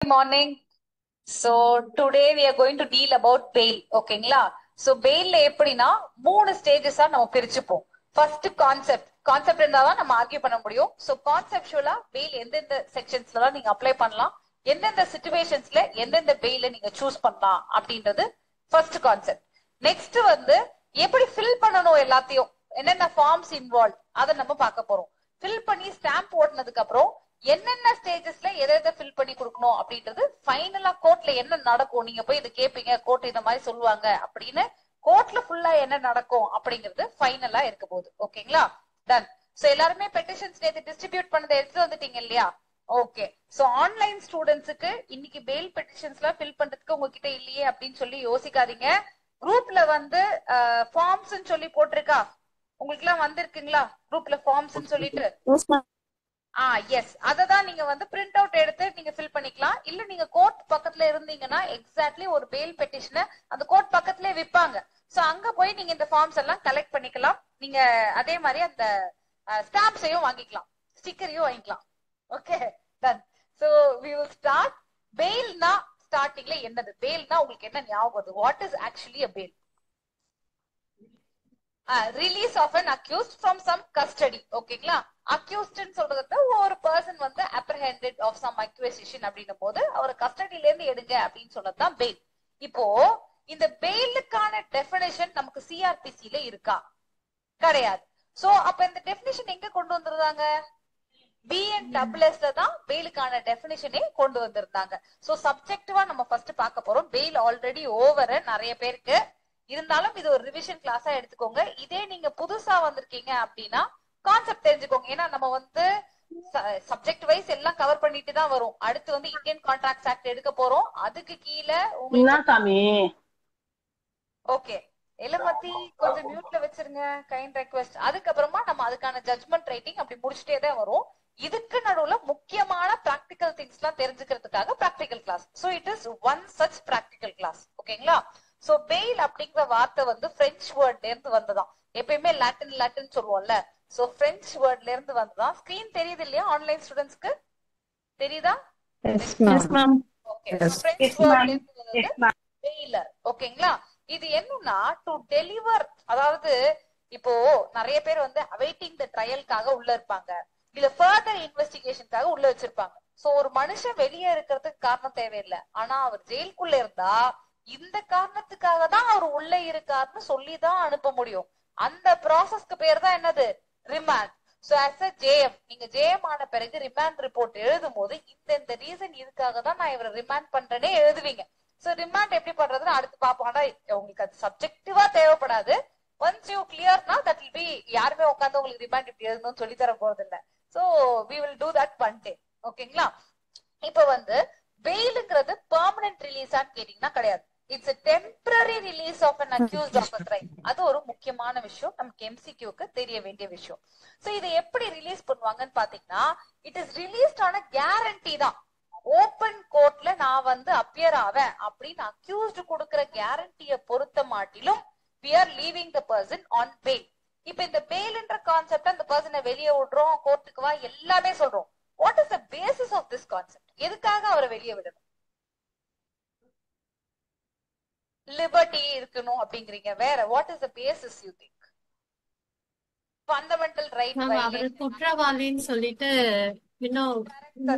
Morning. So today we are going to deal about bail. ஓகேங்களா? So bailல எப்படின்னா மூணு ஸ்டேஜஸா நம்ம பிரிச்சுப்போம். ஃபர்ஸ்ட் கான்செப்ட் இருந்தாதான் நம்ம ஆர்கியூ பண்ண முடியும். So கான்செப்சுவலா பெயில் எந்தெந்த செக்ஷன்ஸ்ல நீங்க அப்ளை பண்ணலாம், எந்தெந்த சிச்சுவேஷன்ஸ்ல எந்தெந்த பெயில நீங்க சூஸ் பண்ணலாம் அப்படின்றது ஃபர்ஸ்ட் கான்செப்ட். நெக்ஸ்ட் வந்து எப்படி ஃபில் பண்ணணும் எல்லாத்தையும், என்னென்ன ஃபார்ம்ஸ் இன்வால்வ் அதை நம்ம பார்க்க போறோம். ஃபில் பண்ணி ஸ்டாம்ப் ஓட்டினதுக்கு அப்புறம் என்னென்ன ஸ்டேஜஸ்ல எதை எதை ஃபில் பண்ணி கொடுக்கணும் அப்படின்றது ஃபைனலா கோர்ட்ல என்ன நடக்கும், நீங்க போய் இதை கேட்பீங்க, கோர்ட் இந்த மாதிரி சொல்லுவாங்க அப்படின்னு கோர்ட்ல ஃபுல்லா என்ன நடக்கும் அப்படிங்கிறது ஃபைனலா இருக்க போகுது. ஓகேங்களா? டன். சோ எல்லாருமே பெட்டிஷன்ஸ் நேத்து டிஸ்ட்ரிபியூட் பண்ணதை எடுத்து வந்துட்டீங்க இல்லையா? ஓகே. சோ ஆன்லைன் ஸ்டூடெண்ட்ஸுக்கு இன்னைக்கு பெயில் பெட்டிஷன்ஸ்லாம் ஃபில் பண்றதுக்கு உங்ககிட்ட இல்லையே அப்படின்னு சொல்லி யோசிக்காதீங்க. குரூப்ல வந்து ஃபார்ம்ஸ் சொல்லி போட்டிருக்கா, உங்களுக்கு எல்லாம் வந்திருக்குங்களா குரூப்ல ஃபார்ம்ஸ் சொல்லிட்டு? எஸ், அததான் நீங்க வந்து பிரிண்ட் அவுட் எடுத்து நீங்க ஃபில் பண்ணிக்கலாம். இல்ல நீங்க கோர்ட் பக்கத்துல இருந்தீங்கன்னா எக்ஸாக்ட்லி ஒரு பெயில் பெட்டிஷனை அந்த கோர்ட் பக்கத்துலயே விற்பாங்க. சோ அங்க போய் நீங்க இந்த ஃபார்ம்ஸ் எல்லாம் கலெக்ட் பண்ணிக்கலாம். நீங்க அதே மாதிரி அந்த ஸ்டாம்ப்ஸையும் வாங்கிக்கலாம், ஸ்டிக்கரையும் வாங்கிக்கலாம். Okay, done. So we will start. பெயில்னா ஸ்டார்டிங்ல என்னது? பெயில்னா உங்களுக்கு என்ன ஞாபகம் வருது? What is actually a bail? Release of an accused from some custody. ஓகேங்களா? அக்யூஸ்ட் சொல்றது ஒரு பர்சன் வந்து அப்ரஹெண்டட் ஆஃப் சம் அக்யூசேஷன் அப்படின்னும் போது அவர் கஸ்டடியில இருந்து எடுங்க அப்படின்னு சொன்னதுதான் பெயில். இப்போ இந்த பெயிலுக்கான டெபினிஷன் நமக்கு சிஆர்பிசில இருக்கா? கிடையாது. சோ அப்ப இந்த டெபினிஷன் எங்க கொண்டு வந்திருந்தாங்க? BNSS தான் பெயிலுக்கான டெபினிஷனே கொண்டு வந்திருந்தாங்க. சோ சப்ஜெக்டிவா நம்ம ஃபர்ஸ்ட் பார்க்க போறோம். பெயில் ஆல்ரெடி ஓவர் நிறைய பேருக்கு இருந்தாலும் இது ஒரு ரிவிஷன் கிளாஸா எடுத்துக்கோங்க. இதே நீங்க புதுசா வந்திருக்கீங்க அப்படின்னா கான்செப்ட் தெரிஞ்சுக்கோங்க. ஏன்னா நம்ம வந்து சப்ஜெக்ட் வைஸ் எல்லாம் கவர் பண்ணிட்டு தான் வரும். அடுத்து வந்து இந்தியன் கான்ட்ராக்ட்ஸ் ஆக்ட் எடுக்க போறோம். அதுக்கு கீழே உங்களுக்கு ஓகே எலமத்தி கொஞ்சம் மியூட்ல வச்சிருங்க, கைண்ட் ரெக்வெஸ்ட். அதுக்கப்புறமா நம்ம அதுக்கான ஜட்மெண்ட் ரைட்டிங் அப்படி முடிச்சுட்டே தான் வரும். இதுக்கு நடுவுல முக்கியமான பிராக்டிகல் திங்ஸ் எல்லாம் தெரிஞ்சுக்கிறதுக்காக practical class. So it is one such practical class. ஓகேங்களா? சோ பெயில் அப்படிங்கிற வார்த்தை வந்து பிரெஞ்சு வேர்ட்ல இருந்து வந்ததான். எப்பயுமே லாட்டின் சொல்லுவோம்ல, சோ பிரெஞ்சு வேர்ட்ல இருந்து வந்ததான். ஸ்கிரீன் தெரியுது இல்லையா ஆன்லைன் ஸ்டூடெண்ட்ஸ்க்கு? தெரியுதா? ஓகே, பிரெஞ்சு வேர்ட்ல இருந்து வந்தது பெயிலர். ஓகேங்களா? இது என்னன்னா டு டெலிவர், அதாவது இப்போ நிறைய பேர் வந்து அவைட்டிங் த ட்ரையலுக்காக உள்ள இருப்பாங்க, இல்ல ஃபர்தர் இன்வெஸ்டிகேஷனுக்காக உள்ள வச்சிருப்பாங்க. சோ ஒரு மனுஷன் வெளியே இருக்கிறதுக்கு காரணம் தேவையில்லை. ஆனா அவர் ஜெயிலுக்குள்ள இருந்தா இந்த காரணத்துக்காக தான் அவர் உள்ள இருக்காருன்னு சொல்லிதான் அனுப்ப முடியும். அந்த ப்ராசஸ்க்கு பேர் தான் என்னது? Remand. So as a JM, நீங்க ஜேஎம் ஆன பிறகு ரிமாண்ட் ரிப்போர்ட் எழுதும் போது இந்த ரீசன் இதுக்காக தான் நான் இவரை ரிமாண்ட் பண்றேனே எழுதுவீங்க. சோ ரிமாண்ட் எப்படி பண்றதுன்னு அடுத்து பாப்போம். ஆனா உங்களுக்கு அது சப்ஜெக்டிவா தேவைப்படாது. ஒன்ஸ் யூ கிளியர்னா தட் வில் பி, யாருமே உட்காந்து உங்களுக்கு ரிமாண்ட் இப்படி எழுதணும்னு சொல்லி தர போறது இல்ல. So we will do that one day. ஓகேங்களா? இப்ப வந்து பெயிலுங்கிறது பெர்மனன்ட் ரிலீஸான்னு கேட்டீங்கன்னா கிடையாது. It's a temporary release of an accused of a crime. அது ஒரு முக்கியமான விஷயம், நமக்கு எம்சிக்யூக்கு தெரிய வேண்டிய விஷயம். சோ இதை எப்படி ரிலீஸ் பண்ணுவாங்கன்னு பாத்தீங்கன்னா இட் இஸ் ரிலீஸ்ட் ஆன கேரண்டி தான். ஓபன் கோர்ட்ல நான் வந்து அப்பியர் ஆவேன் அப்படின்னு அக்யூஸ்ட் கொடுக்கிற கேரண்டிய பொறுத்த மாட்டிலும் we are leaving the person on bail. இப்ப இந்த பெயில்ன்ற கான்செப்ட் அந்த பர்சனை வெளியே விடுறோம், கோர்ட்டுக்கு வா எல்லாமே சொல்றோம். What is the basis of this concept? எதுக்காக அவரை வெளியே விடணும்? லிபர்ட்டி இருக்கணும் அப்படிங்கிறீங்க, வேற what is the basis you think? Fundamental right அவர் குற்றவாளின்னு சொல்லிட்டு இன்னும்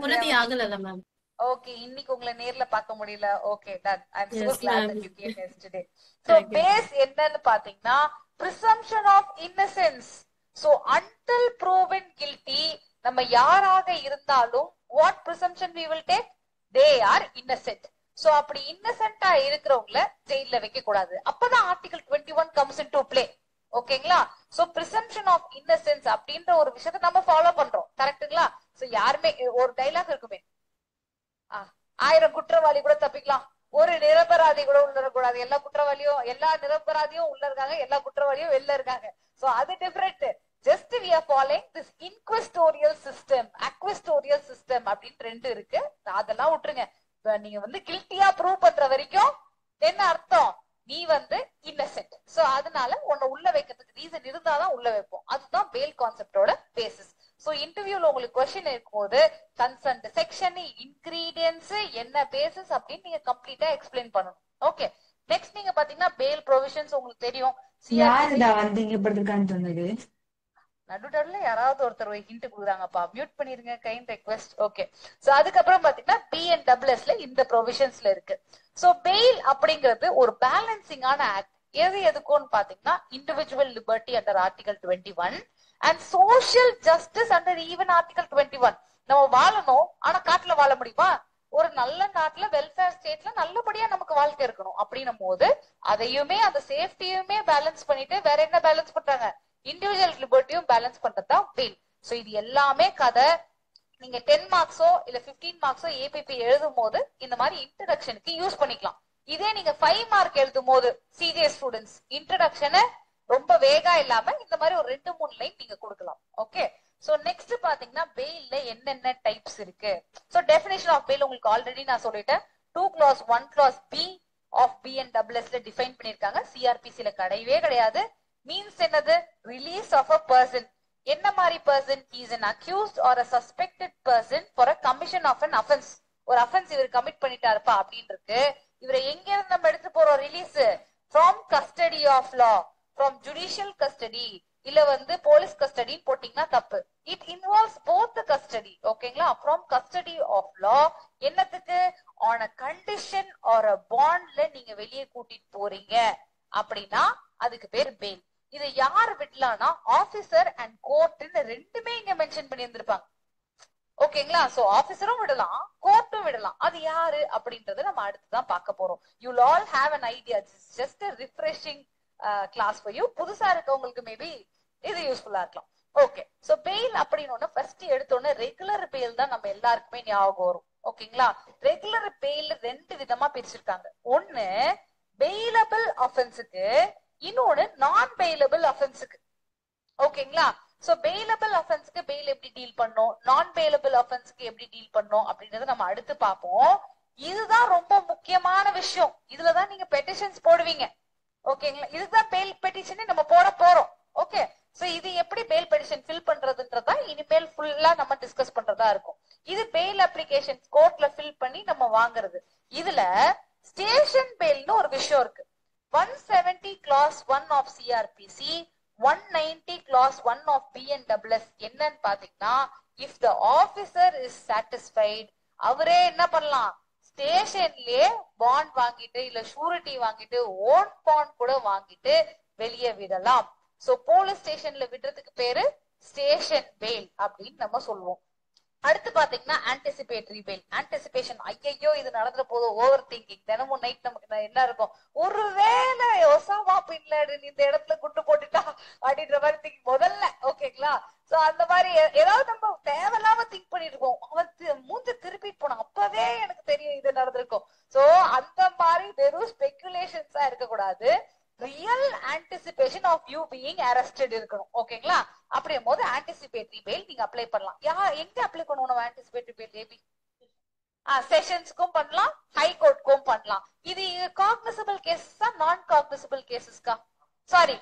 உறுதி ஆகல மேம். ஓகே, இன்னைக்கு உங்களை நேர்ல பார்க்க முடியல. Okay, done. I am so glad that you came yesterday. So base என்னன்னு பாத்தீங்கன்னா presumption of innocence. So until proven guilty, நம்ம யாராக இருந்தாலும் what presumption we will take? They are innocent. So அப்படி இன்னசென்ட்டா இருக்கிறவங்கள ஜெயில வைக்க கூடாது. அப்பதான் ஆர்டிகல் 21 comes into play. ஓகேங்களா? சோ presumption of innocence அப்படின்ற ஒரு விஷயத்தை நம்ம ஃபாலோ பண்றோம். கரெக்ட்டுங்களா? சோ யாருமே, ஒரு டைலாக் இருக்குமே, 1000 குற்றவாளி கூட தப்பிக்கலாம், ஒரு நிரபராதி கூட உள்ள கூடாது. எல்லா குற்றவாளியும், எல்லா நிரபராதியும் உள்ள இருக்காங்க, எல்லா குற்றவாளியும் வெளில இருக்காங்க. சோ அது different. Just we are following this inquisitorial system, acquisitorial system அப்படின்னு ரெண்டு இருக்கு. அதெல்லாம் விட்டுருங்க. நீங்க வந்து கில்ட்டியா ப்ரூவ் பண்ற வரைக்கும் என்ன அர்த்தம்? நீ வந்து இன்னசென்ட். சோ அதனால உன்னை உள்ள வைக்கிறதுக்கு ரீசன் இருந்தாதான் உள்ள வைப்போம். அதுதான் பெயில் கான்செப்டோட பேசிஸ். சோ இன்டர்வியூல உங்களுக்கு கொஸ்டின் இருக்கும்போது கன்சர்ன்ட் செக்ஷன், இன்கிரீடியன்ஸ், என்ன பேசிஸ் அப்படின்னு நீங்க கம்ப்ளீட்டா எக்ஸ்பிளைன் பண்ணணும். ஓகே, நெக்ஸ்ட் நீங்க பாத்தீங்கன்னா பெயில் ப்ரொவிஷன்ஸ் உங்களுக்கு தெரியும். யாருடா வந்து இங்க படுத்திருக்கான்னு சொன்னது? நடுடர்ல யாராவது ஒருத்தர் ஹிண்ட் கொடுக்குறாங்கப்பா, மியூட் பண்ணிருங்க, கைண்ட் ரெக்வெஸ்ட். ஓகே, சோ அதுக்கப்புறம் பாத்தீங்கன்னா BNSSல இந்த ப்ரொவிஷன்ஸ்ல இருக்கு. சோ பெயில் அப்படிங்கிறது ஒரு பேலன்சிங்கான ஆக்ட். எது எதுக்கும்னு பாத்தீங்கன்னா individual liberty under article 21 and social justice under even article 21. நம்ம வாழணும், ஆனா காட்டுல வாழ முடியுமா? ஒரு நல்ல நாட்டுல வெல்ஃபேர் ஸ்டேட்ல நல்லபடியா நமக்கு வாழ்க்கை இருக்கணும் அப்படின்னும் போது அதையுமே அந்த சேஃப்டியுமே பேலன்ஸ் பண்ணிட்டு வேற என்ன பேலன்ஸ் பண்றாங்க? இண்டிவிஜுவல் லிபர்ட்டியும் பேலன்ஸ் பண்றதுதான் பெயில். சோ இது எல்லாமே கதை. நீங்க 10 மார்க்ஸோ இல்ல 15 மார்க்ஸோ ஏபிபி எழுதும் போது இந்த மாதிரி இன்ட்ரடக்ஷனுக்கு யூஸ் பண்ணிக்கலாம். இதே நீங்க 5 மார்க் எழுதும் போது சிஜே ஸ்டூடெண்ட்ஸ் இன்ட்ரடக்ஷனை ரொம்ப வேகா இல்லாம இந்த மாதிரி ஒரு 2-3 லைன் நீங்க கொடுக்கலாம். ஓகே, சோ நெக்ஸ்ட் பாத்தீங்கன்னா பெயில்ல என்னென்ன டைப்ஸ் இருக்கு. சோ டெஃபினேஷன் ஆஃப் பெயில் உங்களுக்கு ஆல்ரெடி நான் சொல்லிட்டேன். 2 clause 1 clause B ஆஃப் BNSSல டிஃபைன் பண்ணிருக்காங்க. சிஆர்பிசில கிடையவே கிடையாது. மீன்ஸ் என்னது? Release of a person. என்ன மாதிரி பர்சன்? இஸ் an accused or a suspected person for a commission of an offense. ஒரு அஃபென்ஸ் இவர் கமிட் பண்ணிட்டாருப்பா அப்படின்னு இருக்கு. இவரை எங்க இருந்து நம்ம எடுத்து போறோம் release? From custody of law, from judicial custody இல்ல வந்து போலீஸ் கஸ்டடி போட்டீங்கன்னா தப்பு. It involves both the custody. ஓகேங்களா? ஃப்ரம் கஸ்டடி ஆஃப் லா என்னத்துக்கு? On a condition or a பாண்ட்ல நீங்க வெளியே கூட்டிட்டு போறீங்க அப்படின்னா அதுக்கு பேர் பெயில். இதை யார் விடலாம்னா ஆபீசர் அண்ட் கோர்ட்னு ரெண்டுமே இங்க மென்ஷன் பண்ணி இருந்திருப்பாங்க. ஓகேங்களா? சோ ஆபீசரும் விடலாம், கோர்ட்டும் விடலாம். அது யாரு அப்படின்றத நம்ம அடுத்துதான் பார்க்க போறோம். You all have an idea. Just refreshing class for you. புதுசா இருக்கவங்களுக்கு மேபி இது யூஸ்ஃபுல்லா இருக்கலாம். ஓகே, சோ பெயில் அப்படின்னு ஃபர்ஸ்ட் எடுத்தோன்னு ரெகுலர் பெயில் தான் நம்ம எல்லாருக்குமே ஞாபகம் வரும். ஓகேங்களா? ரெகுலர் பெயில் 2 விதமா பிரிச்சிருக்காங்க. ஒன்னு பெயிலபிள் ஆஃபென்ஸுக்கு, இன்னொன்னு நான் பெயிலபிள் ஆஃபென்ஸுக்கு. ஓகேங்களா? சோ பெயிலபிள் ஆஃபென்ஸ்க்கு பெயில் எப்படி டீல் பண்ணோம், நான் பெயிலபிள் ஆஃபென்ஸ்க்கு எப்படி டீல் பண்ணோம் அப்படின்றத நம்ம அடுத்து பார்ப்போம். இதுதான் ரொம்ப முக்கியமான விஷயம். இதுலதான் நீங்க பெட்டிஷன்ஸ் போடுவீங்க. ஓகேங்களா? இதுதான் பெயில் பெட்டிஷன் நம்ம போட போறோம். ஓகே, சோ இது எப்படி பெயில் பெட்டிஷன் ஃபில் பண்றதுன்றதா இனிமேல் ஃபுல்லா நம்ம டிஸ்கஸ் பண்றதா இருக்கும். இது பெயில் அப்ளிகேஷன் கோர்ட்ல ஃபில் பண்ணி நம்ம வாங்குறது. இதுல ஸ்டேஷன் பெயில்னு ஒரு விஷயம் இருக்கு. 170 clause 1 of CRPC, 190 clause 1 of BNSS என்னன்னு பாத்தீங்கன்னா, if the officer is satisfied, அவரே என்ன பண்ணலாம்? ஸ்டேஷன்லயே பாண்ட் வாங்கிட்டு இல்ல ஷூரிட்டி வாங்கிட்டு ஓன் பாண்ட் கூட வாங்கிட்டு வெளியே விடலாம். சோ போலீஸ் ஸ்டேஷன்ல விடுறதுக்கு பேரு ஸ்டேஷன் பெயில் அப்படின்னு நம்ம சொல்லுவோம். அடுத்து பாத்தீங்கன்னா ஆன்டிசிபேட்டரி பெயில். ஆன்டிசிபேஷன், ஐயோ இது நடந்துற போதும், ஓவர் திங்கிங். தினமும் நைட் நமக்கு என்ன இருக்கும்? ஒருவேளை ஒசாமா பின் லேடன் இந்த இடத்துல குண்டு போட்டுட்டா அப்படின்ற மாதிரி திங்க் முதல்ல. ஓகேங்களா? சோ அந்த மாதிரி ஏதாவது நம்ம தேவையில்லாம திங்க் பண்ணிட்டு இருக்கோம். அவன் மூஞ்ச திருப்பிட்டு போனா அப்பவே எனக்கு தெரியும் இது நடந்திருக்கும். சோ அந்த மாதிரி வெறும் ஸ்பெகுலேஷன்ஸா இருக்கக்கூடாது. Real anticipation of you being arrested இருக்கணும். ஓகேங்களா? அப்படியும் போது ஆன்டிசிபேட்டரி பெயில் நீங்க அப்ளை பண்ணலாம். எங்க அப்ளை பண்ணணும் ஆன்டிசிபேட்டரி பெயில்? ஏபி செஷன்ஸ்க்கும் பண்ணலாம், ஹை கோர்ட்க்கும் பண்ணலாம். இது காக்னிசபிள் கேசஸ்கா நான் காக்னிசபிள் கேசஸ்கா? சாரி,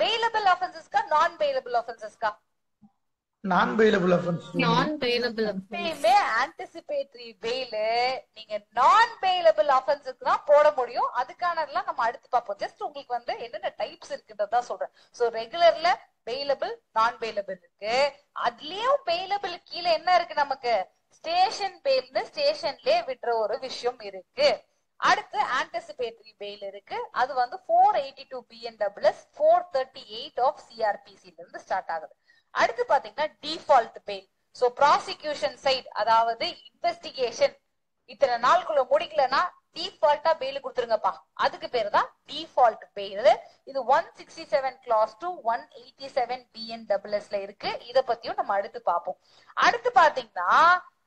பெயிலபிள் ஆஃபென்சஸ்கா நான் பெயிலபிள் ஆஃபென்சஸ்கா? Non bailable offence. Non bailable எப்பயுமே ஆன்டிசிபேட்டரி பெயில் நீங்க நான் பெயிலபிள் ஆஃபென்ஸுக்கு தான் போட முடியும். அதுக்கானதெல்லாம் நம்ம அடுத்து பார்ப்போம். ஜஸ்ட் உங்களுக்கு வந்து என்னென்ன டைப்ஸ் இருக்குன்றதான் சொல்றேன். சோ ரெகுலர்ல பெயிலபிள், நான் பெயிலபிள் இருக்கு. அதுலயும் பெயிலபிள் கீழே என்ன இருக்கு நமக்கு? ஸ்டேஷன் பெயில்னு ஸ்டேஷன்லயே விடுற ஒரு விஷயம் இருக்கு. அடுத்து ஆன்டிசிபேட்டரி பெயில் இருக்கு. அது வந்து 482 BNSS, 438 of CRPC இருந்து ஸ்டார்ட் ஆகுது. அடுத்து பாத்தீங்கன்னா default bail. So prosecution side, அதாவது இன்வெஸ்டிகேஷன் இத்தனை நாளுக்குள்ள முடிக்கலன்னா டிஃபால்ட்டா பெயில் கொடுத்துருங்கப்பா, அதுக்கு பேரு தான் டிஃபால்ட் பெயில். இது 167 clause 2, 187 BNSSல இருக்கு. இத பத்தியும் நம்ம அடுத்து பார்ப்போம். அடுத்து பாத்தீங்கன்னா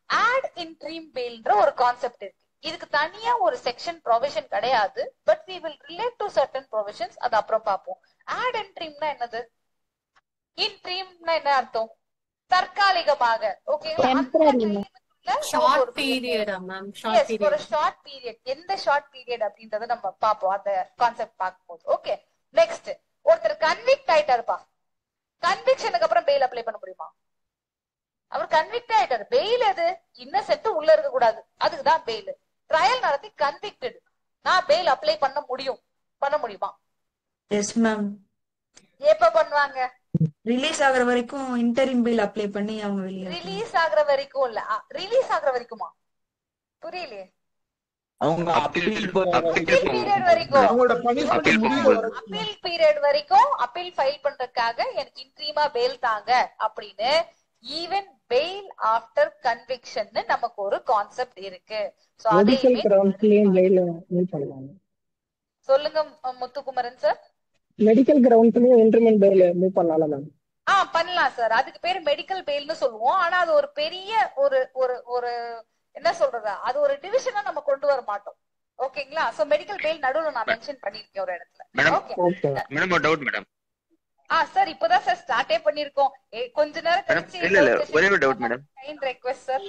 ஆட் இன்ட்ரீம் பெயில்ன்ற ஒரு கான்செப்ட் இருக்கு. இதுக்கு தனியா ஒரு செக்ஷன் ப்ரொவிஷன் கிடையாது. But we will relate to certain provisions. அது அப்புறம் பார்ப்போம். ஆட் இன்ட்ரீம்னா என்னது? இன்ட்ரீம்னா என்ன அர்த்தம்? தற்காலிகமாக. ஓகேங்களா? ஷார்ட் பீரியடா மேம்? Short period. ஒரு ஷார்ட் பீரியட். எந்த ஷார்ட் பீரியட் அப்படின்றத நம்ம பாப்போம் அந்த கான்செப்ட் பார்க்கும்போது. ஓகே, நெக்ஸ்ட் ஒருத்தர் கன்விக்ட் ஆயிட்டாருப்பா. கன்விக்ஷனுக்கு அப்புறம் பெயில் அப்ளை பண்ண முடியுமா? அவர் கன்விக்ட் ஆயிட்டாரு. பெயில் எது? இன்னசென்ட் உள்ள இருக்க கூடாது, அதுக்குதான் பெயில். ட்ரையல் நடத்தி கன்விக்டட், நான் பெயில் அப்ளை பண்ண முடியுமா? Yes ma'am. எப்ப பண்ணுவாங்க? ரிலீஸ் ஆகுற வரைக்கும் இன்டரிம் பில் அப்ளை பண்ணி அவங்க வெளியே ரிலீஸ் ஆகுற வரைக்கும் இல்ல, ரிலீஸ் ஆகுற வரைக்குமா? புரியலையே. அவங்க அப்பீல் பீரியட் வரைக்கும், அவங்களோட பனிஷ்மெண்ட் முடியுற வரைக்கும். அப்பீல் பீரியட் வரைக்கும் அப்பீல் ஃபைல் பண்றதுக்காக எனக்கு இன்ட்ரீமா பெயில் தாங்க அப்படின்னு ஈவன் பெயில் ஆஃப்டர் கன்விக்ஷன் நமக்கு ஒரு கான்செப்ட் இருக்கு. சோ மெடிக்கல் அதையுமே கிரவுண்ட்ஸ்லயும் பெயில் மூவ் பண்ணலாம். சொல்லுங்க முத்துக்குமரன் சார். மெடிக்கல் கிரவுண்ட்ஸ்லயும் இன்டர்மெண்ட் பெயில் மூவ் பண்ணலாம் மேம். பண்ணலாம் சார். அதுக்கு பேரு மெடிக்கல் பெயில்னு சொல்லுவோம். ஆனா அது ஒரு பெரிய ஒரு ஒரு ஒரு என்ன சொல்றது, அது ஒரு டிவிஷனா நம்ம கொண்டு வர மாட்டோம். ஓகேங்களா? சோ மெடிக்கல் பெயில் நடுவுல நான் மென்ஷன் பண்ணிருக்கேன் ஒரு இடத்துல. ஓகே மேடம், ஒரு டவுட் மேடம். சார் இப்பதான் சார் ஸ்டார்ட்டே பண்ணிருக்கோம். கொஞ்ச நேரம் கழிச்சு இல்ல ஒரே ஒரு doubt madam. Kind request sir.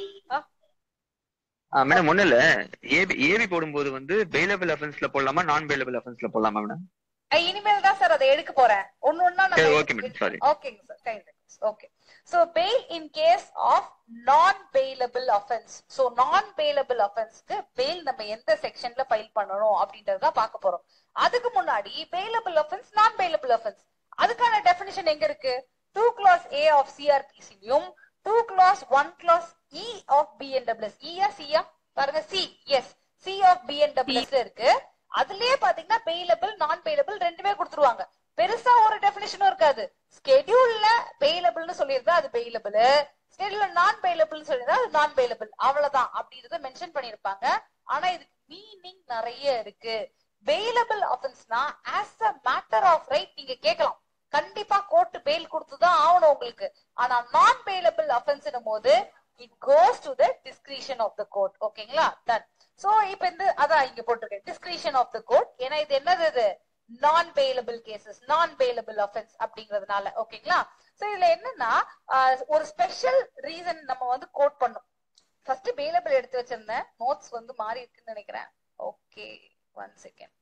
Madam ஒண்ணு இல்ல, ஏபி போடும்போது வந்து பெயிலபிள் அஃபென்ஸ்ல போடலாமா, நான் பெயிலபிள் அஃபென்ஸ்ல போடலாமா மேடம்? இனிமேல் தான் சார் அதை எடுக்க போறேன். ஒண்ணா ஓகே மேடம், சாரி. ஓகேங்க sir, kind request. Okay. So bail in case of non bailable offence. So non bailable அஃபென்ஸ்க்கு பெயில் நம்ம எந்த செக்ஷன்ல ஃபைல் பண்ணணும் அப்படின்றத பார்க்க போறோம். அதுக்கு முன்னாடி பெயிலபிள் அஃபென்ஸ், நான் பெயிலபிள் அஃபென்ஸ், அதுக்கான டெஃபினிஷன் எங்க இருக்கு? 2 clause A of CRPCலயும் 2 clause 1 clause E of BNWS. C பாருங்க, C of BNWS இருக்கு. அதுலயே பாத்தீங்கன்னா பெயிலபிள், நான் பெயிலபிள் ரெண்டுமே கொடுத்துருவாங்க. பெருசா ஒரு டெஃபினிஷனும் இருக்காது. ஸ்கெடியூல்ல பெயிலபிள்னு சொல்லியிருந்தா அது பெயிலபிள், ஸ்கெடியூல்ல நான் பெயிலபிள்னு சொல்லியிருந்தா அது நான் பெயிலபிள், அவ்வளவுதான் அப்படின்றத மென்ஷன் பண்ணிருப்பாங்க. ஆனா இதுக்கு மீனிங் நிறைய இருக்கு. பெயிலபிள் ஆஃபென்ஸ்னா as a matter of right நீங்க கேட்கலாம், கண்டிப்பா கோர்ட் பெயில் கொடுத்துதான் ஆகணும் உங்களுக்கு. ஆனா நான் பெயிலபிள் அஃபென்ஸ் போது it goes to the discretion of the court. ஓகேங்களா? டன். சோ இப்ப இந்த அதான் இங்க போட்டிருக்கேன், டிஸ்கிரிஷன் ஆஃப் த கோர்ட். ஏன்னா இது என்னது, இது நான் பெயிலபிள் கேசஸ், நான் பெயிலபிள் அஃபென்ஸ் அப்படிங்கறதுனால. ஓகேங்களா? சோ இதுல என்னன்னா ஒரு ஸ்பெஷல் ரீசன் நம்ம வந்து கோட் பண்ணும். ஃபர்ஸ்ட் பெயிலபிள் எடுத்து வச்சிருந்தேன், நோட்ஸ் வந்து மாறி இருக்குன்னு நினைக்கிறேன். Okay, 1 second.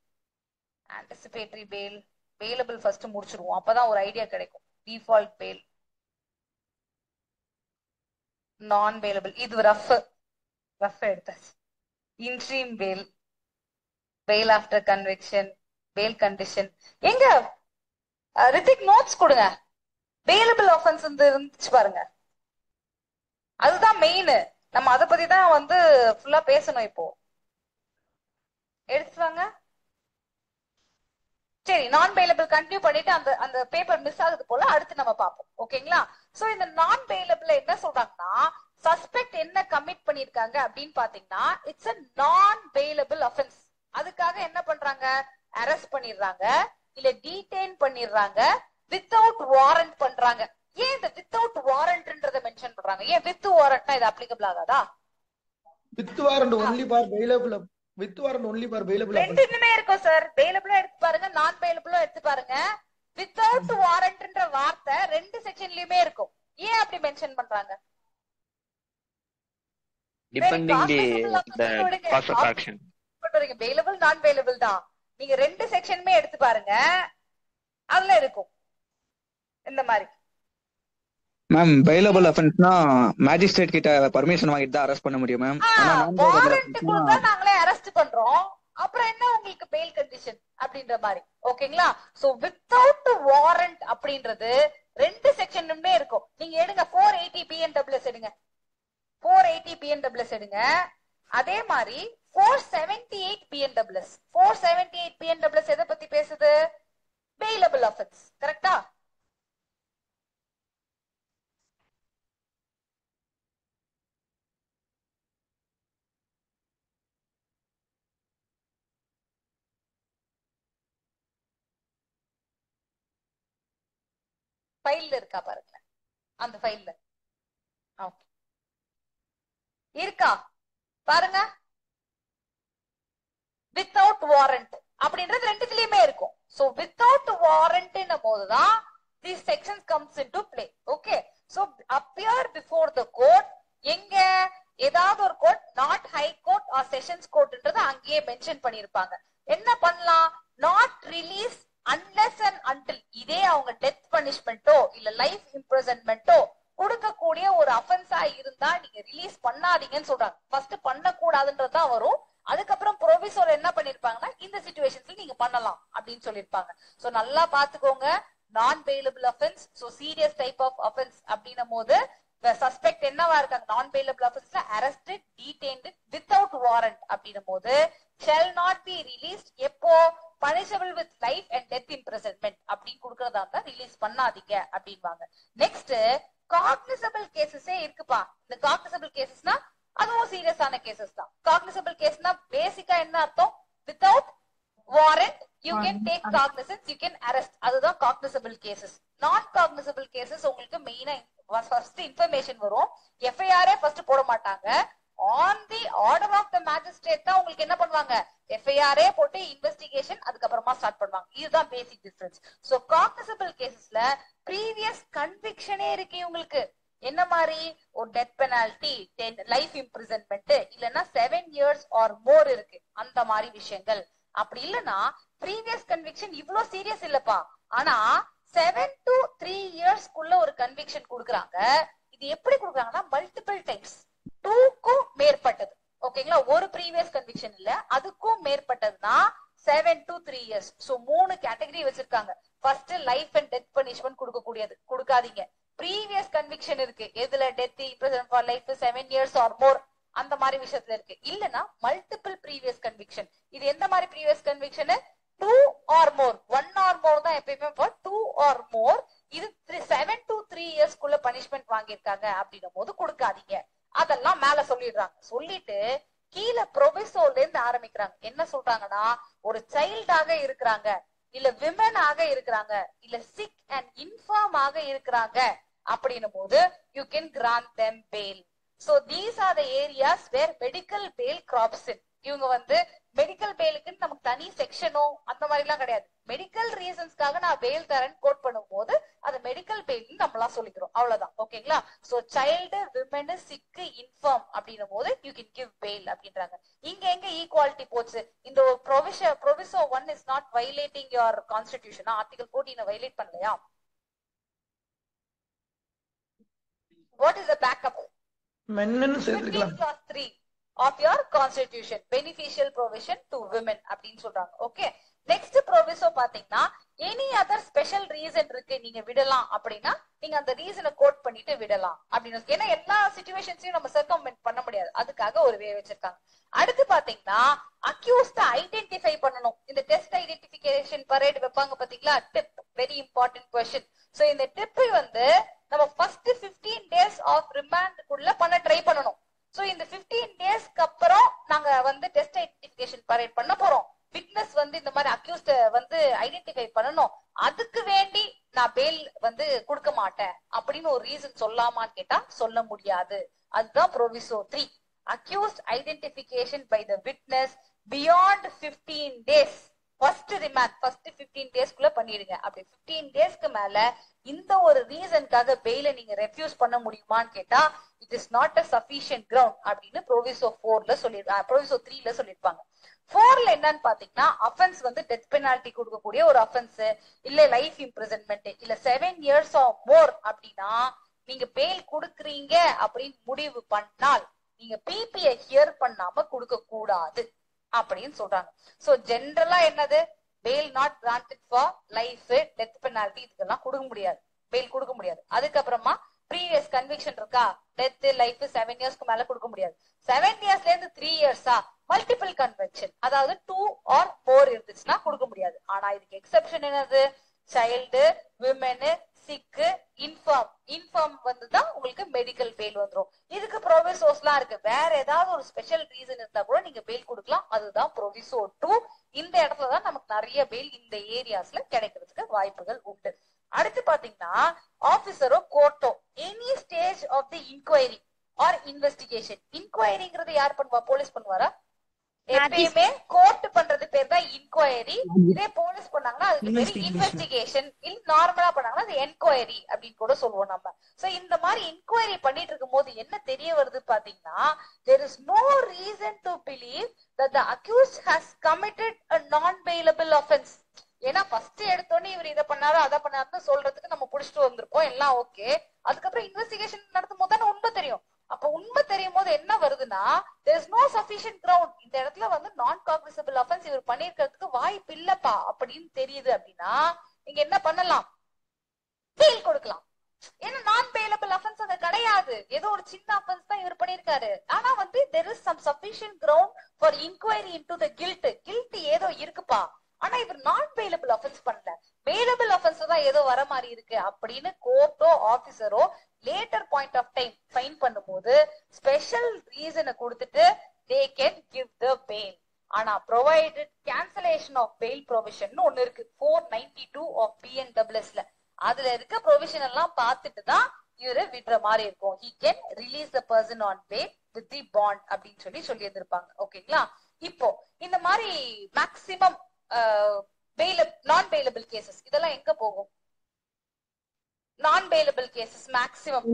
Anticipatory bail, bailable first முடிச்சிருவோம், அப்பதான் ஒரு ஐடியா கிடைக்கும். டிஃபால்ட் பெயில், நான் பெயிலபிள், இது ரஃப் எடுத்தாச்சு. Interim bail, bail after conviction, bail condition. எங்க ரித்திக் நோட்ஸ் கொடுங்க. பெயிலபிள் ஆஃபென்ஸ் இருந்துச்சு பாருங்க, அதுதான் மெயின். நம்ம அதை பத்தி தான் வந்து ஃபுல்லா பேசணும். இப்போ எடுத்து வாங்க. சரி, நான் பெயிலபிள் கண்டினியூ பண்ணிட்டு அந்த பேப்பர் மிஸ் ஆகுது போல, அடுத்து நம்ம பார்ப்போம். ஓகேங்களா? சோ இந்த நான் பெயிலபிள் என்ன சொல்றாங்கன்னா, சஸ்பெக்ட் என்ன கமிட் பண்ணிருக்காங்க அப்படின்னு பாத்தீங்கன்னா it's a non bailable offence. அதுக்காக என்ன பண்றாங்க, அரெஸ்ட் பண்ணிடுறாங்க, இல்ல டீடைன் பண்ணிடுறாங்க, வித்தவுட் வாரண்ட் பண்றாங்க. ஏன் இந்த வித்தவுட் வாரண்ட்ன்றத மென்ஷன் பண்றாங்க? ஏன் வித் வாரண்ட்னா இது அப்ளிகபிள் ஆகாதா? With warrant only for bailable, with warrant only for bailable. ரெண்டுமே இருக்கும் சார். பெயிலபிளும் எடுத்து பாருங்க, நான் பெயிலபிளும் எடுத்து பாருங்க. வித்தவுட் வாரண்ட்ன்ற வார்த்தை ரெண்டு செக்ஷன்லயுமே இருக்கும். ஏன் அப்படி மென்ஷன் பண்றாங்க? Depending the cause of action. Bailable, non bailable தான். நீங்க ரெண்டு செக்ஷனுமே எடுத்து பாருங்க, அதுல இருக்கும் இந்த மாதிரி. மேம் பெயிலபிள் அஃபென்ஸ்னா மேஜிஸ்ட்ரேட் கிட்ட பர்மிஷன் வாங்கிட்டு தான் அரெஸ்ட் பண்ண முடியும் மேம். ஆனா நான் வாரண்ட் கொடுத்தா நாங்களே அரெஸ்ட் பண்றோம், அப்புறம் என்ன உங்களுக்கு பெயில் கண்டிஷன் அப்படின்ற மாதிரி. ஓகேங்களா? சோ வித்தவுட் வாரண்ட் அப்படின்றது ரெண்டு செக்ஷனுமே இருக்கும். நீங்க எடுங்க 480 BNWS எடுங்க, 480 BNWS எடுங்க. அதே மாதிரி 478 BNWS, 478 BNWS எதை பத்தி பேசுது? Bailable offence. கரெக்டா? ஃபைல்ல இருக்கா பாருங்க, அந்த ஃபைல்ல இருக்கா பாருங்க. வித்தவுட் வாரண்ட் அப்படின்றது ரெண்டுலயுமே இருக்கும். சோ வித்தவுட் வாரண்ட் போதுதான் these sections comes into play. Okay, so appear before the court. எங்க ஏதாவது ஒரு court, not high court or sessions கோர்ட்ன்றது அங்கேயே மென்ஷன் பண்ணிருப்பாங்க. என்ன பண்ணலாம்? Not release unless and until. இதே அவங்க டெத் பனிஷ்மெண்டோ இல்ல லைஃப் இம்ப்ரிசன்மெண்டோ கொடுக்கக்கூடிய ஒரு அஃபென்ஸா இருந்தா நீங்க ரிலீஸ் பண்ணாதீங்கன்னு சொல்றாங்க. ஃபர்ஸ்ட் பண்ணக்கூடாதுன்றதுதான் வரும். அதுக்கப்புறம் ப்ரொவிசோல என்ன பண்ணிருப்பாங்கன்னா இந்த சிச்சுவேஷன்ஸ்ல நீங்க பண்ணலாம் அப்படின்னு சொல்லிருப்பாங்க. சோ நல்லா பாத்துக்கோங்க. Non bailable offence, so serious type of offence அப்படின்னும் போது சஸ்பெக்ட் என்னவா இருக்காங்க, நான் பெயிலபிள் அஃபென்ஸ்ல அரெஸ்டட், டீடைன்டு வித்தவுட் வாரண்ட் அப்படின்னும் போது shall not be released. எப்போ punishable with life and death imprisonment அப்படின்னு கொடுக்கறதா இருந்தா ரிலீஸ் பண்ணாதீங்க அப்படின்வாங்க. நெக்ஸ்ட் காக்னிசபிள் கேசஸே இருக்குப்பா. இந்த காக்னிசபிள் கேசஸ்னா அதுவும் சீரியஸான கேசஸ் தான். காக்னிசபிள் கேஸ்னா பேசிக்கா என்ன அர்த்தம், without warrant you can take cognizance, you can arrest, அதுதான் cognizable cases. Non cognizable cases உங்களுக்கு மெயினா ஃபர்ஸ்ட் இன்ஃபர்மேஷன் வரும். எஃப்ஐஆரே ஃபர்ஸ்ட் போட மாட்டாங்க. On the order of the magistrate தான் உங்களுக்கு என்ன பண்ணுவாங்க, எஃப்ஐஆரே போட்டு இன்வெஸ்டிகேஷன் அதுக்கப்புறமா ஸ்டார்ட் பண்ணுவாங்க. இதுதான் பேசிக் டிஃபரன்ஸ். சோ காக்னிசபிள் கேசஸ்ல ப்ரீவியஸ் கன்விக்ஷனே இருக்கு உங்களுக்கு. என்ன மாதிரி, ஒரு டெத் பெனால்டி, லைஃப் இம்ப்ரிசன்மெண்ட், இல்லைன்னா 7 years ஆர் மோர் இருக்கு, அந்த மாதிரி விஷயங்கள். அப்படி இல்லைன்னா ப்ரீவியஸ் கன்விக்ஷன் இவ்வளவு சீரியஸ் இல்லப்பா, ஆனா 7 to 3 years ஒரு கன்விக்ஷன் கொடுக்குறாங்க. இது எப்படி கொடுக்குறாங்கன்னா மல்டிபிள் டைம்ஸ், 2க்கும் மேற்பட்டது. ஓகேங்களா, ஒரு ப்ரீவியஸ் கன்விக்ஷன் இல்ல, அதுக்கும் மேற்பட்டதுன்னா 7 to 3 years. சோ 3 கேட்டகரி வச்சிருக்காங்க. First life and death punishment கொடுக்கக்கூடியது கொடுக்காதீங்க. ப்ரீவியஸ் கன்விக்ஷன் இருக்கு, எதுல death, imprison for life, 7 years or more, அந்த மாதிரி விஷயத்துல இருக்கு. இல்லனா மல்டிபிள் ப்ரீவியஸ் கன்விக்ஷன். இது எந்த மாதிரி previous conviction, 2 or more, 1 or more தான் எப்பயுமே, 2 or more. இது 7 to 3 years பனிஷ்மெண்ட் வாங்கியிருக்காங்க அப்படின்னும் போது கொடுக்காதீங்க. அதெல்லாம் மேல சொல்லிடுறாங்க. சொல்லிட்டு கீழே ப்ரொவிசோல இருந்து ஆரம்பிக்கிறாங்க. என்ன சொல்றாங்கன்னா, ஒரு சைல்டாக இருக்கிறாங்க, இல்ல விமன் ஆக இருக்கிறாங்க, இல்ல சிக் அண்ட் இன்ஃபார்ம் ஆக இருக்கிறாங்க அப்படின்னும் போது you can grant them bail. So these are the areas where medical bail crops in. இவங்க மெடிக்கல் பெயிலுக்கு நமக்கு தனி செக்ஷனோ அந்த மாதிரி எல்லாம் கிடையாது. மெடிக்கல் ரீசன்ஸ்க்காக நான் பெயில் தரேன் கோட் பண்ணும் போது அது மெடிக்கல் பெயில் நம்மளாம் சொல்லிக்கிறோம், அவ்வளவுதான். ஓகேங்களா, so child, women, sick, infirm அப்படின்னும் போது யூ கேன் கிவ் பெயில் அப்படின்றாங்க. இங்க எங்க ஈக்குவாலிட்டி போச்சு, இந்த proviso 1 is not violating your constitution, article 14 violate பண்ணலையா? What is the backup? மென்னு சேர்த்துக்கலாம். Clause 3 of your constitution, beneficial provision to women அப்படின்னு சொல்றாங்க. ஓகே, நெக்ஸ்ட் ப்ரொவிசோ பாத்தீங்கன்னா எனி அதர் ஸ்பெஷல் ரீசன் இருக்கு நீங்க விடலாம் அப்படின்னா நீங்க அந்த ரீசனை கோட் பண்ணிட்டு விடலாம் அப்படின்னு. ஏன்னா எல்லா சிச்சுவேஷன்ஸையும் நம்ம சர்க்கம்வென்ட் பண்ண முடியாது, அதுக்காக ஒரு வே வச்சிருக்காங்க. அடுத்து பாத்தீங்கன்னா அக்யூஸ்ட ஐடென்டிஃபை பண்ணணும். இந்த டெஸ்ட் ஐடென்டிபிகேஷன் பரேட் வைப்பாங்க பாத்தீங்களா, TIP, very important question. So இந்த டிப் நம்ம ஃபர்ஸ்ட் 15 days ஆஃப் ரிமாண்ட்க்குள்ள பண்ண ட்ரை பண்ணணும். சோ இந்த 15 daysக்கு அப்புறம் நாங்க டெஸ்ட் ஐடென்டிபிகேஷன் பரேட் பண்ண போறோம். விட்னஸ் இந்த மாதிரி அக்யூஸ்ட ஐடென்டிஃபை பண்ணணும், அதுக்கு வேண்டி நான் பெயில் கொடுக்க மாட்டேன் அப்படின்னு ஒரு ரீசன் சொல்லலாமான்னு கேட்டா சொல்ல முடியாது. அதுதான் proviso 3. Accused identification by the witness beyond 15 days. First remand first 15 daysக்குள்ள பண்ணிடுங்க. அப்படி 15 daysக்கு மேல இந்த ஒரு ரீசனுக்காக பெயில நீங்க ரெஃப்யூஸ் பண்ண முடியுமான்னு கேட்டா it is not a sufficient ground அப்படின்னு ப்ரொவிசோ 4ல ப்ரொவிசோ 3ல சொல்லிருப்பாங்க. 4ல என்னன்னு பாத்தீங்கன்னா அஃபென்ஸ் டெத் பெனால்டி கொடுக்கக்கூடிய ஒரு அஃபென்ஸ், இல்ல லைஃப் இம்ப்ரிசன்மெண்ட், இல்ல 7 years ஆர் மோர் அப்படின்னா நீங்க பெயில் கொடுக்குறீங்க அப்படின்னு முடிவு பண்ணால் நீங்க பிபிஐ ஹியர் பண்ணாம கொடுக்க கூடாது அப்படின்னு சொல்றாங்க. சோ ஜெனரலா என்னது, bail not granted for life, death penalty, இதுக்கெல்லாம் கொடுக்க முடியாது, பெயில் கொடுக்க முடியாது. அதுக்கப்புறமா ப்ரீவியஸ் கன்விக்ஷன் இருக்கா, டெத், லைஃப், 7 yearsக்கு மேல கொடுக்க முடியாது. 7 yearsல இருந்து 3 yearsா மல்டிபிள் கன்விக்ஷன், அதாவது 2 or more இருந்துச்சுன்னா கொடுக்க முடியாது. ஆனா இதுக்கு எக்ஸெப்ஷன் என்னது, சைல்டு, விமன், சிக், இன்ஃபார்ம் தான் உங்களுக்கு மெடிக்கல் பெயில் வந்துரும். இதுக்கு ப்ரொவிசோஸ்லாம் இருக்கு. வேற ஏதாவது ஒரு ஸ்பெஷல் ரீசன் இருந்தா கூட நீங்க பெயில் கொடுக்கலாம். அதுதான் ப்ரொவிசோ 2. இந்த இடத்துலதான் நமக்கு நிறைய பெயில் இந்த ஏரியாஸ்ல கிடைக்கிறதுக்கு வாய்ப்புகள் உண்டு. அடுத்து பாத்தீங்கன்னா ஆபீசரோ கோர்ட்டோ any stage of the enquiry or investigation. இன்கொயரிங்கிறது யார் பண்ணுவா, போலீஸ் பண்ணுவாரா? எப்பயுமே கோர்ட் பண்றது பேர் தான் இன்கொயரி. இதே போலீஸ் பண்ணாங்கன்னா அதுக்கு பேரு இன்வெஸ்டிகேஷன், இல்ல நார்மலா பண்ணாங்கன்னா அது என்கொயரி அப்படின்னு கூட சொல்லுவோம் நம்ம. சோ இந்த மாதிரி இன்கொயரி பண்ணிட்டு இருக்கும் போது என்ன தெரிய வருது பாத்தீங்கன்னா, there is no reason to believe that the accused has committed a non-bailable offense. ஏன்னா ஃபர்ஸ்ட் எடுத்தோன்னே இவர் இதை பண்ணாரு அதை பண்ணாருன்னு சொல்றதுக்கு நம்ம புடிச்சிட்டு வந்திருப்போம், எல்லாம் ஓகே. அதுக்கப்புறம் இன்வெஸ்டிகேஷன் நான் காக்னிசபிள் அஃபென்ஸ் இவர் பண்ணிருக்கிறதுக்கு வாய்ப்பு இல்லப்பா அப்படின்னு தெரியுது அப்படின்னா நீங்க என்ன பண்ணலாம், பெயில் கொடுக்கலாம். ஏன்னா நான் பெயிலபிள் அஃபென்ஸ் அங்க கிடையாது, ஏதோ ஒரு சின்ன அஃபென்ஸ் தான் இவர் பண்ணிருக்காரு. ஆனா வந்து there is some sufficient ground for inquiry into the guilt ஏதோ இருக்குப்பா, ஆனா இவர் நான் பெயிலபிள் அஃபென்ஸ் பண்ணல, பெயிலபிள் அஃபென்ஸ் தான் ஏதோ வர மாதிரி இருக்கு அப்படின்னு கோர்ட்டோ ஆபீசரோ later point of time find பண்ணும்போது ஸ்பெஷல் ரீசனை கொடுத்துட்டு they can give the bail. ஆனா provided cancellation of bail provision ஒன்னு இருக்கு 492 of BNWSல, அதுல இருக்க ப்ரொவிஷன் எல்லாம் பார்த்துட்டு தான் இவரு விடுற மாதிரி இருக்கும். he can release the person on bail with the bond அப்படின்னு சொல்லி இருந்திருப்பாங்க. ஓகேங்களா, இப்போ இந்த மாதிரி மேக்சிமம் நான் பெயிலபிள் கேசஸ் இதெல்லாம் எங்க போகும்? நான் bailable cases maximum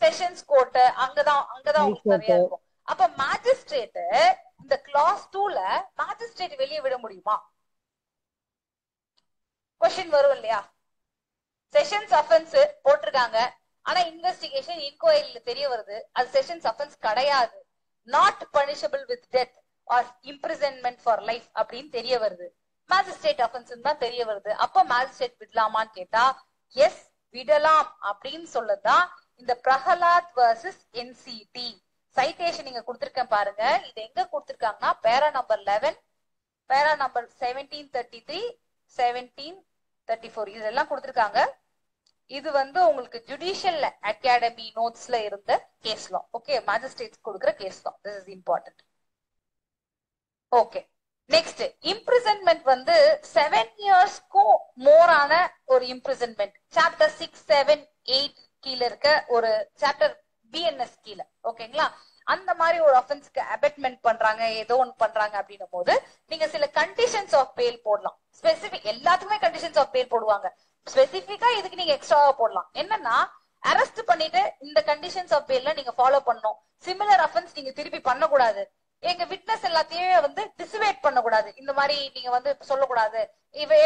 sessions court, அங்கதான் உங்களுக்கு நிறைய இருக்கும். அப்ப மேஜிஸ்ட்ரேட் இந்த கிளாஸ் 2ல மேஜிஸ்ட்ரேட் வெளியே விட முடியுமா? கொஸ்டின் வரும் இல்லையா? செஷன்ஸ் அஃபென்ஸ் போட்டிருக்காங்க, ஆனா இன்வெஸ்டிகேஷன் இன்கொயரியில தெரிய வருது அது செஷன்ஸ் அஃபென்ஸ் கிடையாது, not punishable with death or imprisonment for life அப்படின்னு தெரிய வருது. மேஜிஸ்ட்ரேட் அஃபென்ஸ் தான் தெரிய வருது. அப்ப மேஜிஸ்ட்ரேட் விடலாமான்னு கேட்டா எஸ் விடலாம் அப்படின்னு சொல்லதான் இந்த பிரஹலாத் வர்சஸ் என்சிடி சைட்டேஷன் நீங்க கொடுத்திருக்கேன் பாருங்க. இது எங்க கொடுத்திருக்காங்கன்னா பேரா நம்பர் 11, பேரா நம்பர் 1733, 1734 இதெல்லாம் கொடுத்திருக்காங்க. இது வந்து உங்களுக்கு ஜுடிஷியல் அகாடமி நோட்ஸ்ல இருந்த கேஸ் லா. ஓகே, மேஜிஸ்ட்ரேட்ஸ் கொடுக்கிற case law. This is important. Okay, next imprisonment வந்து 7 இயர்ஸ்க்கும் மோரான ஒரு இம்ப்ரிசன்மெண்ட் சாப்டர் 6, 7, 8 கீழ இருக்க ஒரு சாப்டர் பிஎன்எஸ் கீழ. ஓகேங்களா, அந்த மாதிரி ஒரு அஃபென்ஸ்க்கு அபெட்மெண்ட் பண்றாங்க, ஏதோ ஒன்று பண்றாங்க அப்படின்னும் போது நீங்க சில கண்டிஷன்ஸ் ஆஃப் பெயில் போடலாம். ஸ்பெசிபிக் எல்லாத்துக்குமே கண்டிஷன்ஸ் ஆஃப் பெயில் போடுவாங்க, ஸ்பெசிபிக்கா இதுக்கு நீங்க எக்ஸ்ட்ராவா போடலாம். என்னன்னா அரெஸ்ட் பண்ணிட்டு இந்த கண்டிஷன்ஸ் ஆஃப் பெயில்ல நீங்க ஃபாலோ பண்ணணும். சிமிலர் அஃபென்ஸ் நீங்க திருப்பி பண்ணக்கூடாது. எங்க விட்னஸ் எல்லாத்தையுமே வந்து டிசிவேட் பண்ணக்கூடாது, இந்த மாதிரி நீங்க வந்து சொல்லக்கூடாது,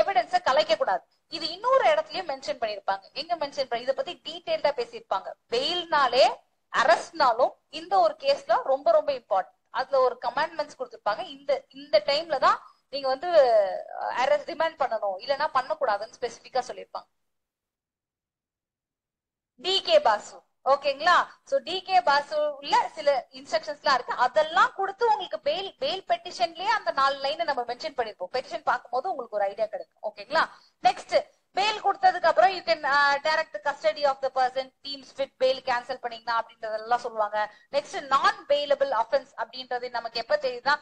எவிடன்ஸ கலைக்க கூடாது. இது இன்னொரு இடத்துலயும் மென்ஷன் பண்ணிருப்பாங்க. எங்க மென்ஷன் பண்ணி இதை பத்தி டீடைல்டா பேசியிருப்பாங்க. பெயில்னாலே அரெஸ்ட்னாலும் இந்த ஒரு கேஸ்ல ரொம்ப ரொம்ப இம்பார்ட்டன்ட். அதுல ஒரு கமாண்ட்மெண்ட்ஸ் கொடுத்திருப்பாங்க. இந்த டைம்ல தான் நீங்க வந்து அரெஸ்ட் ரிமாண்ட் பண்ணணும், இல்லைன்னா பண்ணக்கூடாதுன்னு ஸ்பெசிபிக்கா சொல்லியிருப்பாங்க. டிகே பாசு, ஓகேங்களா, சோ டிகே பாசுல சில இன்ஸ்ட்ரக்ஷன்ஸ் எல்லாம் இருக்கு, அதெல்லாம் கொடுத்து உங்களுக்கு பெயில் பெட்டிஷன்லயே அந்த 4 லைன் நம்ம மென்ஷன் பண்ணிருப்போம். பெட்டிஷன் பார்க்கும்போது உங்களுக்கு ஒரு ஐடியா கிடைக்கும். ஓகேங்களா, நெக்ஸ்ட் பெயில் கொடுத்ததுக்கு அப்புறம் you can direct custody of the person, deems fit bail cancel பண்ணீங்கன்னா அப்படின்றதெல்லாம் சொல்லுவாங்க. நெக்ஸ்ட் நான் பெயிலபிள் அஃபென்ஸ் அப்படின்றது நமக்கு எப்ப தெரியுதுன்னா,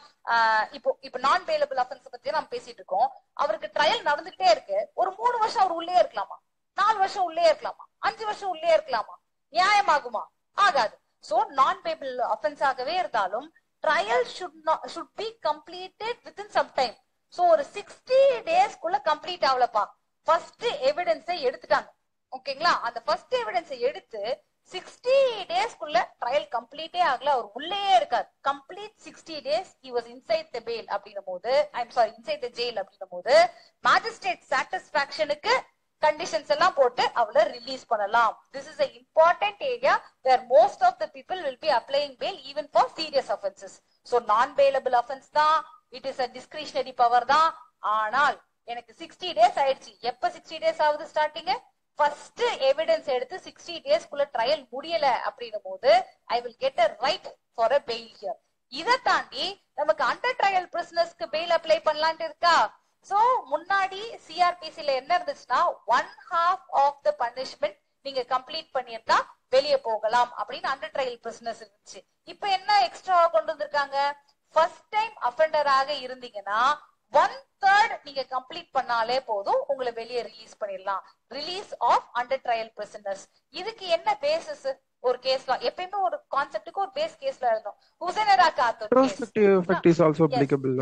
இப்போ நான் பெயிலபிள் அஃபென்ஸ் பத்தி நம்ம பேசிட்டு இருக்கோம். அவருக்கு ட்ரையல் நடந்துகிட்டே இருக்கு, ஒரு 3 வருஷம் அவர் உள்ளே இருக்கலாமா, 4 வருஷம் உள்ளே இருக்கலாமா, 5 வருஷம் உள்ளே இருக்கலாமா? நியாயமாகுமா? ஆகாது. சோ நான் பெயிலபிள் அஃபென்ஸ் ஆகவே இருந்தாலும் trial should be completed within some time. So ஒரு 60 டேஸ்க்குள்ள கம்ப்ளீட் ஆகலப்பா, ஃபர்ஸ்ட் எவிடன்ஸை எடுத்துட்டாங்க. ஓகேங்களா, அந்த ஃபர்ஸ்ட் எவிடன்ஸை எடுத்து 60 டேஸ்க்குள்ள ட்ரையல் கம்ப்ளீட்டே ஆகல, அவர் உள்ளேயே இருக்காரு. Complete 60 days he was inside the bail அப்படின்னும் போது, inside the jail அப்படின்னும் போது மேஜிஸ்ட்ரேட் சாட்டிஸ்பாக்சனுக்கு கண்டிஷன்ஸ் எல்லாம் போட்டு அவளை ரிலீஸ் பண்ணலாம். This is an important area where most of the people will be applying bail even for serious offenses. So non bailable offense தான், it is a discretionary power தான். ஆனால் எனக்கு 60 டேஸ் ஆயிடுச்சு. எப்ப 60 டேஸ் ஆகுது ஸ்டார்டிங்? ஃபர்ஸ்ட் எவிடன்ஸ் எடுத்து 60 டேஸ்க்குள்ள trial முடியல அப்படின்னும் போது I will get a right for a bail here. இதை தாண்டி நமக்கு அண்டர் ட்ரையல் பிரிசனர்ஸ்க்கு பெயில் அப்ளை பண்ணலான்ட்டு இருக்கா? சோ முன்னாடி சிஆர்பிசில என்ன இருந்துச்சுன்னா 1/2 ஆஃப் த பனிஷ்மெண்ட் நீங்க கம்ப்ளீட் பண்ணிருந்தா வெளியே போகலாம் அப்படின்னு அண்டர் ட்ரையல் பிரிசனர்ஸ் இருந்துச்சு. இப்ப என்ன எக்ஸ்ட்ரா கொண்டு வந்திருக்காங்க? ஃபர்ஸ்ட் டைம் அஃபெண்டராக இருந்தீங்கன்னா 1/3 நீங்க கம்ப்ளீட் பண்ணாலே போதும், உங்களை வெளியே ரிலீஸ் பண்ணிடலாம். Release of under trial prisoners. இதுக்கு என்ன பேசிஸ்? ஒரு கேஸ்ல எப்பயுமே ஒரு கான்செப்டுக்கு ஒரு பேஸ் கேஸ்ல எழுதும். ஹுசைனரா Kathur retrospective effect is also applicable.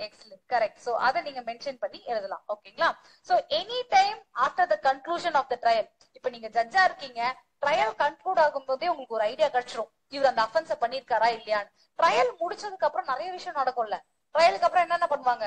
Excellent, correct. So அத நீங்க மென்ஷன் பண்ணி எழுதலாம். ஓகேங்களா, so any time after the conclusion of the trial, இப்ப நீங்க ஜட்ஜா இருக்கீங்க, ட்ரையல் கன்க்ளூட் ஆகும் போதே உங்களுக்கு ஒரு ஐடியா கிடைச்சிரும் இவர் அந்த அஃபென்ஸ பண்ணிருக்காரா இல்லையான்னு. ட்ரையல் முடிச்சதுக்கு அப்புறம் நிறைய விஷயம் நடக்கும்ல. ட்ரையலுக்கு அப்புறம் என்னென்ன பண்ணுவாங்க?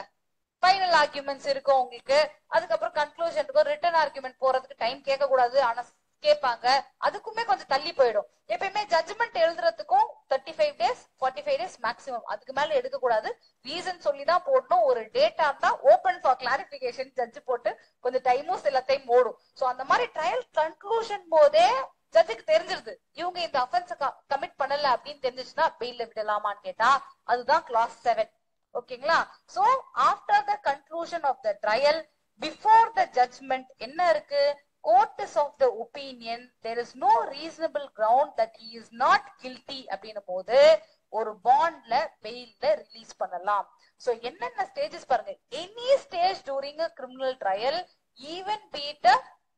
ஃபைனல் ஆர்குமெண்ட்ஸ் இருக்கும் உங்களுக்கு, அதுக்கப்புறம் கன்க்ளூஷன் இருக்கும். ரிட்டன் ஆர்குமெண்ட் போறதுக்கு டைம் கேட்க கூடாது, ஆனா கேட்பாங்க. அதுக்குமே கொஞ்சம் தள்ளி போயிடும். எப்பயுமே ஜட்ஜ்மெண்ட் எழுதுறதுக்கும் 35 days 45 days மேக்ஸிமம், அதுக்கு மேல எடுக்க கூடாது. ரீசன் சொல்லிதான் போடணும். ஒரு டேட்டா தான் ஓபன் ஃபார் கிளாரிபிகேஷன் ஜட்ஜ் போட்டு கொஞ்சம் டைமும் சில டைம் ஓடும். சோ அந்த மாதிரி ட்ரையல் கன்க்ளூஷன் போதே ஜட்ஜுக்கு தெரிஞ்சிருது இவங்க இந்த அஃபென்ஸ் கமிட் பண்ணல அப்படின்னு தெரிஞ்சிச்சுன்னா பெயில விடலாமான்னு கேட்டா அதுதான் கிளாஸ் 7. ஓகேங்களா? So after the conclusion of the trial before the judgement என்ன இருக்கு? court is of the opinion there is no reasonable ground that he is not guilty அப்படின்னும் போது ஒரு பாண்ட்ல பெயில்ல ரிலீஸ் பண்ணலாம். சோ என்னென்ன ஸ்டேஜஸ் பாருங்க. Any stage during a criminal trial even be it a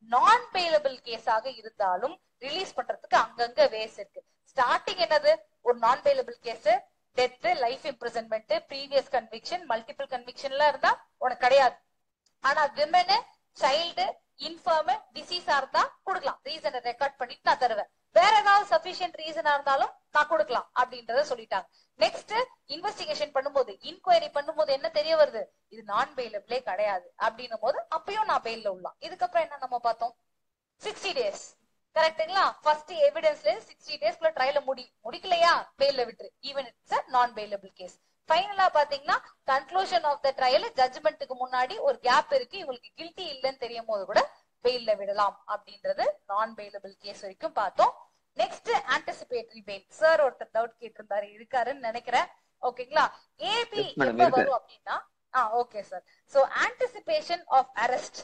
non bailable கேஸாக இருந்தாலும் ரிலீஸ் பண்றதுக்கு அங்கங்க வேஸ் இருக்கு. ஸ்டார்டிங் என்னது? ஒரு non bailable case, death, life imprisonment, previous conviction, multiple கன்விக்ஷன்ல இருந்தா உனக்கு கிடையாது. ஆனா விமனு, சைல்டு, இன்ஃபர்ம், டிசீஸா இருந்தா கொடுக்கலாம். ரீசனை ரெக்கார்ட் பண்ணிட்டு நான் தருவேன். வேற ஏதாவது சஃபிஷியன்ட் ரீசனா இருந்தாலும் நான் கொடுக்கலாம் அப்படின்றத சொல்லிட்டாங்க. நெக்ஸ்ட் இன்வெஸ்டிகேஷன் பண்ணும்போது, இன்கொயரி பண்ணும்போது என்ன தெரிய வருது? இது நான் பெயிலபிளே கிடையாது அப்படின்னும் போது அப்பயும் நான் பெயில்ல உள்ளலாம். இதுக்கப்புறம் என்ன நம்ம பார்த்தோம்? 60 days. கரெக்டுங்களா? ஃபர்ஸ்ட் எவிடன்ஸ்ல 60 daysக்குள்ள ட்ரையல முடிக்கலையா பெயில்ல விட்டுரு. Even it's a non bailable case. ஃபைனலா பாத்தீங்கன்னா கன்க்ளூஷன் ஆஃப் த ட்ரையல் ஜட்ஜ்மெண்ட்டுக்கு முன்னாடி ஒரு கேப் இருக்கு, இவங்களுக்கு கில்ட்டி இல்லைன்னு தெரியும் போது கூட பெயில்ல விடலாம் அப்படின்றது நான் பெயிலபிள் கேஸ் வரைக்கும் பார்த்தோம். Next anticipatory bail. சார் ஒருத்தர் டவுட் கேட்டிருந்தாரு, இருக்காருன்னு நினைக்கிறேன். ஓகேங்களா? ஏபி எப்ப வரும் அப்படின்னா okay sir. So anticipation of arrest,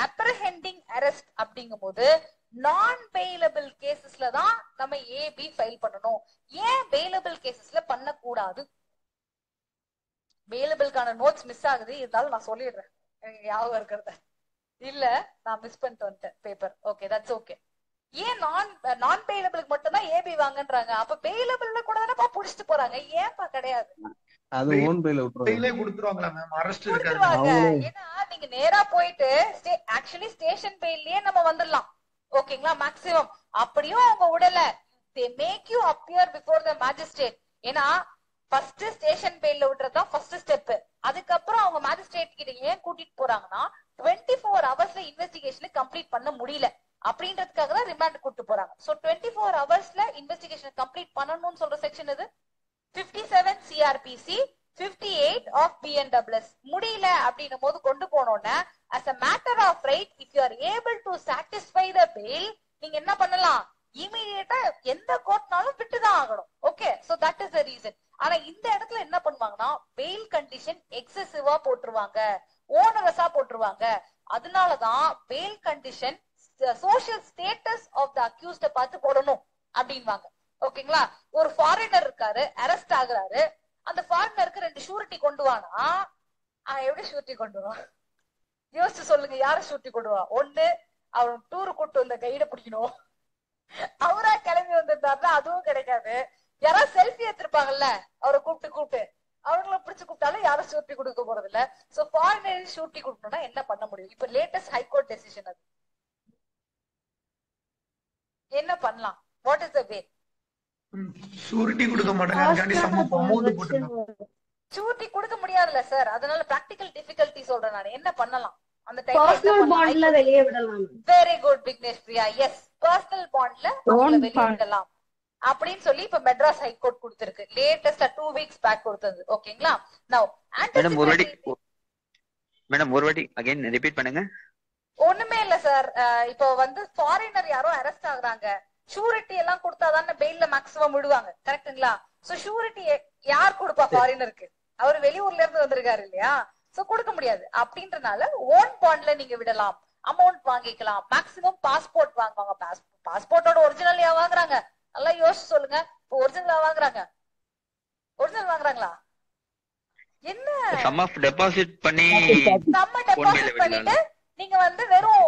apprehending arrest அப்படிங்கும் போது நான் பெயிலபிள் கேசஸ்ல தான் நம்ம ஏபி ஃபைல் பண்ணணும். ஏன் பெயிலபிள் கேசஸ்ல பண்ணக்கூடாது? பெயிலபிள்கான நோட்ஸ் மிஸ் ஆகுது, இருந்தாலும் நான் சொல்லிடுறேன் எனக்கு ஞாபகம் இருக்கிறத. இல்ல நான் மிஸ் பண்ணிட்டு வந்துட்டேன் பேப்பர். Okay, that's okay. ஏன் நான் பெயிலபிளுக்கு மட்டும் தான் ஏபி வாங்கன்றாங்க? அப்ப பெயிலபிள்ல கூட தானே புடிச்சிட்டு போறாங்க, ஏன்பா கிடையாது? அது ஓன் பெயில பெயிலே கொடுத்துருவாங்களா மேம்? அரெஸ்ட் இருக்காது. கொடுத்துருவாங்க. ஏன்னா நீங்க நேரா போயிட்டு ஆக்சுவலி ஸ்டேஷன் பெயில்லயே நம்ம வந்துடலாம். ஓகேங்களா? மேக்ஸிமம் அப்படியும் அவங்க விடல, they make you appear before the magistrate. ஏன்னா ஃபர்ஸ்ட் ஸ்டேஷன் பெயில்ல விடுறதா ஃபர்ஸ்ட் ஸ்டெப். அதுக்கப்புறம் அவங்க மேஜிஸ்ட்ரேட் கிட்ட ஏன் கூட்டிட்டு போறாங்கன்னா 24 hours இன்வெஸ்டிகேஷன் கம்ப்ளீட் பண்ண முடியல அப்படின்றதுக்காக தான் ரிமாண்ட் கூட்டு போறாங்க. சோ 24 hours இன்வெஸ்டிகேஷன் கம்ப்ளீட் பண்ணணும்னு சொல்ற செக்ஷன் இது 57 CRPC 58 of BNWS. முடியல அப்படின்னும் போது கொண்டு போனோம்னா as a matter of right if you are able to satisfy the bail நீங்க என்ன பண்ணலாம்? இமீடியட்டா எந்த கோர்ட்னாலும் விட்டுதான் ஆகணும். Okay, so that is the reason. ஆனா இந்த இடத்துல என்ன பண்ணுவாங்கன்னா பெயில் கண்டிஷன் எக்ஸசிவா போட்டுருவாங்க, ஓனரஸா போட்டுருவாங்க. அதனாலதான் bail condition social status of the accused பார்த்து போடணும் அப்படின்வாங்க. ஓகேங்களா? ஒரு ஃபாரினர் இருக்காரு, அரெஸ்ட் ஆகுறாரு. அந்த ஃபாரினருக்கு 2 ஷூரிட்டி கொண்டு வானா எப்படி ஷூரிட்டி கொண்டு வா? யோசிச்சு சொல்லுங்க, யார ஷூரிட்டி கொண்டு வா? ஒண்ணு அவர் டூரு கூட்டு வந்த கைட பிடிக்கணும், அவரா கிளம்பி வந்திருந்தாருன்னா அதுவும் கிடைக்காது. யாராவது செல்ஃபி எடுத்திருப்பாங்கல்ல அவரை கூப்பிட்டு அவங்கள பிடிச்சு கூப்பிட்டாலும் யாரும் ஷூரிட்டி கொடுக்க போறது இல்ல. சோ ஃபாரினர் ஷூரிட்டி கொடுக்கணும்னா என்ன பண்ண முடியும்? இப்ப லேட்டஸ்ட் ஹைகோர்ட் டெசிஷன் அது என்ன பண்ணலாம்? What is the way? Surety கொடுக்க மாட்டாங்க. ஷூரிட்டி கொடுக்க முடியாதுல்ல சார், அதனால பிராக்டிகல் டிஃபிகல்ட்டி சொல்றேன் நான். என்ன பண்ணலாம் அந்த பர்சனல் பாண்ட்ல வெளியே விடலாம். Very good Vignesh Priya. Yes, personal பாண்ட்ல வெளியே விடலாம் அப்படின்னு சொல்லி இப்ப மெட்ராஸ் ஹைகோர்ட் கொடுத்திருக்கு. லேட்டஸ்டா 2 weeks பேக் கொடுத்தது. ஓகேங்களா? நவ மேடம் ஒரு வாட்டி அகைன் ரிப்பீட் பண்ணுங்க. ஒண்ணுமே இல்ல சார். இப்போ ஃபாரினர் யாரோ அரெஸ்ட் ஆகுறாங்க, ஷூரிட்டி எல்லாம் கொடுத்தாதானே பெயில்ல மேக்ஸிமம் விடுவாங்க. கரெக்ட்டுங்களா? சோ ஷூரிட்டி யார் கொடுப்பா ஃபாரினருக்கு? அவர் வெளியூர்ல இருந்து வந்திருக்காரு இல்லையா? சோ கொடுக்க முடியாது. அப்படின்றனால ஓன் பாண்ட்ல நீங்க விடலாம், அமௌண்ட் வாங்கிக்கலாம். மேக்ஸிமம் பாஸ்போர்ட் வாங்குவாங்க. பாஸ்போர்ட்டோட ஒரிஜினல் யா வாங்குறாங்க? நல்லா யோசிச்சு சொல்லுங்க. இப்போ ஒரிஜினலா வாங்குறாங்க? ஒரிஜினல் வாங்குறாங்களா? என்ன சம் டெபாசிட் பண்ணிட்டு நீங்க வெறும்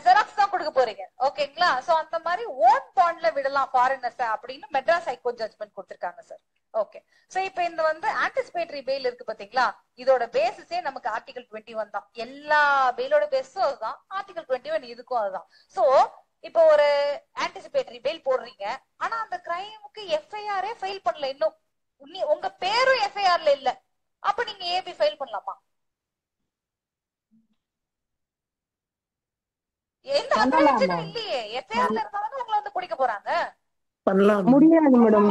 ஜெராக்ஸ் தான் கொடுக்க போறீங்க. ஓகேங்களா? சோ அந்த மாதிரி ஓன் பாண்ட்ல விடலாம் ஃபாரினர்ஸ் அப்படின்னு மெட்ராஸ் ஹைகோர்ட் ஜட்ஜ்மெண்ட் கொடுத்திருக்காங்க சார். ஓகே, சோ இப்ப இந்த ஆன்டிசிபேட்டரி பெயில் இருக்கு பாத்தீங்களா? இதோட பேசிஸே நமக்கு ஆர்டிகல் 21 தான். எல்லா பெயிலோட பேஸும் அதுதான். ஆர்டிகல் 21 இதுக்கும் அதுதான். சோ இப்போ ஒரு ஆன்டிசிபேட்டரி பெயில் போடுறீங்க, ஆனா அந்த கிரைமுக்கு எஃப்ஐஆரே ஃபைல் பண்ணல, இன்னும் உங்க பேரும் எஃப்ஐஆர்ல இல்ல. அப்ப நீங்க ஏபி ஃபைல் பண்ணலாமா? எந்த அப்ரிஹென்ஷனும் இல்லையே. எஃப்ஐஆர்ல இருந்தாலும் உங்களை வந்து பிடிக்க போறாங்க. பண்ணலாம் முடியாது மேடம்.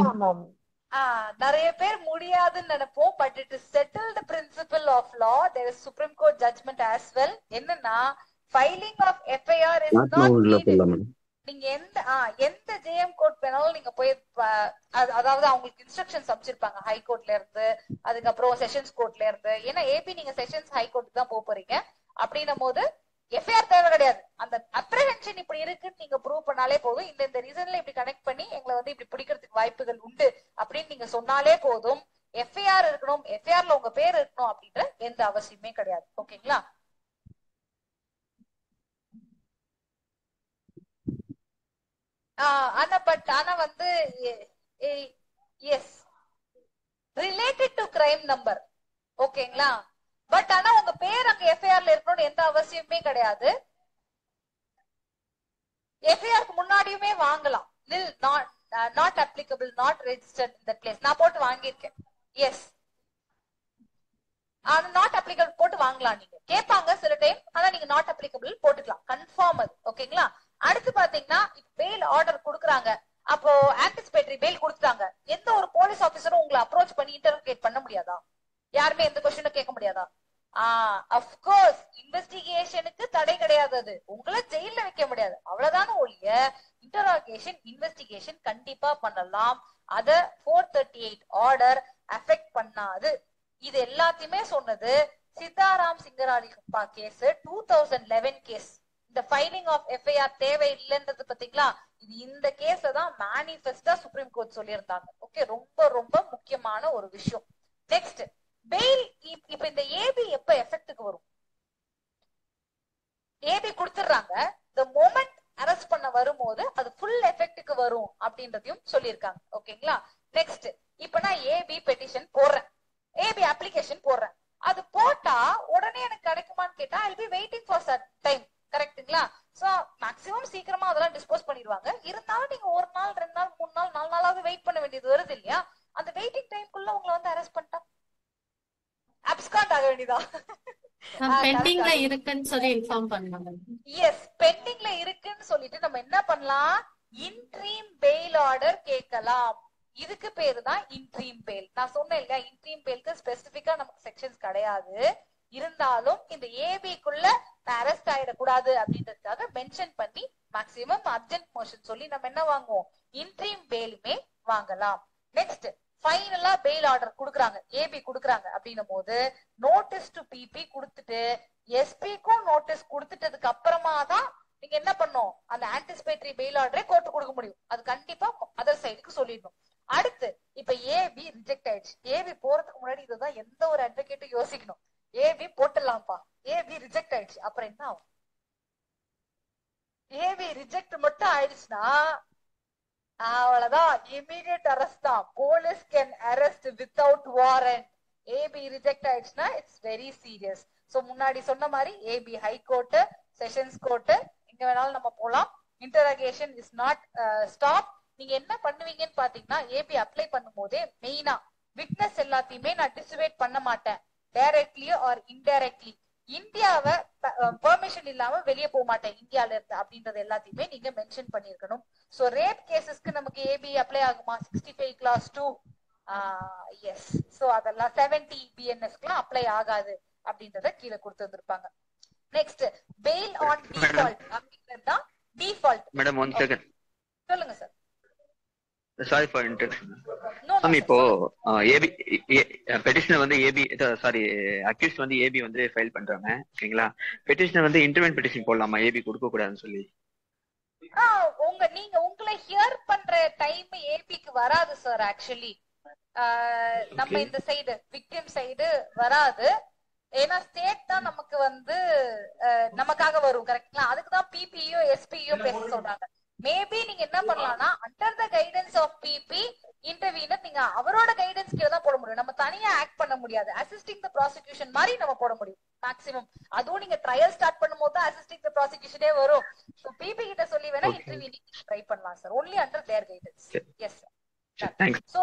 நிறைய பேர் முடியாதுன்னு நினைப்போம். But it is settled principle of law. There is supreme court judgement as well. என்னன்னா filing of FIR is not needed. நீங்க எந்த ஜேஎம் கோர்ட் வேணாலும் நீங்க போய் அதாவது அவங்களுக்கு இன்ஸ்ட்ரக்ஷன்ஸ் அமைச்சிருப்பாங்க ஹை கோர்ட்ல இருந்து, அதுக்கப்புறம் செஷன்ஸ் கோர்ட்ல இருந்து. ஏன்னா ஏபி நீங்க செஷன்ஸ் ஹை கோர்ட் தான் போறீங்க. அப்படின்னும் போது எஃப்ஐஆர் தேவை கிடையாது. அந்த அப்ரிஹென்ஷன் இப்படி இருக்குன்னு நீங்க ப்ரூவ் பண்ணாலே போதும். இந்த ரீசன்ல இப்படி கனெக்ட் பண்ணி எங்களை வந்து இப்படி பிடிக்கிறதுக்கு வாய்ப்புகள் உண்டு அப்படின்னு நீங்க சொன்னாலே போதும். எஃப்ஐஆர் இருக்கணும், எஃப்ஐஆர்ல உங்க பேர் இருக்கணும் அப்படின்ற எந்த அவசியமே கிடையாது. ஓகேங்களா? ஆனா வந்து as related to crime number. ஓகேங்களா? பட் ஆனா உங்க பேர் அங்க எஃப்ஐஆர்ல இருக்கணும்னு எந்த அவசியமே கிடையாது. எஃப்ஐஆருக்கு முன்னாடியுமே வாங்கலாம். Not applicable, not registered in that place. நான் போட்டு வாங்கியிருக்கேன். எஸ், நாட் அப்ளிகபிள் போட்டு வாங்கலாம். நீங்க கேட்பாங்க சில டைம், ஆனா நீங்க நாட் அப்ளிகபிள் போட்டுக்கலாம். கன்ஃபார்ம் அது. ஓகேங்களா? அடுத்து பாத்தீங்கன்னா பெயில் ஆர்டர் கொடுக்குறாங்க. அப்போ ஆன்டிசிபேட்டரி பெயில் கொடுத்துட்டாங்க. எந்த ஒரு போலீஸ் ஆபீசரும் உங்களை அப்ரோச் பண்ணி இன்டர்ரோகேட் பண்ண முடியாதா? யாருமே எந்த கொஸ்டினும் கேட்க முடியாதா? அஃப்கோர்ஸ் இன்வெஸ்டிகேஷனுக்கு தடை கிடையாது. அது உங்களை ஜெயில வைக்க முடியாது, அவ்வளவுதான ஒழிய இன்டர்ரோகேஷன் இன்வெஸ்டிகேஷன் கண்டிப்பா பண்ணலாம். அத 438 ஆர்டர் அஃபெக்ட் பண்ணாது. இது எல்லாத்தையுமே சொன்னது சீதாராம் சிங்கராஜப்பா கேஸ் 2011 கேஸ். இந்த ஃபைலிங் ஆஃப் எஃப்ஐஆர் தேவை இல்லைன்றது பாத்தீங்களா? இது இந்த கேஸ தான் மேனிஃபெஸ்டா சுப்ரீம் கோர்ட் சொல்லியிருந்தாங்க. ஓகே, ரொம்ப ரொம்ப முக்கியமான ஒரு விஷயம். Next bail. இப்ப இந்த ஏபி எப்ப எஃபெக்ட்டுக்கு வரும்? ஏபி கொடுத்துறாங்க. the moment அரெஸ்ட் பண்ண வரும்போது அது ஃபுல் எஃபெக்ட்டுக்கு வரும் அப்படின்றதையும் சொல்லியிருக்காங்க. ஓகேங்களா? நெக்ஸ்ட் இப்ப நான் ஏபி பெட்டிஷன் போடுறேன், ஏபி அப்ளிகேஷன் போடுறேன். அது போட்டா உடனே எனக்கு கிடைக்குமான்னு கேட்டா I will be waiting for some time. கரெக்ட்டுங்களா? சோ மேக்ஸிமம் சீக்கிரமா அதெல்லாம் டிஸ்போஸ் பண்ணிடுவாங்க. இருந்தாலும் நீங்க 1 நாள் 2 நாள் 3 நாள் 4 நாளாவது வெயிட் பண்ண வேண்டியது வருது இல்லையா? அந்த வெயிட்டிங் டைம்க்குள்ள உங்களை வந்து அரெஸ்ட் பண்ணிட்டா அப்ஸ்காண்ட் ஆக வேண்டியதா? பெண்டிங்ல இருக்குன்னு சொல்லி இன்ஃபார்ம் பண்ணாங்க. எஸ், பெண்டிங்ல இருக்குன்னு சொல்லிட்டு நம்ம என்ன பண்ணலாம்? இன்ட்ரீம் பெயில் ஆர்டர் கேட்கலாம். இதுக்கு பேரு தான் இன்ட்ரீம் பெயில். நான் சொன்னேன் இல்லையா, இன்ட்ரீம் பெயிலுக்கு ஸ்பெசிபிக்கா நமக்கு செக்ஷன்ஸ் கிடையாது. இருந்தாலும் இந்த ஏபிக்குள்ள அரெஸ்ட் ஆயிடக்கூடாது அப்படின்றதுக்காக மென்ஷன் பண்ணி மேக்சிமம் அர்ஜென்ட் மோஷன் சொல்லி நம்ம என்ன வாங்குவோம்? இன்ட்ரீம் பெயிலுமே வாங்கலாம். நெக்ஸ்ட் ஃபைனலா பெயில் ஆர்டர் குடுக்குறாங்க, ஏபி குடுக்குறாங்க அப்படின்னும் போது நோட்டீஸ் டு பிபி கொடுத்துட்டு எஸ்பிக்கும் நோட்டீஸ் கொடுத்துட்டதுக்கு அப்புறமா தான் நீங்க என்ன பண்ணும்? அந்த ஆன்டிசிபேட்டரி பெயில் ஆர்டரே கோர்ட்டு கொடுக்க முடியும். அது கண்டிப்பா அதர் சைடுக்கு சொல்லிடணும். அடுத்து இப்ப ஏபி ரிஜெக்ட் ஆயிடுச்சு. ஏபி போறதுக்கு முன்னாடி இதுதான் எந்த ஒரு அட்வொகேட்டும் யோசிக்கணும். ஏபி போட்டுடலாம்ப்பா, ஏபி ரிஜெக்ட் ஆயிடுச்சு, அப்புறம் என்ன ஆகும்? ஏபி ரிஜெக்ட் மட்டும் ஆயிடுச்சுன்னா அவ்வளவுதான், இமீடியட் அரெஸ்ட் தான். Police can arrest without warrant. AB reject ஆயிடுச்சுன்னா இட்ஸ் வெரி சீரியஸ். சோ முன்னாடி சொன்ன மாதிரி AB High Court, sessions court, எங்க வேணாலும் நம்ம போலாம். Interrogation is not stop. நீங்க என்ன பண்ணுவீங்கன்னு பாத்தீங்கன்னா ஏபி அப்ளை பண்ணும் போதே மெயினா விட்னஸ் எல்லாத்தையுமே நான் டிஸ்வேட் பண்ண மாட்டேன், டைரக்ட்லி ஆர் இன்டைரக்ட்லி. இந்தியாவை பெர்மிஷன் இல்லாம வெளியே போக மாட்டேன் இந்தியால இருந்து அப்படின்றது எல்லாத்தையுமே நீங்க மென்ஷன் பண்ணிருக்கணும். சோ ரேப் கேசஸ்க்கு நமக்கு ஏபி அப்ளை ஆகுமா? 65 clause 2 எஸ். சோ அதெல்லாம் 70 பிஎன்எஸ்க்குலாம் அப்ளை ஆகாது அப்படின்றத கீழே கொடுத்து வந்திருப்பாங்க. நெக்ஸ்ட் பெயில் ஆன் டிஃபால்ட் அப்படின்றது தான் டிஃபால்ட். மேடம் 1 செகண்ட் சொல்லுங்க sir. Sorry for interruption. Ma'am இப்போ ஏபி பெட்டிஷனர் வந்து ஏபி சாரி அக்யூஸ்ட் வந்து ஏபி வந்து ஃபைல் பண்றாங்க, ஓகேங்களா? பெட்டிஷனர் வந்து இன்டர்வென்ட் பெட்டிஷன் போடலாமா ஏபி கொடுக்க கூடாதுன்னு சொல்லி? நீங்க உங்களை ஹியர் பண்ற டைம் ஏபிக்கு வராது சார். ஆக்சுவலி நம்ம இந்த சைடு விக்டிம் சைடு வராது. ஏன்னா ஸ்டேட் தான் நமக்கு வந்து நமக்காக வரும். கரெக்ட்ங்களா? அதுக்குதான் பிபியும் எஸ்பியும் பேச சொல்றாங்க. மேபி நீங்க என்ன பண்ணலாம்னா under the guidance of PP intervener நீங்க அவரோட கைடன்ஸ் கீழ தான் போட முடியும். நம்ம தனியா ஆக்ட் பண்ண முடியாது. அசிஸ்டிங் த ப்ராசிக்யூஷன் மாதிரி நம்ம போட முடியும் மேக்ஸிமம். அதுவும் நீங்க ட்ரையல் ஸ்டார்ட் பண்ணும்போது தான் அசிஸ்டிங் த ப்ராசிக்யூஷனே வரும். சோ பிபி கிட்ட சொல்லி வேணா இன்டர்வீனிங் ட்ரை பண்ணலாம் sir. Only under their guidance. Yes sir. So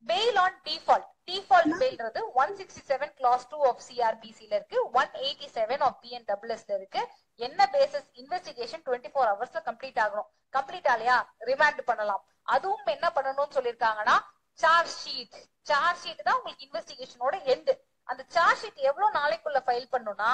bail on default. Default பெயில்ன்றது 167 clause 2 ஆஃப் சிஆர்பிசில இருக்கு, 187 ஆஃப் பிஎன்டபிள்யூஎஸ்ல இருக்கு. என்ன பேசிஸ்? இன்வெஸ்டிகேஷன் 24 ஹவர்ஸ்ல கம்ப்ளீட் ஆகணும். கம்ப்ளீட் ஆலையா ரிமாண்ட் பண்ணலாம். அதுவும் என்ன பண்ணணும்னு சொல்லிருக்காங்கன்னா சார்ஜ் ஷீட். சார்ஜ் ஷீட் தான் உங்களுக்கு இன்வெஸ்டிகேஷனோட எண்டு. அந்த சார்ஜ் ஷீட் எவ்வளவு நாளைக்குள்ள ஃபைல் பண்ணணும்னா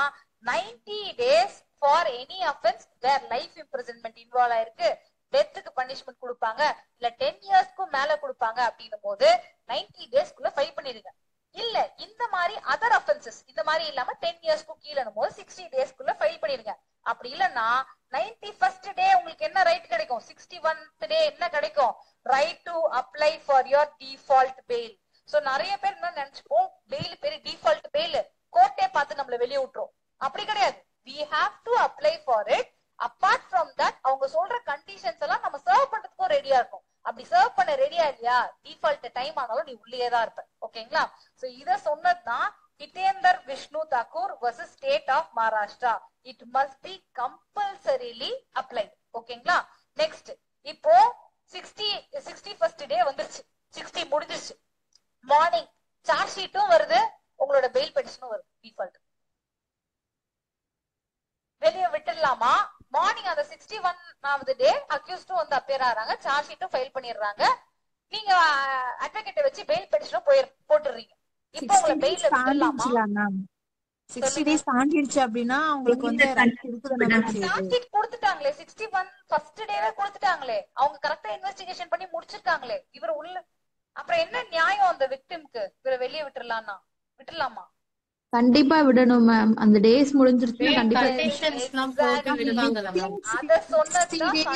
90 days for any offence where life imprisonment involve ஆயிருக்கு, டெத்துக்கு பனிஷ்மெண்ட் கொடுப்பாங்க, இல்ல 10 yearsக்கும் மேல கொடுப்பாங்க அப்படின்னும் போது 90 daysக்குள்ள ஃபைல் பண்ணிருங்க. இல்ல இந்த மாதிரி அதர் அஃபென்சஸ் இந்த மாதிரி இல்லாம 10 yearsக்கும் கீழனும் போது 60 daysக்குள்ள ஃபைல் பண்ணிருங்க. அப்படி இல்லன்னா 91st day உங்களுக்கு என்ன ரைட் கிடைக்கும்? 61th day என்ன கிடைக்கும்? Right to apply for your default bail. So நிறைய பேர் என்ன நினைச்சுப்போம், பெயில் பேரு டிஃபால்ட் பெயில், கோர்ட்டே பார்த்து நம்மள வெளியே விட்டுரும். அப்படி கிடையாது. we have to apply for it. apart from that அவங்க சொல்ற கண்டிஷன்ஸ் எல்லாம் நம்ம சர்வ் பண்றதுக்கும் ரெடியா இருக்கும். அப்படி சர்வ் பண்ண ரெடியா இல்லையா, டிஃபால்ட் டைம் ஆனாலும் நீ உள்ளே தான் இருப்ப. ஓகேங்களா? சோ இத சொன்னதுதான் Hitendra Vishnu Thakur vs state of Maharashtra. It must be compulsorily applied. ஓகேங்களா? நெக்ஸ்ட் இப்போ 61st டே வந்துருச்சு, 60 முடிஞ்சிருச்சு. மார்னிங் சார்ஜ் ஷீட்டும் வருது, உங்களோட பெயில் பெட்டிஷனும் வருது. டிஃபால்ட் வெளியே விட்டுடலாமா? மார்னிங் அந்த 61வது டே அக்யூஸ்டும் வந்து அப்பியர் ஆறாங்க, சார்ஜ் ஷீட்டும் ஃபைல் பண்ணிடுறாங்க, நீங்க அட்வொகேட்டை வச்சு பெயில் பெட்டிஷனும் போட்டுறீங்க. இப்போ உங்களை பெயில்ல விட்டுடலாமா? 60 days தாண்டிடுச்சு அப்படின்னா உங்களுக்கு வந்து சார்ஜ் ஷீட் கொடுத்துட்டாங்களே, 61 ஃபர்ஸ்ட் டேவே கொடுத்துட்டாங்களே, அவங்க கரெக்டா இன்வெஸ்டிகேஷன் பண்ணி முடிச்சிருக்காங்களே, இவர் உள்ள அப்புறம் என்ன நியாயம் அந்த விக்டிம்க்கு? இவரை வெளியே விட்டுடலாமா? கண்டிப்பா விடணும் மேம். அந்த டேஸ் முடிஞ்சிருச்சுன்னா கண்டிப்பா அத சொன்னதுதான்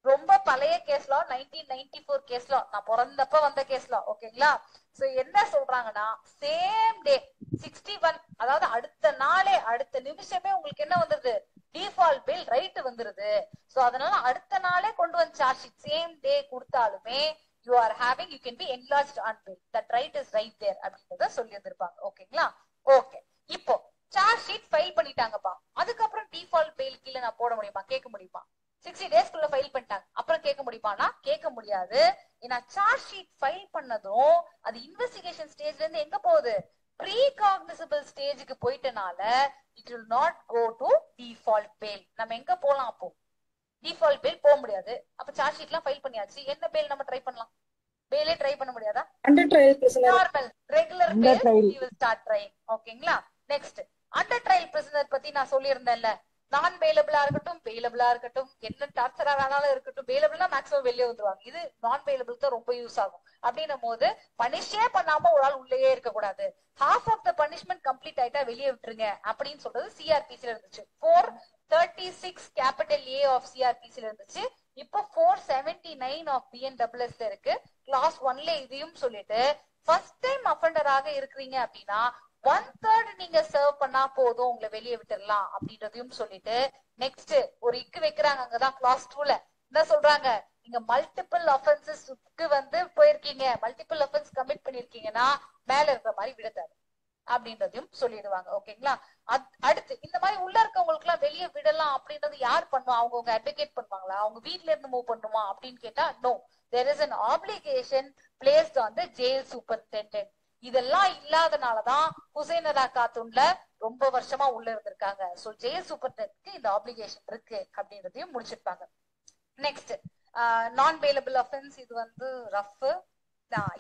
ரொம்ப பழைய கேஸ்ல 1994 கேஸ்ல, நான் பிறந்தப்ப வந்த கேஸ்ல. ஓகேங்களா? சோ என்ன சொல்றாங்கன்னா சேம் டே 61 அதாவது அடுத்த நாளே அடுத்த நிமிஷமே உங்களுக்கு என்ன வந்துருது? டிஃபால்ட் பெயில் ரைட் வந்துருது. சோ அதனால அடுத்த நாளே கொண்டு வந்து சார்ஜ் ஷீட் சேம் டே கொடுத்தாலுமே you are having you can be enlarged on bail, that right is right there அப்படின்றத சொல்லி இருந்திருப்பாங்க. ஓகேங்களா? ஓகே, இப்போ சார்ஜ் ஷீட் ஃபைல் பண்ணிட்டாங்கப்பா, அதுக்கப்புறம் டிஃபால்ட் பெயில் கீழே நான் போட முடியுமா? கேட்க முடியுமா? 60 daysக்குள்ள ஃபைல் பண்ணிட்டாங்க, அப்புறம் கேட்க முடியுமானா கேட்க முடியாது. ஏன்னா சார்ஜ் ஷீட் ஃபைல் பண்ணதும் அது இன்வெஸ்டிகேஷன் ஸ்டேஜ்ல இருந்து எங்க போகுது? ப்ரீ காக்னிசபிள் ஸ்டேஜுக்கு போயிட்டனால it will not go to default bail. நம்ம எங்க போலாம்? அப்போ டிஃபால்ட் பெயில் போக முடியாது. அப்ப சார்ஜ் ஷீட்லாம் ஃபைல் பண்ணியாச்சு, என்ன பெயில் நம்ம ட்ரை பண்ணலாம்? பெயிலே ட்ரை பண்ண முடியாதா? Under trial prisoner, normal regular bail we will start trying. ஓகேங்களா? நெக்ஸ்ட் அண்டர் ட்ரையல் பிரிசனர் பத்தி நான் சொல்லியிருந்தேன்ல, நான் பெயிலபிளா இருக்கட்டும் பெயிலபிளா இருக்கட்டும் என்ன டார்ச்சரா வேணாலும் இருக்கட்டும், பெயிலபிள்னா மேக்ஸிமம் வெளியே வந்துருவாங்க. இது நான் பெயிலபிள் தான் ரொம்ப யூஸ் ஆகும். அப்படின்னும் போது பனிஷே பண்ணாம ஒரு ஆள் உள்ளேயே இருக்க கூடாது. Half of the punishment complete ஆயிட்டா வெளியே விட்டுருங்க அப்படின்னு சொல்றது சிஆர்பிசில இருந்துச்சு. 436 கேபிட்டல் ஏ ஆஃப் சிஆர்பிசில இருந்துச்சு. இப்போ 479 ஆஃப் பிஎன்டபிள்யூஎஸ் இருக்கு. கிளாஸ் 1ல இதையும் சொல்லிட்டு ஃபர்ஸ்ட் டைம் அஃபெண்டராக இருக்கிறீங்க அப்படின்னா 1/3 நீங்க சர்வ் பண்ணா போதும், உங்களை வெளியே விட்டுடலாம் அப்படின்றதையும் சொல்லிட்டு நெக்ஸ்ட் ஒரு இக்கு வைக்கிறாங்க. அங்கதான் கிளாஸ் 2ல என்ன சொல்றாங்க? நீங்க மல்டிபிள் அஃபென்சஸ்க்கு வந்து போயிருக்கீங்க, மல்டிபிள் அஃபென்ஸ் கமிட் பண்ணிருக்கீங்கன்னா மேல இருக்கிற மாதிரி விடத்தாரு அப்படின்றதையும் சொல்லிடுவாங்க. ஓகேங்களா? அடுத்து இந்த மாதிரி உள்ள இருக்கவங்களுக்கு எல்லாம் வெளியே விடலாம் அப்படின்றது யார் பண்ணுவா? அவங்க அட்வொகேட் பண்ணுவாங்களா? அவங்க வீட்ல இருந்து மூவ் பண்ணுமா அப்படின்னு கேட்டா no, there is an obligation placed on the jail superintendent. இதெல்லாம் இல்லாதனாலதான் ஹுசைனரா காத்தூன்ல ரொம்ப வருஷமா உள்ள இருந்திருக்காங்க. சோ ஜெயில் சூப்பரிண்டென்ட்க்கு இந்த ஆப்ளிகேஷன் இருக்கு அப்படின்றதையும் முடிச்சிருப்பாங்க. நெக்ஸ்ட் நான் பெயிலபிள் அஃபென்ஸ், இது வந்து ரஃப்.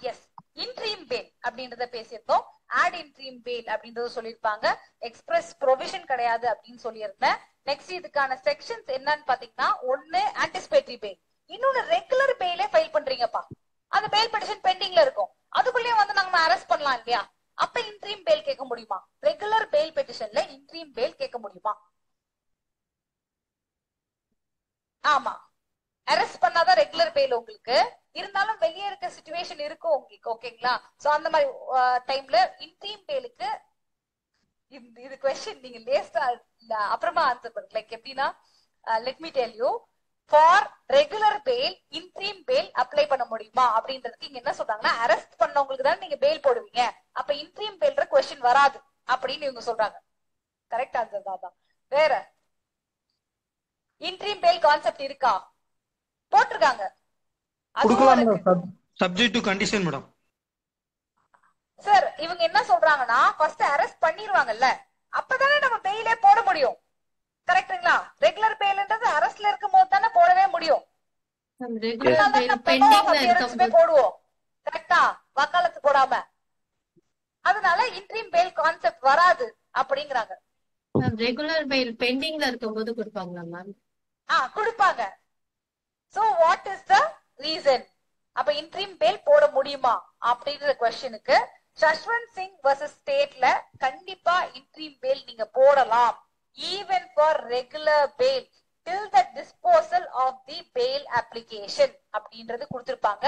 எஸ், இன்ட்ரீம் பெயில் அப்படின்றத பேசியிருந்தோம். ஆட் இன்ட்ரீம் பெயில் அப்படின்றத சொல்லியிருப்பாங்க. எக்ஸ்பிரஸ் ப்ரொவிஷன் கிடையாது அப்படின்னு சொல்லியிருந்தேன். நெக்ஸ்ட் இதுக்கான செக்ஷன்ஸ் என்னன்னு பாத்தீங்கன்னா, ஒன்னு ஆன்டிசிபேட்டரி பெயில், இன்னொன்னு ரெகுலர் பெயிலே ஃபைல் பண்றீங்கப்பா, அந்த பெயில் பெட்டிஷன் பெண்டிங்ல இருக்கும், அதுக்குள்ளேயே வந்து நம்ம அரெஸ்ட் பண்ணலாம் இல்லையா? அப்ப இன்ட்ரீம் பெயில் கேட்க முடியுமா? ரெகுலர் பெயில் பெட்டிஷன்ல இன்ட்ரீம் பெயில் கேட்க முடியுமா? ஆமா, அரெஸ்ட் பண்ணாதான் ரெகுலர் பெயில் உங்களுக்கு. இருந்தாலும் வெளியே இருக்க சிச்சுவேஷன் இருக்கும் உங்களுக்கு. ஓகேங்களா? சோ அந்த மாதிரி டைம்ல இன்ட்ரீம் பெயிலுக்கு இது क्वेश्चन நீங்க லேஸ்டா அப்புறமா ஆன்சர் பண்ணுங்க. லைக் எப்படின்னா, let me tell you, for regular bail interim bail apply பண்ண முடியுமா அப்படின்றதுக்கு இங்க என்ன சொல்றாங்கன்னா, அரெஸ்ட் பண்ணவங்களுக்கு தான் நீங்க பெயில் போடுவீங்க, அப்ப இன்ட்ரீம் பெயில்ற क्वेश्चन வராது அப்படின்னு இவங்க சொல்றாங்க. கரெக்ட் ஆன்சர் தான். வேற இன்ட்ரீம் பெயில் கான்செப்ட் இருக்கா? போட்டிருக்காங்க. Subject to condition madam. Sir இவங்க என்ன சொல்றாங்கன்னா ஃபர்ஸ்ட் அரெஸ்ட் பண்ணிடுவாங்கல்ல, அப்பதானே நம்ம பெயிலே போட முடியும். கரெக்ட்டுங்களா? ரெகுலர் பெயில்ன்றது அரெஸ்ட்ல இருக்கும் போது தானே போடவே முடியும். போடுவோம் கரெக்டா, வக்காலத்து போடாம. அதனால இன்ட்ரீம் பெயில் கான்செப்ட் வராது அப்படிங்கறாங்க. ரெகுலர் பெயில் பெண்டிங்ல இருக்கும்போது கொடுப்பாங்களா மேம்? கொடுப்பாங்க. So what is the reason? அப்ப இன்ட்ரீம் பெயில் போட முடியுமா அப்படிங்கிற क्वेश्चनக்கு சஷ்வந்த் சிங் வர்சஸ் ஸ்டேட்ல கண்டிப்பா இன்ட்ரீம் பெயில் நீங்க போடலாம், even for regular bail till the disposal of the bail application அப்படின்றது கொடுத்திருப்பாங்க.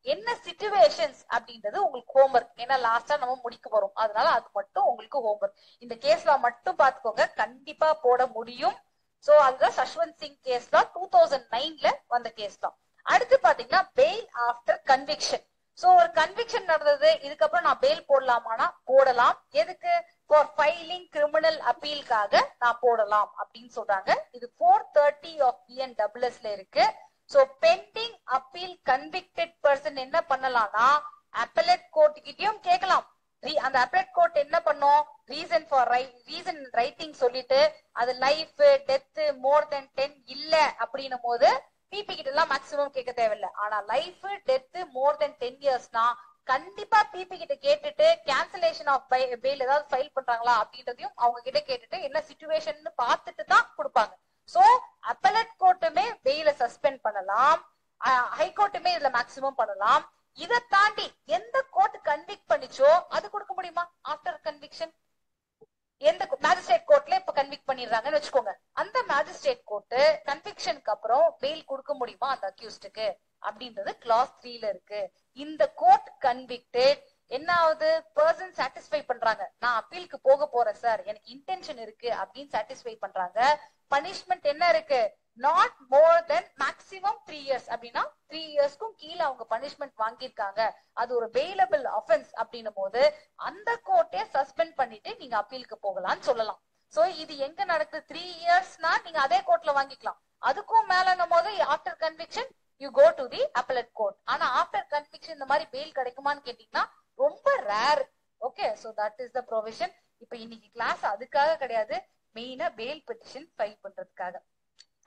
என்ன சிச்சுவேஷன்ஸ் அப்படின்றது உங்களுக்கு ஹோம்வொர்க், ஏன்னா லாஸ்டா நம்ம முடிக்க போறோம், அதனால அது மட்டும் உங்களுக்கு ஹோம்வொர்க். இந்த கேஸ்ல மட்டும் பாத்துக்கோங்க, கண்டிப்பா போட முடியும். சோ அதுதான் சஷ்வந்த் சிங் கேஸ்ல 2009ல வந்த கேஸ்ல. அடுத்து பாத்தீங்கன்னா பெயில் ஆஃப்டர் கன்விக்ஷன். சோ ஒரு கன்விக்ஷன் நடந்தது, இதுக்கப்புறம் நான் பெயில் போடலாமானா போடலாம். எதுக்கு? ஃபார் ஃபைலிங் கிரிமினல் அப்பீலுக்காக நான் போடலாம் அப்படின்னு சொல்றாங்க. இது 430 ஆஃப் BNSS இருக்கு. So pending appeal convicted person என்ன பண்ணலாம்னா அப்பெலட் கோர்ட் கிட்டயும் கேட்கலாம். அந்த அப்பெலட் கோர்ட் என்ன பண்ணும், ரீசன் ஃபார் ரீசன் ரைட்டிங் சொல்லிட்டு அது லைஃப் டெத் மோர் தென் 10 இல்ல அப்படின்னும் போது பிபி கிட்ட எல்லாம் மேக்ஸிமம் கேட்க தேவையில்லை. ஆனா லைஃப் டெத் மோர் தென் 10 இயர்ஸ்னா கண்டிப்பா பிபி கிட்ட கேட்டுட்டு கேன்சலேஷன் ஆஃப் பெயில் ஏதாவது ஃபைல் பண்றாங்களா அப்படின்றதையும் அவங்க கிட்ட கேட்டுட்டு என்ன சிச்சுவேஷன் பார்த்துட்டு தான் கொடுப்பாங்க. சோ அப்பெலட் கோர்ட்டுமே பெயில சஸ்பெண்ட் பண்ணலாம், ஹைகோர்ட்டுமே இதுல மேக்ஸிமம் பண்ணலாம். இதை தாண்டி எந்த கோர்ட் கன்விக்ட் பண்ணிச்சோ அது கொடுக்க முடியுமா ஆஃப்டர் கன்விக்ஷன்? எந்த மேஜிஸ்ட்ரேட் கோர்ட்ல இப்ப கன்விக்ட் பண்ணிடுறாங்கன்னு வச்சுக்கோங்க, அந்த மேஜிஸ்ட்ரேட் கோர்ட் கன்விக்ஷனுக்கு அப்புறம் பெயில் கொடுக்க முடியுமா அந்த அக்யூஸ்டுக்கு அப்படின்றது கிளாஸ் 3ல இருக்கு. இந்த கோர்ட் கன்விக்டட் என்ன ஆகுது, பர்சன் சாட்டிஸ்ஃபை பண்றாங்க, நான் அப்பீலுக்கு போக போறேன் சார், எனக்கு இன்டென்ஷன் இருக்கு அப்படின்னு சாட்டிஸ்ஃபை பண்றாங்க. பனிஷ்மெண்ட் என்ன இருக்கு, not more then maximum 3 years அப்படின்னா 3 இயர்ஸ்க்கும் கீழே அவங்க பனிஷ்மெண்ட் வாங்கியிருக்காங்க, அது ஒரு பெயிலபிள் அஃபென்ஸ் அப்படின்னும் போது அந்த கோர்ட்டே சஸ்பெண்ட் பண்ணிட்டு நீங்க அப்பீலுக்கு போகலாம்னு சொல்லலாம். சோ இது எங்க நடக்குது, 3 இயர்ஸ்னா நீங்க அதே கோர்ட்ல வாங்கிக்கலாம். அதுக்கும் மேலன்னும் போது after conviction you go to the appellate court. ஆனா ஆஃப்டர் கன்விக்ஷன் இந்த மாதிரி பெயில் கிடைக்குமான்னு கேட்டீங்கன்னா ரொம்ப rare. Okay, so that is the provision. இப்ப இன்னைக்கு கிளாஸ் அதுக்காக கிடையாது, மெயினா பெயில் பெட்டிஷன் ஃபைல் பண்றதுக்காக.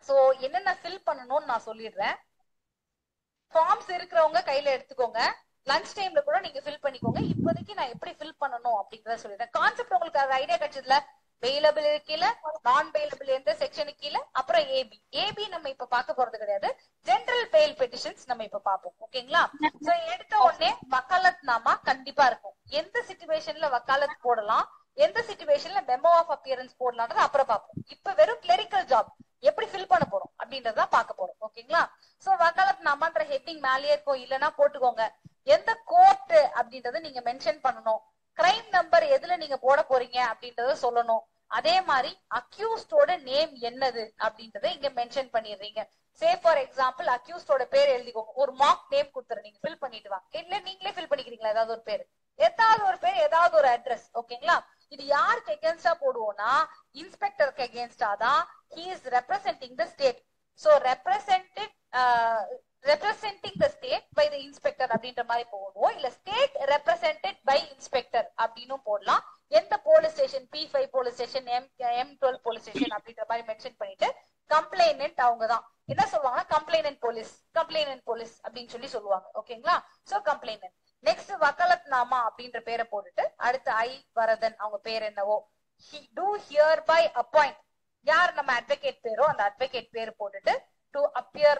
சோ என்னென்ன ஃபில் பண்ணணும்னு நான் சொல்லிடுறேன். ஃபார்ம்ஸ் இருக்கிறவங்க கையில எடுத்துக்கோங்க, லஞ்ச் டைம்ல கூட நீங்க ஃபில் பண்ணிக்கோங்க. இப்போதைக்கு நான் எப்படி ஃபில் பண்ணணும் அப்படிங்கறத சொல்லிடுறேன். கான்செப்ட் உங்களுக்கு அது ஐடியா கிடைச்சதுல, பெயிலபிள் கீழே, நான் பெயிலபிள் எந்த செக்ஷனுக்கு கீழே, அப்புறம் ஏபி நம்ம இப்ப பார்க்க போறது கிடையாது, ஜெனரல் பெயில் பெட்டிஷன்ஸ் நம்ம இப்ப பார்ப்போம். ஓகேங்களா? சோ எடுத்த உடனே வக்காலத் நாமா கண்டிப்பா இருக்கும். எந்த சிச்சுவேஷன்ல வக்காலத் போடலாம், எந்த சிச்சுவேஷன்ல மெமோ ஆஃப் அப்பியரன்ஸ் போடலாம்ன்றது அப்புறம் பார்ப்போம். இப்ப வெறும் கிளரிக்கல் ஜாப் எப்படி ஃபில் பண்ண போறோம் அப்படின்றத பார்க்க போறோம். ஓகேங்களா? சோ வக்காலத் நாமான்ற ஹெட்டிங் மேலேயே இருக்கும், இல்லைன்னா போட்டுக்கோங்க. எந்த கோர்ட் அப்படின்றத நீங்க மென்ஷன் பண்ணணும், கிரைம் நம்பர் எதுல நீங்க போட போறீங்க அப்படின்றத சொல்லணும். அதே மாதிரி அக்யூஸ்டோட நேம் என்னது அப்படின்றத இங்க மென்ஷன் பண்ணிடுறீங்க. சே ஃபார் எக்ஸாம்பிள் அக்யூஸ்டோட பேர் எழுதிக்கோங்க, ஒரு மார்க் நேம் கொடுத்துரு, நீங்க ஃபில் பண்ணிட்டு வாங்க. இல்ல நீங்களே ஃபில் பண்ணிக்கிறீங்களா ஏதாவது ஒரு பேர், ஏதாவது ஒரு அட்ரஸ். ஓகேங்களா? இது யாருக்கு எகென்ஸ்டா போடுவோம்னா இன்ஸ்பெக்டருக்கு எகென்ஸ்டா தான். he is representing the state, so representing the state by the inspector அப்படின்ற மாதிரி போடுவோம். இல்ல ஸ்டேட் represented by inspector அப்படின்னு போடலாம். எந்த police station, P5 police station, M12 police station அப்படின்ற மாதிரி மென்ஷன் பண்ணிட்டு கம்ப்ளைனன்ட் அவங்க தான் என்ன சொல்லுவாங்கன்னா கம்ப்ளைனன்ட் போலீஸ் அப்படின்னு சொல்லி சொல்லுவாங்க. ஓகேங்களா? So complainant. நெக்ஸ்ட் வக்காலத் நாமா அப்படின்ற பேரை போட்டுட்டு அடுத்து ஐ வரதன் அவங்க பேர் என்னவோ do hereby appoint, யார் நம்ம அட்வொகேட் பேரோ அந்த அட்வொகேட் பேர் போட்டுட்டு to appear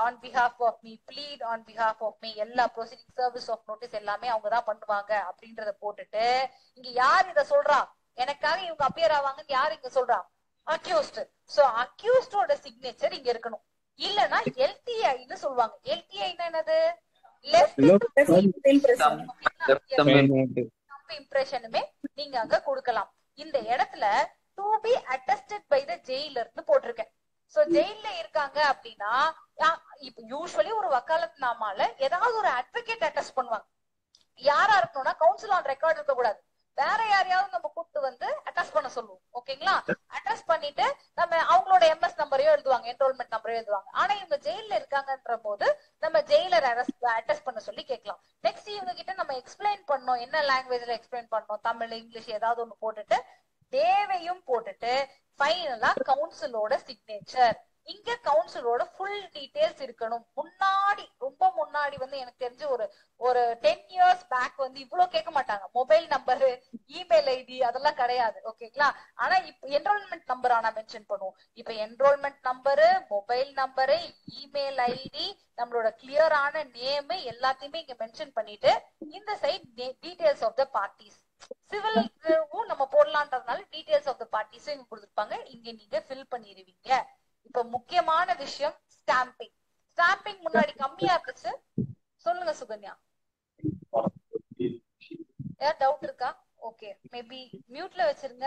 on behalf of me, plead on behalf of me, எல்லா ப்ரொசீடிங் சர்வீஸ் ஆஃப் நோட்டீஸ் எல்லாமே அவங்க தான் பண்ணுவாங்க அப்படின்றத போட்டுட்டு இங்க யார் இத சொல்றா, எனக்காக இவங்க அப்பியர் ஆவாங்கன்னு யார் இங்க சொல்றா, அக்யூஸ்ட். சோ அக்யூஸ்டோட சிக்னேச்சர் இங்க இருக்கணும். இல்லனா LTIன்னு சொல்லுவாங்க. LTIன்னா என்னது, லெஃப்ட் இம்ப்ரெஷனுமே நீங்க அங்க கொடுக்கலாம். இந்த இடத்துல to be attested by the jailer போட்டிருக்கேன். சோ ஜெயில இருக்காங்க அப்படின்னா இப்ப யூஸ்வலி ஒரு வக்காலத் நாமால ஏதாவது ஒரு அட்வொகேட் அட்டஸ்ட் பண்ணுவாங்க. யாரா இருக்கணும்னா கவுன்சில் ஆன் ரெக்கார்ட் இருக்க கூடாது, வேற யாரையாவது நம்ம கூப்பிட்டு வந்து அட்டஸ்ட் பண்ண சொல்லுவோம். ஓகேங்களா? அட்டஸ்ட் பண்ணிட்டு நம்ம அவங்களோட MS நம்பர் நம்பரையோ எழுதுவாங்க, என்ரோல்மெண்ட் நம்பரையோ எழுதுவாங்க. ஆனா இவங்க ஜெயில இருக்காங்கன்ற போது நம்ம ஜெயிலர் அட்டெஸ்ட் பண்ண சொல்லி கேட்கலாம். நெக்ஸ்ட் இவங்க கிட்ட நம்ம எக்ஸ்பிளைன் பண்ணோம், என்ன லாங்குவேஜ்ல எக்ஸ்பிளைன் பண்ணோம், தமிழ் இங்கிலீஷ் ஏதாவது ஒண்ணு போட்டுட்டு தேவையும் போட்டுட்டு ஃபைனலா கவுன்சிலோட சிக்னேச்சர். இங்க கவுன்சிலோட ஃபுல் டீடைல்ஸ் இருக்கணும். முன்னாடி ரொம்ப முன்னாடி வந்து எனக்கு தெரிஞ்சு ஒரு 10 years பேக் வந்து இவ்வளவு கேட்க மாட்டாங்க. மொபைல் நம்பரு, இமெயில் ஐடி அதெல்லாம் கிடையாது. ஓகேங்களா? ஆனா இப்ப என்ரோல்மெண்ட் நம்பர் ஆனா மென்ஷன் பண்ணுவோம். இப்ப enrolment number, mobile number, email ID, நம்மளோட கிளியரான நேம் எல்லாத்தையுமே இங்க மென்ஷன் பண்ணிட்டு இந்த side details of the parties, civil நம்ம போடலான்றதுனால டீடைல்ஸ் ஆஃப் த பார்ட்டிஸ் இங்க கொடுத்துருப்பாங்க. இங்க நீங்க ஃபில் பண்ணிடுவீங்க. இப்ப முக்கியமான விஷயம் ஸ்டாம்பிங். ஸ்டாம்பிங் முன்னாடி கம்மியா இருந்துச்சு. சொல்லுங்க சுகன்யா, ஏதாவது டவுட் இருக்கா? ஓகே, மேபி மியூட்ல வச்சிருங்க.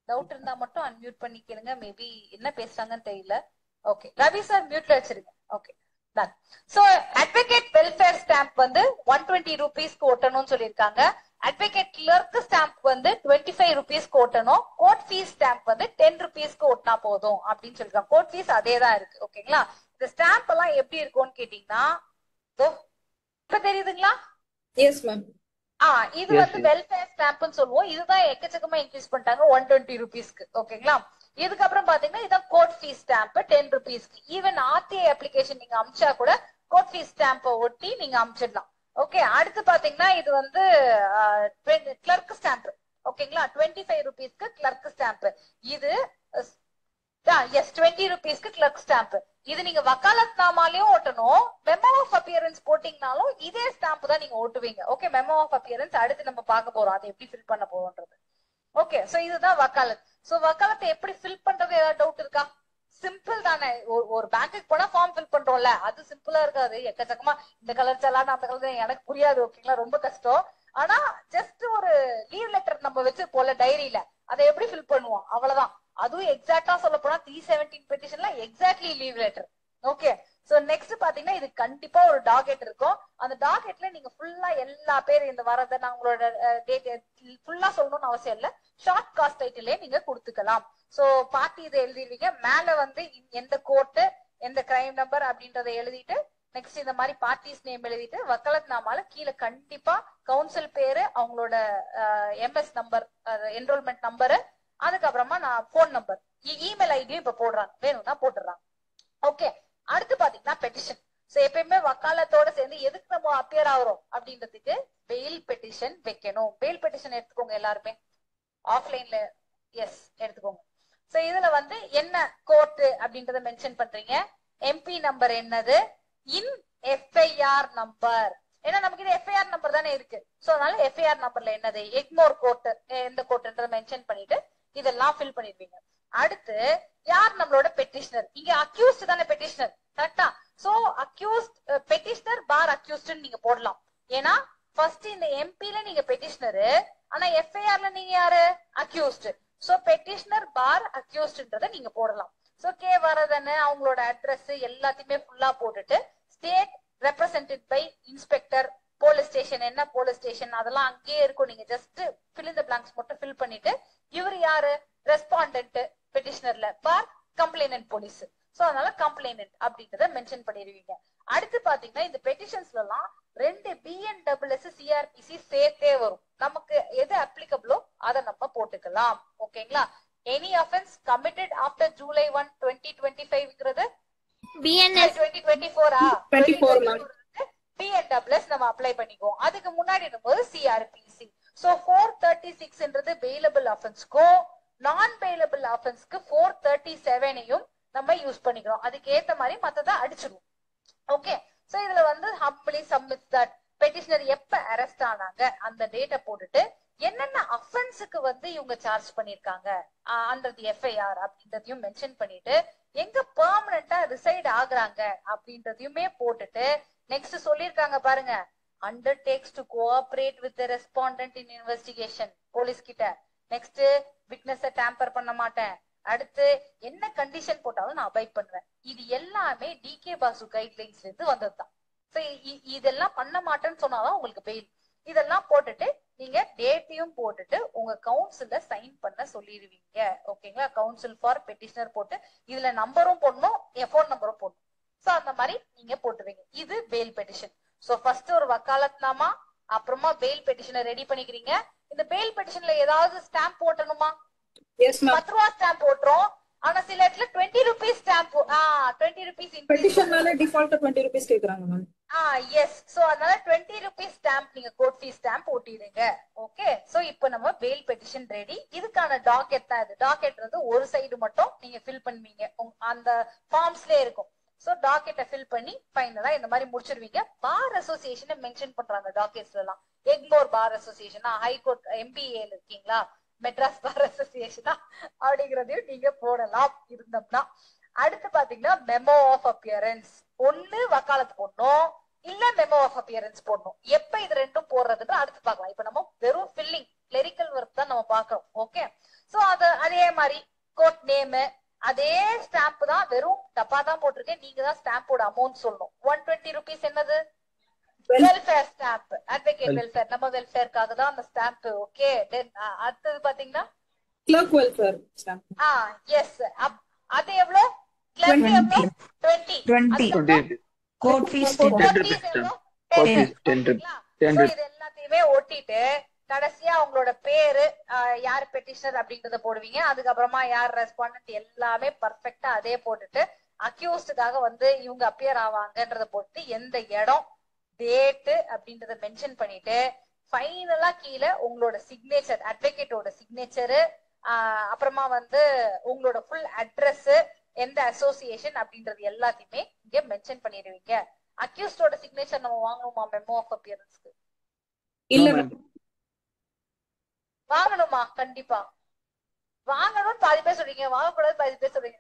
டவுட் இருந்தா மட்டும் அன்மியூட் பண்ணி கேளுங்க. மேபி என்ன பேசுறாங்கன்னு தெரியல. ஓகே, ரவி சார் மியூட்ல வச்சிருங்க. Okay, done. So advocate welfare stamp வந்து 120 ரூபீஸ்க்கு ஒட்டணும்னு சொல்லியிருக்காங்க. அட்வொகேட் கிளர்க் ஸ்டாம்ப் வந்து 25 ரூபீஸ்க்கு ஒட்டணும். கோர்ட் ஃபீஸ் ஸ்டாம்ப் வந்து 10 ரூபீஸ்க்கு ஒட்டினா போதும் அப்படின்னு சொல்லிருக்காங்க. கோர்ட் ஃபீஸ் அதே தான் இருக்கு. ஓகேங்களா? இந்த ஸ்டாம்ப் எல்லாம் எப்படி இருக்கும்னு கேட்டீங்கன்னா, இப்ப தெரியுதுங்களா? Yes ma'am. இது வந்து வெல்ஃபேர் ஸ்டாம்ப்னு சொல்லுவோம். இதுதான் எக்கச்சக்கமா இன்க்ரீஸ் பண்ணிட்டாங்க 120 ரூபீஸ்க்கு. ஓகேங்களா? இதுக்கப்புறம் பாத்தீங்கன்னா இதான் கோர்ட் ஃபீஸ் ஸ்டாம்ப் 10 ரூபீஸ்க்கு. ஈவன் ஆர்டிஐ அப்ளிகேஷன் நீங்க அமிச்சா கூட கோர்ட் ஃபீஸ் ஸ்டாம்பை ஒட்டி நீங்க அமிச்சிடலாம். ஓகே, அடுத்து பாத்தீங்கன்னா இது வந்து கிளர்க் ஸ்டாம்ப். ஓகேங்களா? 25 ரூபீஸ்க்கு கிளர்க் ஸ்டாம்ப். இது எஸ் 20 ரூபீஸ்க்கு கிளர்க் ஸ்டாம்ப். இது நீங்க வக்காலத் நாமாலையும் ஓட்டணும், மெமோ ஆஃப் அப்பியரன்ஸ் போட்டீங்கனாலும் இதே ஸ்டாம்ப் தான் நீங்க ஓட்டுவீங்க. ஓகே, மெமோ ஆஃப் அப்பியரன்ஸ் அடுத்து நம்ம பார்க்க போறோம், அதை எப்படி ஃபில் பண்ண போறோம்ன்றது. ஓகே, சோ இதுதான் வக்காலத். சோ வக்காலத்தை எப்படி ஃபில் பண்றது, ஏதாவது டவுட் இருக்கா? சிம்பிள் தானே. ஒரு பேங்க்குக்கு போனா ஃபார்ம் ஃபில் பண்றோம்ல, அது சிம்பிளா இருக்காது. எக்கச்சக்கமா இந்த கலர் செல்லான அந்த கலர் எனக்கு புரியாது. ஓகேங்களா? ரொம்ப கஷ்டம். ஆனா ஜஸ்ட் ஒரு லீவ் லெட்டர் நம்ம வச்சு போல டைரியில அதை எப்படி ஃபில் பண்ணுவோம், அவ்வளவுதான். அதுவும் எக்ஸாக்டா சொல்ல போனா 317 பெட்டிஷன்ல exactly leave letter. Okay, so next பாத்தீங்கன்னா இது கண்டிப்பா ஒரு டாக்கெட் இருக்கும். அந்த டாக்கெட்ல நீங்க ஃபுல்லா எல்லா பேர் இந்த வரத உங்களோட டேட் ஃபுல்லா சொல்லணும்னு அவசியம் இல்ல. ஷார்ட் காஸ்ட் டைட்டிலே நீங்க கொடுத்துக்கலாம். சோ பார்ட்டி இதை எழுதிடுவீங்க. மேல வந்து எந்த கோர்ட்டு, எந்த கிரைம் நம்பர் அப்படின்றத எழுதிட்டு நெக்ஸ்ட் இந்த மாதிரி பார்ட்டிஸ் நேம் எழுதிட்டு வக்காலத் நாமால கீழே கண்டிப்பா கவுன்சில் பேரு, அவங்களோட எம்எஸ் நம்பர், என்ரோல்மெண்ட் நம்பரு, அதுக்கப்புறமா நான் போன் நம்பர், இமெயில் ஐடியும் இப்ப போடுறாங்க, வேணும்னா போட்டுறாங்க. ஓகே, அடுத்து பாத்தீங்கன்னா பெட்டிஷன். சோ எப்பயுமே வக்காலத்தோட சேர்ந்து எதுக்கு நம்ம அப்பியர் ஆகுறோம் அப்படின்றதுக்கு பெயில் பெட்டிஷன் வைக்கணும். பெயில் பெட்டிஷன் எடுத்துக்கோங்க எல்லாருமே ஆஃப்லைன்ல. எஸ், எடுத்துக்கோங்க. சோ இதுல வந்து என்ன கோர்ட் அப்படின்றத மென்ஷன் பண்றீங்க, எம்பி நம்பர் என்னது, இன் எஃப்ஐஆர் நம்பர், ஏன்னா நமக்கு இது எஃப்ஐஆர் நம்பர் தானே இருக்கு. சோ அதனால எஃப்ஐஆர் நம்பர்ல என்னது, எக்மோர் கோர்ட் எந்த கோர்ட்ன்றத மென்ஷன் பண்ணிட்டு இதெல்லாம் ஃபில் பண்ணிடுவீங்க. அடுத்து யார் நம்மளோட பெட்டிஷனர், இங்க அக்யூஸ்ட் தானே பெட்டிஷனர், கரெக்டா? சோ அக்யூஸ்ட் பெட்டிஷனர் பார் அக்யூஸ்ட் நீங்க போடலாம். ஏன்னா ஃபர்ஸ்ட் இந்த எம்பில நீங்க பெட்டிஷனரு, ஆனா எஃப்ஐஆர்ல நீங்க யாரு, அக்யூஸ்ட். சோ பெட்டிஷனர் பார் அக்யூஸ்ட்ன்றத நீங்க போடலாம். சோ கே வரதன்னு அவங்களோட அட்ரஸ் எல்லாத்தையுமே ஃபுல்லா போட்டுட்டு state represented by inspector, police station என்ன போலீஸ் ஸ்டேஷன் அதெல்லாம் அங்கேயே இருக்கும். நீங்க just fill in the blanks மட்டும் ஃபில் பண்ணிட்டு இவர் யாரு, ரெஸ்பாண்டன்ட் பெட்டிஷனர்ல பார் கம்ப்ளைனன்ட் போலீஸ். சோ அதனால கம்ப்ளைனன்ட் அப்படின்றத மென்ஷன் பண்ணிடுவீங்க. அடுத்து பாத்தீங்கன்னா இந்த பெட்டிஷன்ஸ்ல எல்லாம் 2 BNSS CRPC சேர்த்தே வரும். நமக்கு எது அப்ளிகபிளோ அதை நம்ம போட்டுக்கலாம். ஓகேங்களா? Any offence committed after July 1, 2025ங்கிறது BNS 2024 BNSS நம்ம அப்ளை பண்ணிக்குவோம். அதுக்கு முன்னாடி இருக்கும்போது CRPC. சோ 436ன்றது பெயிலபிள் அஃபென்ஸ்க்கும் நான் பெயிலபிள் அஃபென்ஸ்க்கு 437ஐயும் நம்ம யூஸ் பண்ணிக்கிறோம். அதுக்கு ஏத்த மாதிரி மத்தத அடிச்சிடுவோம். ஓகே, சோ இதுல வந்து ஹம்பிளி சப்மிட்ஸ் தட் பெட்டிஷனர் எப்ப அரெஸ்ட் ஆனாங்க அந்த டேட்டை போட்டுட்டு என்னென்ன அஃபென்ஸுக்கு வந்து இவங்க சார்ஜ் பண்ணிருக்காங்க அண்டர் தி எஃப்ஐஆர் அப்படின்றதையும் மென்ஷன் பண்ணிட்டு எங்க பெர்மனண்டா ரிசைட் ஆகுறாங்க அப்படின்றதையுமே போட்டுட்டு நெக்ஸ்ட் சொல்லிருக்காங்க பாருங்க, undertakes to cooperate with the respondent in investigation, police கிட்ட. நெக்ஸ்ட் விட்னஸ டேம்பர் பண்ண மாட்டேன். அடுத்து என்ன கண்டிஷன் போட்டாலும் நான் அபைட் பண்ணுவேன். இது எல்லாமே டிகே பாசு கைட்லைன்ஸ்ல இருந்து வந்ததுதான். இதெல்லாம் பண்ண மாட்டேன்னு சொன்னாதான் உங்களுக்கு பெயில். இதெல்லாம் போட்டுட்டு நீங்க டேட்டையும் போட்டுட்டு உங்க கவுன்சில்ல சைன் பண்ண சொல்லிடுவீங்க. ஓகேங்களா? கவுன்சில் ஃபார் பெட்டிஷனர் போட்டு இதுல நம்பரும் போடணும், ஃபோன் நம்பரும் போடணும். சோ அந்த மாதிரி நீங்க போட்டுருவீங்க. இது பெயில் பெட்டிஷன். சோ ஃபர்ஸ்ட் ஒரு வக்காலத்னாமா, அப்புறமா பெயில் பெட்டிஷனை ரெடி பண்ணிக்கிறீங்க. இந்த பெயில் பெட்டிஷன்ல ஏதாவது ஸ்டாம்ப் போட்டணுமா? 10 ரூபா ஸ்டாம்ப் போட்டுரும். ஆனா சில இடத்துல 20 rupees ஸ்டாம்ப் 20 rupees பெட்டிஷன்னால டிஃபால்ட் 20 rupees கேக்குறாங்க மேம். எஸ். சோ அதனால 20 rupees ஸ்டாம்ப் நீங்க கோர்ட் ஃபீஸ் ஸ்டாம்ப் ஓட்டிடுங்க. ஓகே. சோ இப்போ நம்ம பெயில் பெட்டிஷன் ரெடி. இதுக்கான டாக்கெட் தான் இது. டாக்கெட் வந்து ஒரு சைடு மட்டும் நீங்க ஃபில் பண்ணுவீங்க, அந்த ஃபார்ம்ஸ்லயே இருக்கும். சோ டாக்கெட்டை ஃபில் பண்ணி ஃபைனலா இந்த மாதிரி முடிச்சிருவீங்க. பார் அசோசியேஷனை மென்ஷன் பண்றாங்க டாக்கெட்ஸ்ல எல்லாம். எக்மோர் பார் அசோசியேஷனா, ஹைகோர்ட் எம்பிஏல இருக்கீங்களா, மெட்ராஸ் பார் அசோசியேஷனா அப்படிங்கறதையும் நீங்க போடலாம் இருந்தோம்னா. அடுத்து பாத்தீங்கன்னா மெமோ ஆஃப் அப்பியரன்ஸ். ஒண்ணு வக்காலத்து போடணும், இல்ல மெமோ ஆஃப் அப்பியரன்ஸ் போடணும். எப்ப இது ரெண்டும் போடுறதுன்னு அடுத்து பார்க்கலாம். இப்ப நம்ம வெறும் ஃபில்லிங் கிளரிக்கல் ஒர்க் தான் நம்ம பாக்குறோம். ஓகே. சோ அதே மாதிரி கோர்ட் நேம், அதே ஸ்டாம்ப் தான், வெறும் டப்பா தான் போட்டிருக்கேன். நீங்க தான் ஸ்டாம்போட அமௌண்ட் சொல்லணும். 120 rupees என்னது? வெல்ஃபேர் ஸ்டாம்ப், அட்வொகேட் வெல்ஃபேர், நம்ம வெல்ஃபேர்க்காக தான் அந்த ஸ்டாம்ப். ஓகே. தென் அடுத்தது பாத்தீங்கன்னா கிளர்க் வெல்ஃபேர் ஸ்டாம்ப். எஸ். அது எவ்வளவு? கிளர்க் எவ்வளவு? 20. Court fee 10. இது எல்லாத்தையுமே ஒட்டிட்டு கடைசியா உங்களோட பேரு, யார் பெட்டிஷனர் அப்படிங்கறத போடுவீங்க. அதுக்கப்புறமா யார் ரெஸ்பாண்டன்ட் எல்லாமே பர்ஃபெக்டா அதே போட்டுட்டு அக்யூஸ்டுக்காக வந்து இவங்க அப்பியர் ஆவாங்கன்றத போட்டு எந்த இடம், டேட் அப்படின்றத மென்ஷன் பண்ணிட்டு ஃபைனலா கீழே உங்களோட சிக்னேச்சர், அட்வொகேட்டோட சிக்னேச்சரு, அப்புறமா வந்து உங்களோட ஃபுல் அட்ரஸ், எந்த அசோசியேஷன் அப்படின்றது எல்லாத்தையுமே இங்க மென்ஷன் பண்ணிடுவீங்க. அக்யூஸ்டோட சிக்னேச்சர் நம்ம வாங்கணுமா மெமோ ஆஃப் அப்பியரன்ஸ்க்கு? இல்ல வாங்கணுமா? கண்டிப்பா வாங்கணும்னு பாதி பேர் சொல்றீங்க, வாங்கக்கூடாது பாதி பேர் சொல்றீங்க.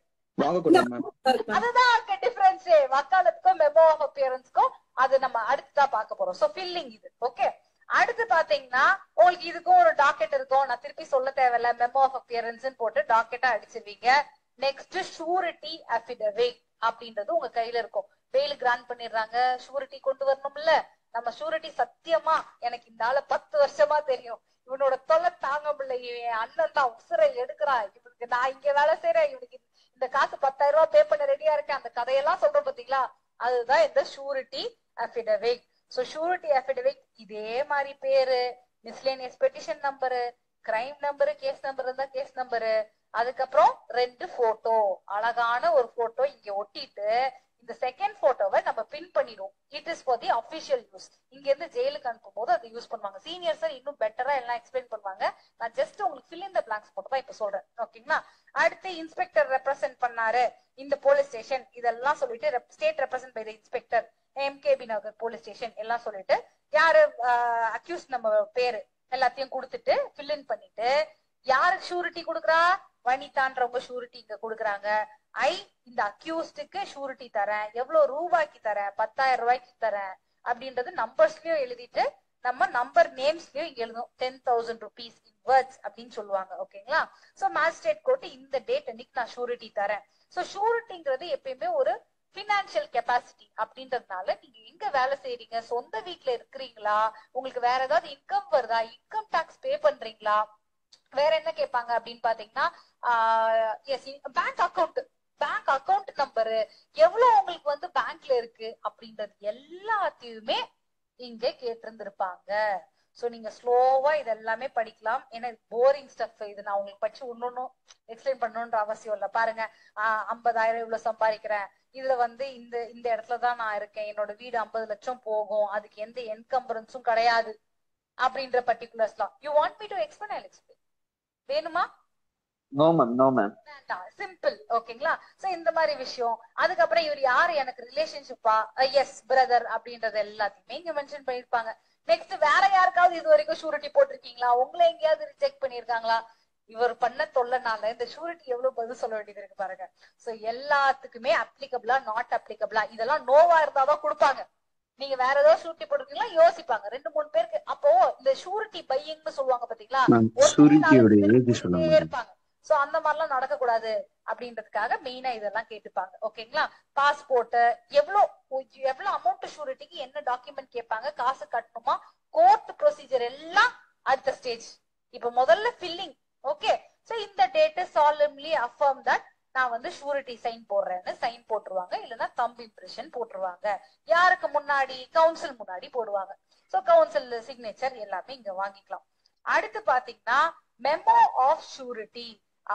அதுதான் டிஃபரன்ஸ் வக்காலத்துக்கும் மெமோ ஆஃப் அப்பியரன்ஸ்க்கும். அது நம்ம அடுத்துதான் பார்க்க போறோம். சோ ஃபில்லிங் இது. ஓகே. அடுத்து பாத்தீங்கன்னா உங்களுக்கு இதுக்கும் ஒரு டாக்கெட் இருக்கும். நான் திருப்பி சொல்ல தேவையில்ல, மெமோ ஆஃப் அப்பியரன்ஸ் போட்டு டாக்கெட்டா அடிச்சிருவீங்க. நெக்ஸ்ட் ஷூரிட்டி அஃபிடவிட் அப்படின்றது உங்க கையில இருக்கும். பெயில் கிராண்ட் பண்ணிடுறாங்க, ஷூரிட்டி கொண்டு வரணும்ல. நம்ம ஷூரிட்டி சத்தியமா எனக்கு இந்த ஆள 10 வருஷமா தெரியும், இவனோட தொல்லை தாங்க முடியல, இவன் அண்ணன் தான் உசுரை எடுக்கிறான், இவனுக்கு நான் இங்க வேலை செய்யறேன், இவனுக்கு இந்த காசு 10,000 ரூபாய் பே பண்ண ரெடியா இருக்கேன், அந்த கதையெல்லாம் சொல்றோம் பாத்தீங்களா, அதுதான் இந்த surety affidavit. So surety affidavit இதே மாதிரி பேரு, miscellaneous petition number, crime number, case number இருந்தா கேஸ் நம்பரு, அதுக்கப்புறம் 2 போட்டோ, அழகான ஒரு போட்டோ இங்க ஒட்டிட்டு இந்த செகண்ட் போட்டோவை நம்ம பின் பண்ணிடுவோம். It is for the official use. இங்க இருந்து ஜெயிலுக்கு அனுப்பும் போது அதை யூஸ் பண்ணுவாங்க. சீனியர்ஸ் இன்னும் பெட்டரா எல்லாம் எக்ஸ்பிளைன் பண்ணுவாங்க. நான் ஜஸ்ட் உங்களுக்கு fill in the blanks போட்டு தான் இப்ப சொல்றேன். ஓகேங்களா? அடுத்து இன்ஸ்பெக்டர் ரெப்ரசென்ட் பண்ணாரு இந்த போலீஸ் ஸ்டேஷன், இதெல்லாம் சொல்லிட்டு state represent by the inspector, MKB Nagar police station எல்லாம் சொல்லிட்டு யாரு அக்யூஸ் நம்ம பேரு எல்லாத்தையும் கொடுத்துட்டு fill in பண்ணிட்டு யாருக்கு ஷூரிட்டி கொடுக்குறா, வனிதான்றவங்க ஷூரிட்டி இங்க கொடுக்குறாங்க. இந்த அக்யூஸ்டுக்கு ஷூரிட்டி தரேன், எவ்வளவு ரூபாய்க்கு தரேன், 10,000 ரூபாய்க்கு தரேன் அப்படின்றது நம்பர்ஸ்லயும் எழுதிட்டு நம்ம நம்பர் நேம்ஸ்லயும் இங்க எழுதும். 10,000 rupees in words அப்படின்னு சொல்லுவாங்க. ஓகேங்களா? சோ மேஜிஸ்ட்ரேட் கோர்ட் இந்த டேட் அன்னைக்கு நான் ஷூரிட்டி தரேன். சோ ஷூரிட்டிங்கிறது எப்பயுமே ஒரு பினான்சியல் கெப்பாசிட்டி அப்படின்றதுனால நீங்க எங்க வேலை செய்யறீங்க, சொந்த வீட்டுல இருக்கிறீங்களா, உங்களுக்கு வேற ஏதாவது இன்கம் வருதா, இன்கம் டாக்ஸ் பே பண்றீங்களா, வேற என்ன கேட்பாங்க அப்படின்னு பாத்தீங்கன்னா பேங்க் அக்கௌண்ட் நம்பரு, எவ்வளவு உங்களுக்கு வந்து பேங்க்ல இருக்கு அப்படின்றது எல்லாத்தையுமே இங்க கேட்டிருந்திருப்பாங்க. சோ நீங்க ஸ்லோவா இது எல்லாமே படிக்கலாம். ஏன்னா போரிங் ஸ்டஃப் இது, நான் உங்களுக்கு படிச்சு ஒன்னொன்னும் எக்ஸ்பிளைன் பண்ணணும்ன்ற அவசியம் இல்ல. பாருங்க, 50,000 இவ்வளவு சம்பாதிக்கிறேன், இதுல வந்து இந்த இடத்துலதான் நான் இருக்கேன், என்னோட வீடு 50 லட்சம் போகும், அதுக்கு எந்த என்கம்பரன்ஸும் கிடையாது அப்படின்ற பர்டிகுலர்ஸ்லாம். You want me to explain? I will explain. வேணுமா? No ma'am, no ma'am. Simple. ஓகேங்களா? சோ இந்த மாதிரி விஷயம். அதுக்கப்புறம் இவர் யாரு, எனக்கு ரிலேஷன்ஷிப்பா, எஸ் பிரதர் அப்படின்றது எல்லாத்தையுமே இங்க மென்ஷன் பண்ணிருப்பாங்க. நெக்ஸ்ட் வேற யாருக்காவது இது வரைக்கும் ஷூரிட்டி போட்டிருக்கீங்களா, உங்களை எங்கேயாவது ரிஜெக்ட் பண்ணிருக்காங்களா, இவர் பண்ண தொல்லனால இந்த ஷூரிட்டி எவ்வளவு பதில் சொல்ல வேண்டியது இருக்கு பாருங்க. சோ எல்லாத்துக்குமே அப்ளிகபிளா, நாட் அப்ளிகபிளா, இதெல்லாம் நோவா இருந்தாதான் கொடுப்பாங்க. நீங்க வேற ஏதாவது ஷூரிட்டி போட்டிருக்கீங்களா யோசிப்பாங்க 2-3 பேருக்கு. அப்போ இந்த ஷூரிட்டி பையிங்னு சொல்லுவாங்க பாத்தீங்களா, இருப்பாங்க. சோ அந்த மாதிரி எல்லாம் நடக்க கூடாது அப்படின்றதுக்காக மெயினா இதெல்லாம் கேட்டுப்பாங்க. ஓகேங்களா? பாஸ்போர்ட், எவ்வளவு அமௌண்ட் ஷூரிட்டிக்கு என்ன டாக்குமெண்ட் கேட்பாங்க, காசு கட்டணுமா, கோர்ட் ப்ரொசீஜர் எல்லாம் அடுத்த ஸ்டேஜ். இப்ப முதல்ல ஃபில்லிங். ஓகே, சோ இந்த டேட் solemnly affirm that நான் வந்து ஷூரிட்டி சைன் போடுறேன்னு சைன் போட்டுருவாங்க, இல்லைன்னா தம்ப் இம்ப்ரெஷன் போட்டுருவாங்க. யாருக்கு முன்னாடி? கவுன்சில் முன்னாடி போடுவாங்க. சோ கவுன்சில் சிக்னேச்சர் எல்லாமே இங்க வாங்கிக்கலாம். அடுத்து பாத்தீங்கன்னா memo of surety.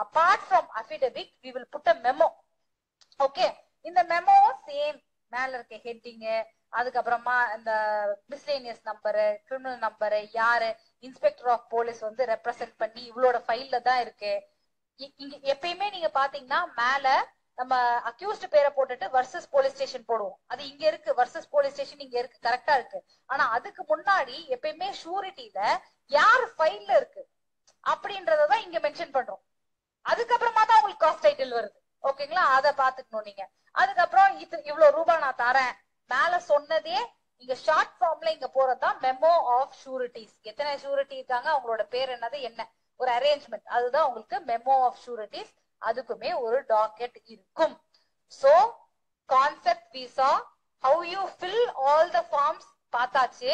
Apart from affidavit we will put a memo. Okay, இந்த மெமோ சேம் மேல இருக்க ஹெட்டிங், அதுக்கப்புறமா இந்த மிஸ்லேனியஸ் நம்பரு, கிரிமினல் நம்பரு, யாரு இன்ஸ்பெக்டர் ஆஃப் போலீஸ் வந்து ரெப்ரசென்ட் பண்ணி இவளோட ஃபைல்ல தான் இருக்கு. இங்க எப்பயுமே நீங்க பாத்தீங்கன்னா மேல நம்ம அக்யூஸ்ட் பேரை போட்டுட்டு வர்சஸ் போலீஸ் ஸ்டேஷன் போடுவோம். அது இங்க இருக்கு, வர்சஸ் போலீஸ் ஸ்டேஷன் இங்க இருக்கு, கரெக்டா இருக்கு. ஆனா அதுக்கு முன்னாடி எப்பயுமே ஷூரிட்டில யார் ஃபைல்ல இருக்கு அப்படின்றதான் இங்க மென்ஷன் பண்றோம். அதுக்கப்புறமா தான் உங்களுக்கு காஸ்ட் டைட்டில் வருது. ஓகேங்களா, அதை பாத்துக்கணும் நீங்க. அதுக்கப்புறம் இவ்வளவு ரூபாய் நான் தரேன் மேல சொன்னதே இங்க ஷார்ட் ஃபார்ம்ல இங்க போறதுதான் மெமோ ஆஃப் ஷூரிட்டிஸ். எத்தனை ஷூரிட்டி இருக்காங்க, அவங்களோட பேர் என்னது, என்ன ஒரு அரேஞ்ச்மெண்ட், அதுதான் உங்களுக்கு மெமோ ஆஃப் ஷூரிட்டிஸ். அதுக்குமே ஒரு டாக்கெட் இருக்கும். So concept wise, how you fill all the forms பார்த்தாச்சு.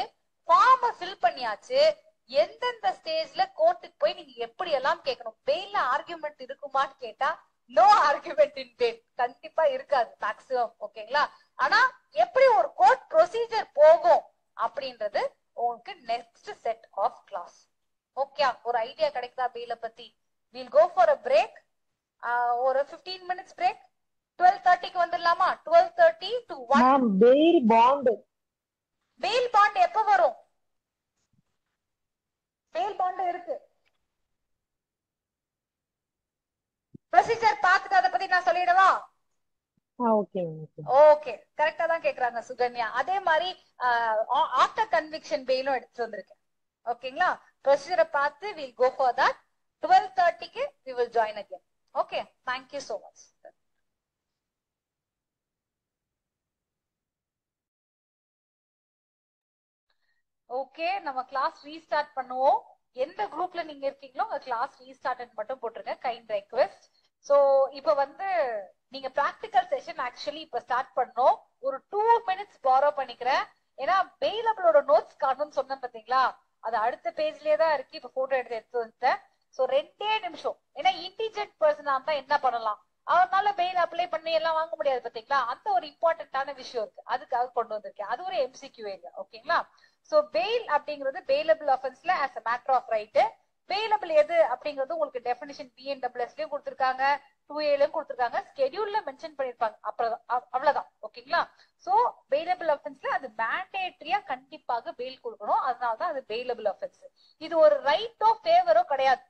ஃபார்மை ஃபில் பண்ணியாச்சு. எந்தெந்த ஸ்டேஜ்ல கோர்ட்டுக்கு போய் நீங்க எப்படி எல்லாம் கேட்கணும். பெயில்ல ஆர்குமெண்ட் இருக்குமான்னு கேட்டா நோ ஆர்குமெண்ட் இன் பெயில், கண்டிப்பா இருக்காது மேக்ஸிமம். ஓகேங்களா, ஆனா எப்படி ஒரு கோர்ட் ப்ரொசீஜர் போகும் அப்படின்றது உங்களுக்கு next set of class. Okay, ஒரு ஐடியா கிடைக்குதா பெயில பத்தி? we'll go for a break. ஒரு 15 minutes break. 12:30க்கு வந்துடலாமா? 12:30 to 1. Ma'am bail bond. Bail bond எப்ப வரும்? பெயில் பாண்ட் இருக்கு. ப்ரொசீஜர் பார்த்துட்டு அதை பத்தி நான் சொல்லிடவா? ஓகே ஓகே, கரெக்டா தான் கேக்குறாங்க சுகன்யா. அதே மாதிரி ஆஃப்டர் கன்விக்ஷன் பெயிலும் எடுத்து வந்திருக்கேன். ஓகேங்களா, ப்ரொசீஜரை பார்த்து we'll go for that. 12:30க்கு we will join again. Okay, thank you so much. Okay, நம்ம கிளாஸ் ரீஸ்டார்ட் பண்ணுவோம். எந்த குரூப்ல நீங்க இருக்கீங்களோ உங்க கிளாஸ் ரீஸ்டார்ட் மட்டும் போட்டுருங்க, கைண்ட் ரெக்வெஸ்ட். சோ இப்ப வந்து நீங்க பிராக்டிகல் செஷன் ஆக்சுவலி இப்ப ஸ்டார்ட் பண்ணோம். ஒரு 2 minutes பாரோ பண்ணிக்கிறேன். ஏன்னா பெயிலபிளோட நோட்ஸ் காணும்னு சொன்னேன் பாத்தீங்களா, அது அடுத்த பேஜ்லயே தான் இருக்கு. இப்ப போட்டோ எடுத்து வந்துட்டேன். சோ 2 நிமிஷம். ஏன்னா இன்டிஜென்ட் பர்சனா இருந்தா என்ன பண்ணலாம், அவனால பெயில் அப்ளை பண்ணி எல்லாம் வாங்க முடியாது பாத்தீங்களா, அந்த ஒரு இம்பார்ட்டன்டான விஷயம் இருக்கு, அதுக்காக கொண்டு வந்திருக்கேன். அது ஒரு MCQ ஏரியா. ஓகேங்களா, சோ பெயில் அப்படிங்கிறது பெயிலபிள் ஆஃபென்ஸ்ல as a matter of right. Bailable எது அப்படிங்கிறது உங்களுக்கு டெஃபினிஷன் BNSSலயும் கொடுத்திருக்காங்க, 2Aலயும் கொடுத்திருக்காங்க, ஸ்கெடியூல்ல மென்ஷன் பண்ணிருப்பாங்க. அப்புறம் அவ்வளவுதான். ஓகேங்களா, சோ பெயிலபிள் ஆஃபென்ஸ்ல அது மேண்டேட்டரியா கண்டிப்பாக பெயில் கொடுக்கணும். அதனாலதான் அது பெயிலபிள் ஆஃபென்ஸ். இது ஒரு ரைட்டோ ஃபேவரோ கிடையாது.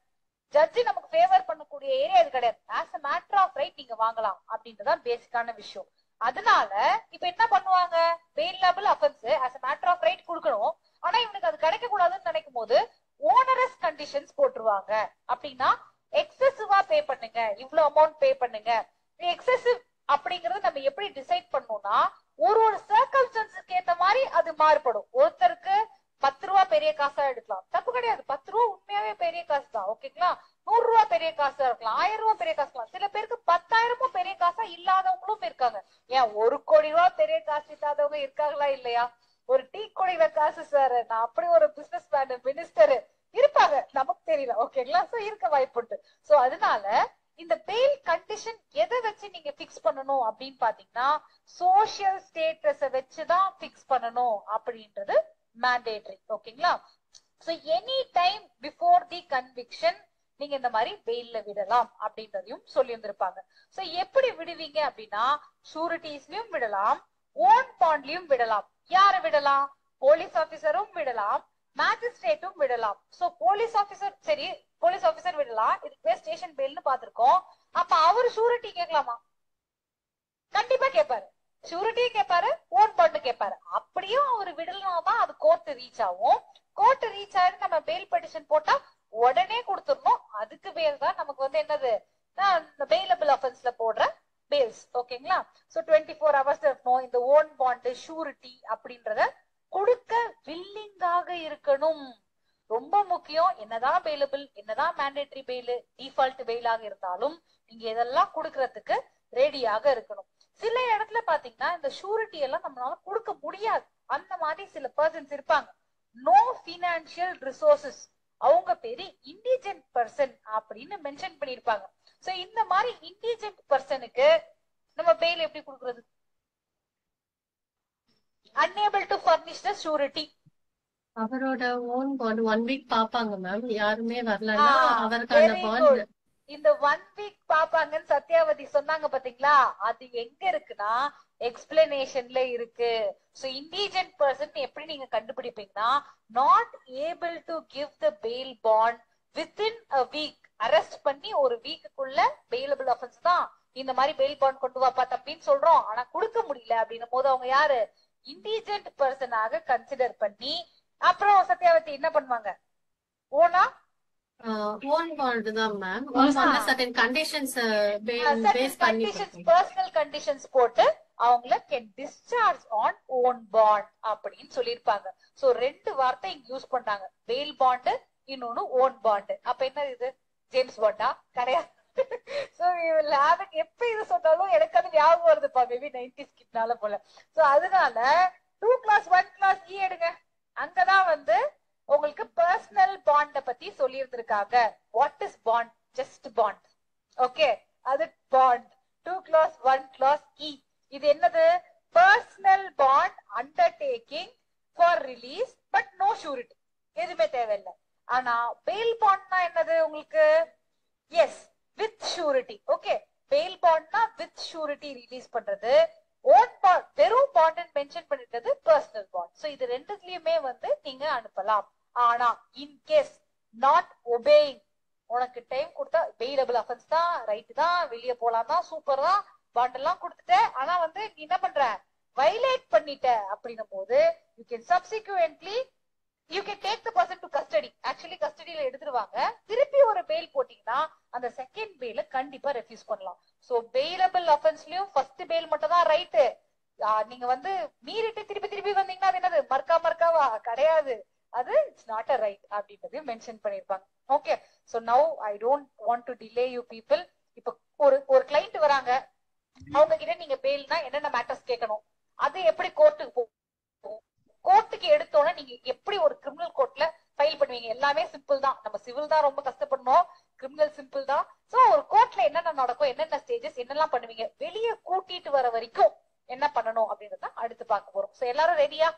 ஜட்ஜி நமக்கு ஃபேவர் பண்ணக்கூடிய ஏரியா இது கிடையாது. as a matter of right நீங்க வாங்கலாம் அப்படின்றதான் பேசிக்கான விஷயம். அதனால இப்ப என்ன பண்ணுவாங்க, bailable offence as a matter of right கொடுக்கணும். ஆனா இவனுக்கு அது கிடைக்க கூடாதுன்னு நினைக்கும் போது ஓனரஸ் கண்டிஷன்ஸ் போட்டுருவாங்க. அப்படின்னா எக்ஸசிவா பே பண்ணுங்க, இவ்வளவு அமௌண்ட் பே பண்ணுங்க. எக்ஸசிவ் அப்படிங்கறது நம்ம எப்படி டிசைட் பண்ணோம்னா ஒரு சர்க்கம்ஸ்டன்ஸ்க்கு ஏத்த மாதிரி அது மாறுபடும். ஒருத்தருக்கு 10 ரூபா பெரிய காசா எடுக்கலாம், தப்பு கிடையாது. 10 ரூபா உண்மையாவே பெரிய காசு தான். ஓகேங்களா, 100 ரூபா பெரிய காசா இருக்கலாம், 1000 ரூபா பெரிய காசு இருக்கலாம். சில பேருக்கு 10,000 பெரிய காசா இல்லாதவங்களும் இருக்காங்க. ஏன் 1 கோடி ரூபா பெரிய காசு இல்லாதவங்க இருக்காங்களா இல்லையா? ஒரு டீ கோடியில காசு சார், நான் அப்படி ஒரு பிசினஸ் மேன் மினிஸ்டர் இருப்பாங்க, நமக்கு தெரியல. ஓகேங்களா, சோ இருக்க வாய்ப்புண்டு. சோ அதனால இந்த பெயில் கண்டிஷன் எதை வச்சு நீங்க பிக்ஸ் பண்ணணும் அப்படின்னு பாத்தீங்கன்னா சோசியல் ஸ்டேட்டஸ வச்சுதான் பிக்ஸ் பண்ணணும் அப்படின்றது மேண்டேட்டரி. ஓகேங்களா, so any time before the conviction நீங்க இந்த மாதிரி பெயில்ல விடலாம் அப்படின்றதையும் சொல்லி இருந்திருப்பாங்க. சோ எப்படி விடுவீங்க அப்படின்னா ஷூரிட்டிஸ்லயும் விடலாம், ஓன் பாண்ட்லயும் விடலாம். யார விடலாம்? போலீஸ் ஆபீசரும் விடலாம், மேஜிஸ்ட்ரேட்டும் விடலாம். சோ போலீஸ் ஆபீசர், சரி போலீஸ் ஆபீசர் விடலாம், இதுக்கு ஸ்டேஷன் பெயில்னு பாத்திருக்கோம். அப்ப அவர் ஷூரிட்டி கேட்கலாமா? கண்டிப்பா கேட்பாரு. ஷூரிட்டியும் கேட்பாரு, ஓன் பாண்ட் கேட்பாரு. அப்படியும் அவர் விடலாம், அது கோர்ட் ரீச் ஆகும். கோர்ட் ரீச் ஆயிட்டு நம்ம பெயில் பெட்டிஷன் போட்டா உடனே கொடுத்துடணும். அதுக்கு பேர் தான் நமக்கு வந்து என்னது, பெயிலபிள் ஆஃபென்ஸ்ல போடுற பெயில்ஸ். ஓகேங்களா, சோ 24 hours இருக்கணும். இந்த ஓன் பாண்ட் ஷூரிட்டி அப்படின்றத கொடுக்க வில்லிங்காக இருக்கணும். ரொம்ப முக்கியம். என்னதான் பெயிலபிள், என்னதான் மேண்டேட்டரி பெயில், டிஃபால்ட் பெயிலாக இருந்தாலும் நீங்க இதெல்லாம் கொடுக்கறதுக்கு ரெடியாக இருக்கணும். சில இடத்துல பாத்தீங்கன்னா இந்த ஷூரிட்டி எல்லாம் நம்மளால கொடுக்க முடியாது. அந்த மாதிரி சில பர்சன்ஸ் இருப்பாங்க. நோ பினான்சியல் ரிசோர்சஸ் அவங்க பேரு இண்டிஜென்ட் பர்சன் அப்படின்னு மென்ஷன் பண்ணிருப்பாங்க. சோ இந்த மாதிரி இண்டிஜென்ட் பர்சனுக்கு நம்ம பெயில் எப்படி கொடுக்கறது? unable to furnish the surety. அவரோட ஓன் பாண்ட் 1 வீக் பாப்பாங்க மேம். யாருமே வரலன்னா அவருக்கான வெரி பாண்ட் குட். இந்த 1 வீக் பாப்பாங்கன்னு சத்யாவதி சொன்னாங்க பாத்தீங்களா, அது எங்க இருக்குன்னா எக்ஸ்பிளனேஷன்ல இருக்கு. சோ இண்டிஜென்ட் பர்சன் எப்படி நீங்க கண்டுபிடிப்பீங்கன்னா, not able to give the bail bond within a week. Arrest பண்ணி ஒரு வீக்குக்குள்ள பெயிலபிள் அஃபென்ஸ் தான் இந்த மாதிரி பெயில் பாண்ட் கொண்டு வாப்பா தம்பின்னு சொல்றோம், ஆனா கொடுக்க முடியல அப்படின்னும் போது அவங்க யாரு? இண்டிஜென்ட் பர்சனாக கன்சிடர் பண்ணி அப்புறம் சத்யாவதி என்ன பண்ணுவாங்க? ஓனா ஓன் பாண்ட் தான் மேம். ஓன் பாண்ட்ல சர்டன் கண்டிஷன்ஸ் பேஸ் பண்ணி பர்சனல் கண்டிஷன்ஸ் போட்டு அவங்கள can discharge on own bond அப்படின்னு சொல்லிருப்பாங்க. சோ 2 வார்த்தை இங்க யூஸ் பண்றாங்க, பெயில் பாண்ட், இன்னொன்னு ஓன் பாண்ட். அப்ப என்ன இது? ஜேம்ஸ் பாண்டா? கிடையாது. சோ எப்ப இது சொன்னாலும் எனக்கு அது ஞாபகம் வருதுப்பா, மேபி 90s கிட்னால போல. சோ அதனால 2 class 1 class E எடுங்க, அங்கதான் வந்து உங்களுக்கு பர்சனல் பாண்ட பத்தி சொல்லி இருந்திருக்காங்க. What is bond? Just bond. Okay, அது பாண்ட். 2 class 1 class E இது என்னது? Personal bond undertaking for release but no surety, எதுவுமே தேவையில்லை. ஆனா பெயில் பாண்ட்னா என்னது உங்களுக்கு? Yes, with surety. Okay, bail பாண்ட்னா வித் ஷூரிட்டி ரிலீஸ் பண்றது. ஓன் பாண்ட் வெறும் பாண்ட் மென்ஷன் பண்ணிட்டது பர்சனல் பாண்ட். சோ இது ரெண்டுலயுமே வந்து நீங்க அனுப்பலாம். ஆனா இன் கேஸ் நாட் ஒபேயிங், உனக்கு டைம் கொடுத்தா பெயிலபிள் அஃபென்ஸ் தான், ரைட் தான், வெளியே போலாம் தான், சூப்பர் தான், பாண்ட் எல்லாம் கொடுத்துட்ட, ஆனா வந்து நீ என்ன பண்ற? வயலேட் பண்ணிட்ட அப்படின்னும் போது you can subsequently you can take the person to custody. Actually கஸ்டடியில எடுத்துருவாங்க. திருப்பி ஒரு பெயில் போட்டீங்கன்னா அந்த செகண்ட் பெயில கண்டிப்பா ரெஃப்யூஸ் பண்ணலாம். சோ பெயிலபிள் அஃபென்ஸ்லயும் ஃபர்ஸ்ட் பெயில் மட்டும் தான் ரைட்டு. நீங்க வந்து மீறிட்டு திருப்பி திருப்பி வந்தீங்கன்னா அது என்னது? மர்க்காவா? கிடையாது, அது இட்ஸ் நாட் அ ரைட் அப்படின்றது மென்ஷன் பண்ணிருப்பாங்க. Okay, so now I don't want to delay you people. இப்ப ஒரு கிளைண்ட் வராங்க, அவங்க கிட்ட நீங்க பெயில்னா என்னென்ன மேட்டர்ஸ் கேட்கணும், அது எப்படி கோர்ட்டுக்கு போகும், கோர்ட்டுக்கு எடுத்தோன்னா நீங்க எப்படி ஒரு கிரிமினல் கோர்ட்ல ஃபைல் பண்ணுவீங்க? எல்லாமே சிம்பிள் தான். நம்ம சிவில் தான் ரொம்ப கஷ்டப்படணும், கிரிமினல் சிம்பிள் தான். சோ ஒரு கோர்ட்ல என்னென்ன நடக்கும், என்னென்ன ஸ்டேஜஸ், என்னெல்லாம் பண்ணுவீங்க, வெளியே கூட்டிட்டு வர வரைக்கும் என்ன பண்ணணும் அப்படின்றத அடுத்து பார்க்க போறோம். சோ எல்லாரும் ரெடியா?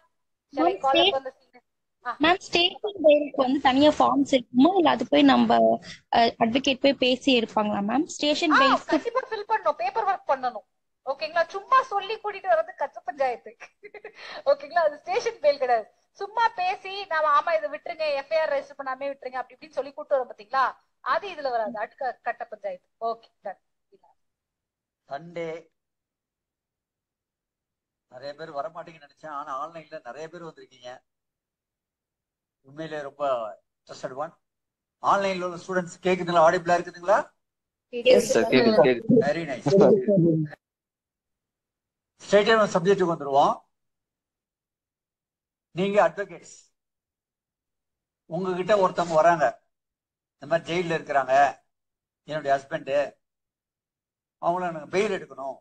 மேம், ஸ்டேஷன் பெயிலுக்கு வந்து தனியா ஃபார்ம்ஸ் இருக்குமா, இல்ல அது போய் நம்ம அட்வொகேட் போய் பேசி எடுப்பாங்களா மேம்? ஸ்டேஷன் பெயில் கண்டிப்பா ஃபில் பண்ணணும், பேப்பர் ஒர்க் பண்ணணும். ஓகேங்களா? சும்மா சொல்லி கூட்டிட்டு வர்றது கச்ச பஞ்சாயத்து. ஓகேங்களா? அது ஸ்டேஷன் பெயில் கிடையாது. சும்மா பேசி நாம ஆமா இதை விட்டுருங்க, எஃப்ஐஆர் ரெஜிஸ்டர் பண்ணாமே விட்டுருங்க அப்படி இப்படின்னு சொல்லி கூட்டு வரோம் பாத்தீங்களா, அது இதுல வராது, அடுக்க கட்ட பஞ்சாயத்து. Okay, ton. சண்டே நிறைய பேர் வரமாட்டீங்கன்னு நினைச்சேன், ஆனா ஆன்லைன்ல நிறைய பேர் வந்திருக்கீங்க. உண்மையிலே ரொம்ப இன்ட்ரெஸ்டட் ஒன். ஆன்லைன்ல உள்ள ஸ்டூடெண்ட்ஸ் கேக்குதுங்களா? ஆடிபிளா இருக்குதுங்களா? Very nice. ஸ்ட்ரைட்டா சப்ஜெக்ட்டுக்கு வந்துருவோம். நீங்க அட்வொகேட்ஸ், உங்ககிட்ட ஒருத்தவங்க வராங்க, இந்த மாதிரி ஜெயில இருக்கிறாங்க, என்னுடைய ஹஸ்பண்ட், அவங்கள எனக்கு பெயில் எடுக்கணும்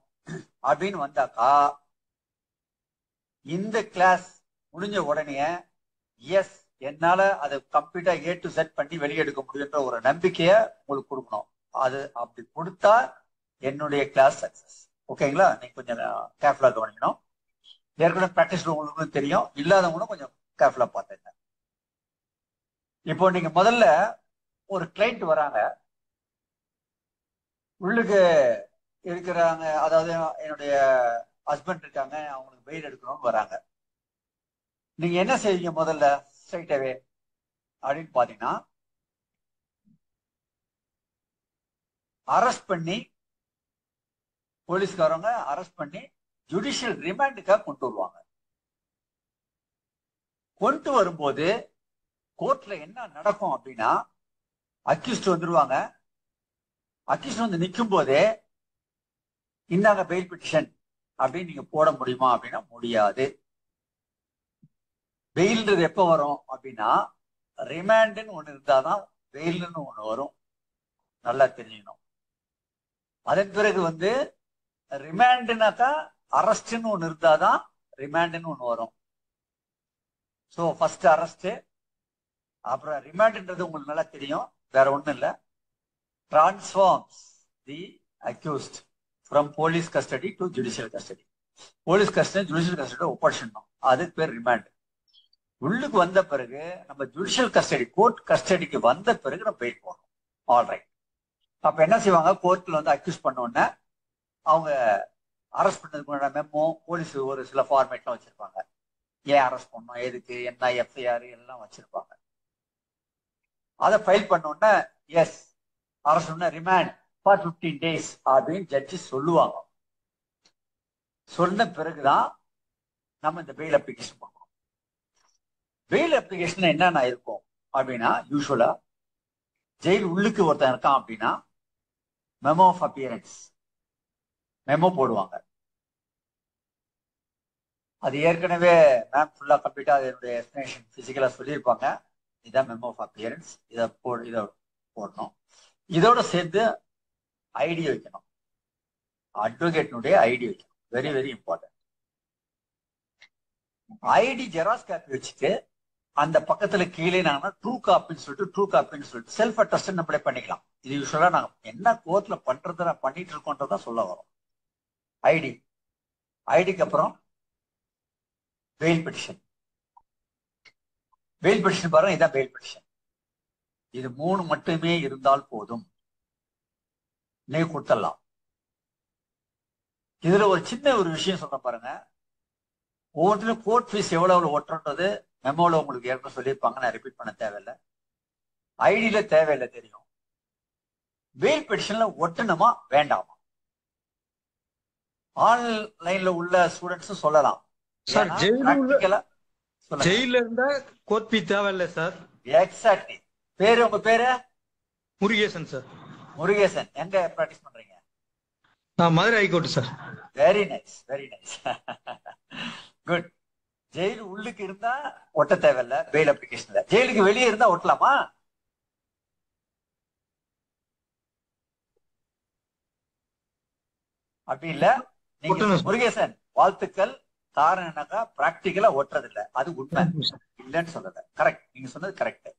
அப்படின்னு வந்தாக்கா, இந்த கிளாஸ் முடிஞ்ச உடனே எஸ் என்னால அதை கம்ப்ளீட்டா A to Z பண்ணி வெளியே எடுக்க முடியுன்ற ஒரு நம்பிக்கைய உங்களுக்கு கொடுக்கணும். அது அப்படி கொடுத்தா என்னுடைய கிளாஸ் சக்சஸ். ஓகேங்களா? நீங்க கொஞ்சம் கேர்ஃபுல்லா கவனிக்கணும். ஏற்கனவே பிராக்டிஸ் உங்களுக்கு தெரியும், இல்லாதவங்களும் கொஞ்சம் கேர்ஃபுல்லா பார்த்துங்க. இப்போ நீங்க முதல்ல ஒரு கிளைண்ட் வராங்க, உள்ளுக்கு இருக்கிறாங்க, அதாவது என்னுடைய ஹஸ்பண்ட் இருக்காங்க, அவங்களுக்கு பெயில் எடுக்கணும்னு வராங்க. நீங்க என்ன செய்வீங்க முதல்ல ஸ்ட்ரைட்டாவே அப்படின்னு பாத்தீங்கன்னா, அரெஸ்ட் பண்ணி, போலீஸ்காரங்க அரெஸ்ட் பண்ணி ஜுடிஷியல் ரிமாண்டுக்காக கொண்டு வருவாங்க. கொண்டு வரும்போது கோர்ட்ல என்ன நடக்கும் அப்படின்னா, அக்யூஸ்ட் வந்துருவாங்க. அக்யூஸ்ட் வந்து நிற்கும் போதே இந்தாங்க பெயில் பெட்டிஷன் அப்படின்னு நீங்க போட முடியுமா அப்படின்னா முடியாது. பெயில்ன்றது எப்ப வரும் அப்படின்னா, ரிமாண்டுன்னு ஒண்ணு இருந்தாதான் பெயில்னு ஒண்ணு வரும், நல்லா தெரிஞ்சுக்கணும். அதன் பிறகு வந்து ரிமாண்டுனாக்கா அரெஸ்ட்னு ஒண்ணு இருந்தாதான் ரிமாண்டுன்னு ஒண்ணு வரும். ஸோ ஃபர்ஸ்ட் அரெஸ்ட், அப்புறம் ரிமாண்ட்ன்றது உங்களுக்கு நல்லா தெரியும், வேற ஒண்ணும் இல்ல. Transforms the accused from police custody to judicial custody. Police custody judicial custody ஒப்படைச்சிடணும், அதுக்கு பேர் ரிமாண்ட். உள்ளுக்கு வந்த பிறகு நம்ம ஜுடிஷியல் கஸ்டடி கோர்ட் கஸ்டடிக்கு வந்த பிறகு நம்ம பெயில் போடணும். ஆல்ரைட். அப்ப என்ன செய்வாங்க, கோர்ட்ல வந்து அக்யூஸ் பண்ண உடனே அவங்க அரெஸ்ட் பண்ணதுக்கு மெமோ போலீஸ் ஒரு சில ஃபார்மேட்லாம் வச்சிருப்பாங்க. ஏன் அரெஸ்ட் பண்ணோம், எதுக்கு, என்ன எஃப்ஐஆர் எல்லாம் வச்சிருப்பாங்க. அதை ஃபைல் பண்ண உடனே எஸ் அரெஸ்ட் பண்ண ரிமாண்ட் ஃபார் 15 days அப்படின்னு ஜட்ஜி சொல்லுவாங்க. சொன்ன பிறகுதான் நம்ம இந்த பெயில் அப்ளிகேஷன் பண்ணுவோம். பெயில் அப்ளிகேஷன் என்னென்ன இருக்கும் அப்படின்னா, யூஸ்வலா ஜெயில் உள்ளுக்கு ஒருத்தன் இருக்கான் அப்படின்னா மெமோ ஆஃப் அப்பியரன்ஸ் மெமோ போடுவாங்க. அது ஏற்கனவே மேம் ஃபுல்லா கம்ப்ளீட்டா அதனுடைய எக்ஸ்பிளனேஷன் பிசிக்கலா சொல்லியிருப்பாங்க. இதான் மெமோ ஆஃப் அப்பியரன்ஸ், இதை போடணும். இதோட சேர்த்து ஐடி வைக்கணும், அட்வொகேட்னுடைய ஐடி வைக்கணும். Very very important. ID xerox copy வச்சுட்டு அந்த பக்கத்துல கீழே நாங்க ட்ரூ காப்பின்னு சொல்லிட்டு செல்ஃப் அட்டஸ்ட் நம்மளே பண்ணிக்கலாம். இது யூஸ்வலா நாங்க என்ன கோர்ட்ல பண்றதை நான் பண்ணிட்டு இருக்கோன்றதான் சொல்ல வரோம். ஐடிக்கு அப்புறம் பெயில் பெட்டிஷன். பெயில் பெட்டிஷன் பாருங்க, இதான் பெயில் பெட்டிஷன். இது 3 மட்டுமே இருந்தால் போதும், நீங்க கொடுத்துடலாம். இதுல ஒரு சின்ன ஒரு விஷயம் சொல்ற பாருங்க. ஒவ்வொன்றிலும் கோர்ட் ஃபீஸ் எவ்வளவு ஒட்டுறது மெமோல உங்களுக்கு ஏற்கனவே சொல்லியிருப்பாங்க, நான் ரிப்பீட் பண்ண தேவையில்லை. ஐடியில தேவையில்லை, தெரியும். பெயில் பெட்டிஷன்ல ஒட்டணுமா வேண்டாமா? ஆன்லைன்ல உள்ள ஸ்டூடெண்ட்ஸும் சொல்லலாம். சார் ஜெயில இருந்தா கோர்ட் ஃபீ தேவையில்லை சார். எக்ஸாக்ட்லி. பேரு, உங்க பேரு? முருகேசன் சார். முருகேசன். எங்க பிராக்டிஸ் பண்றீங்க? நான் Madurai high court sir. Very nice, very nice. Good. Jail உள்ளுக்கு இருந்தா ஒட்ட தேவையில்ல பெயில் அப்ளிகேஷன்ல. ஜெயிலுக்கு வெளியே இருந்தா ஒட்டலாமா? அப்படி இல்ல. நீங்க முருகேசன் வாழ்த்துக்கள். காரணம் என்னக்கா, பிராக்டிக்கலா ஒட்டுறது இல்ல, அது உண்மை இல்லைன்னு சொல்லல. கரெக்ட், நீங்க சொன்னது கரெக்ட்.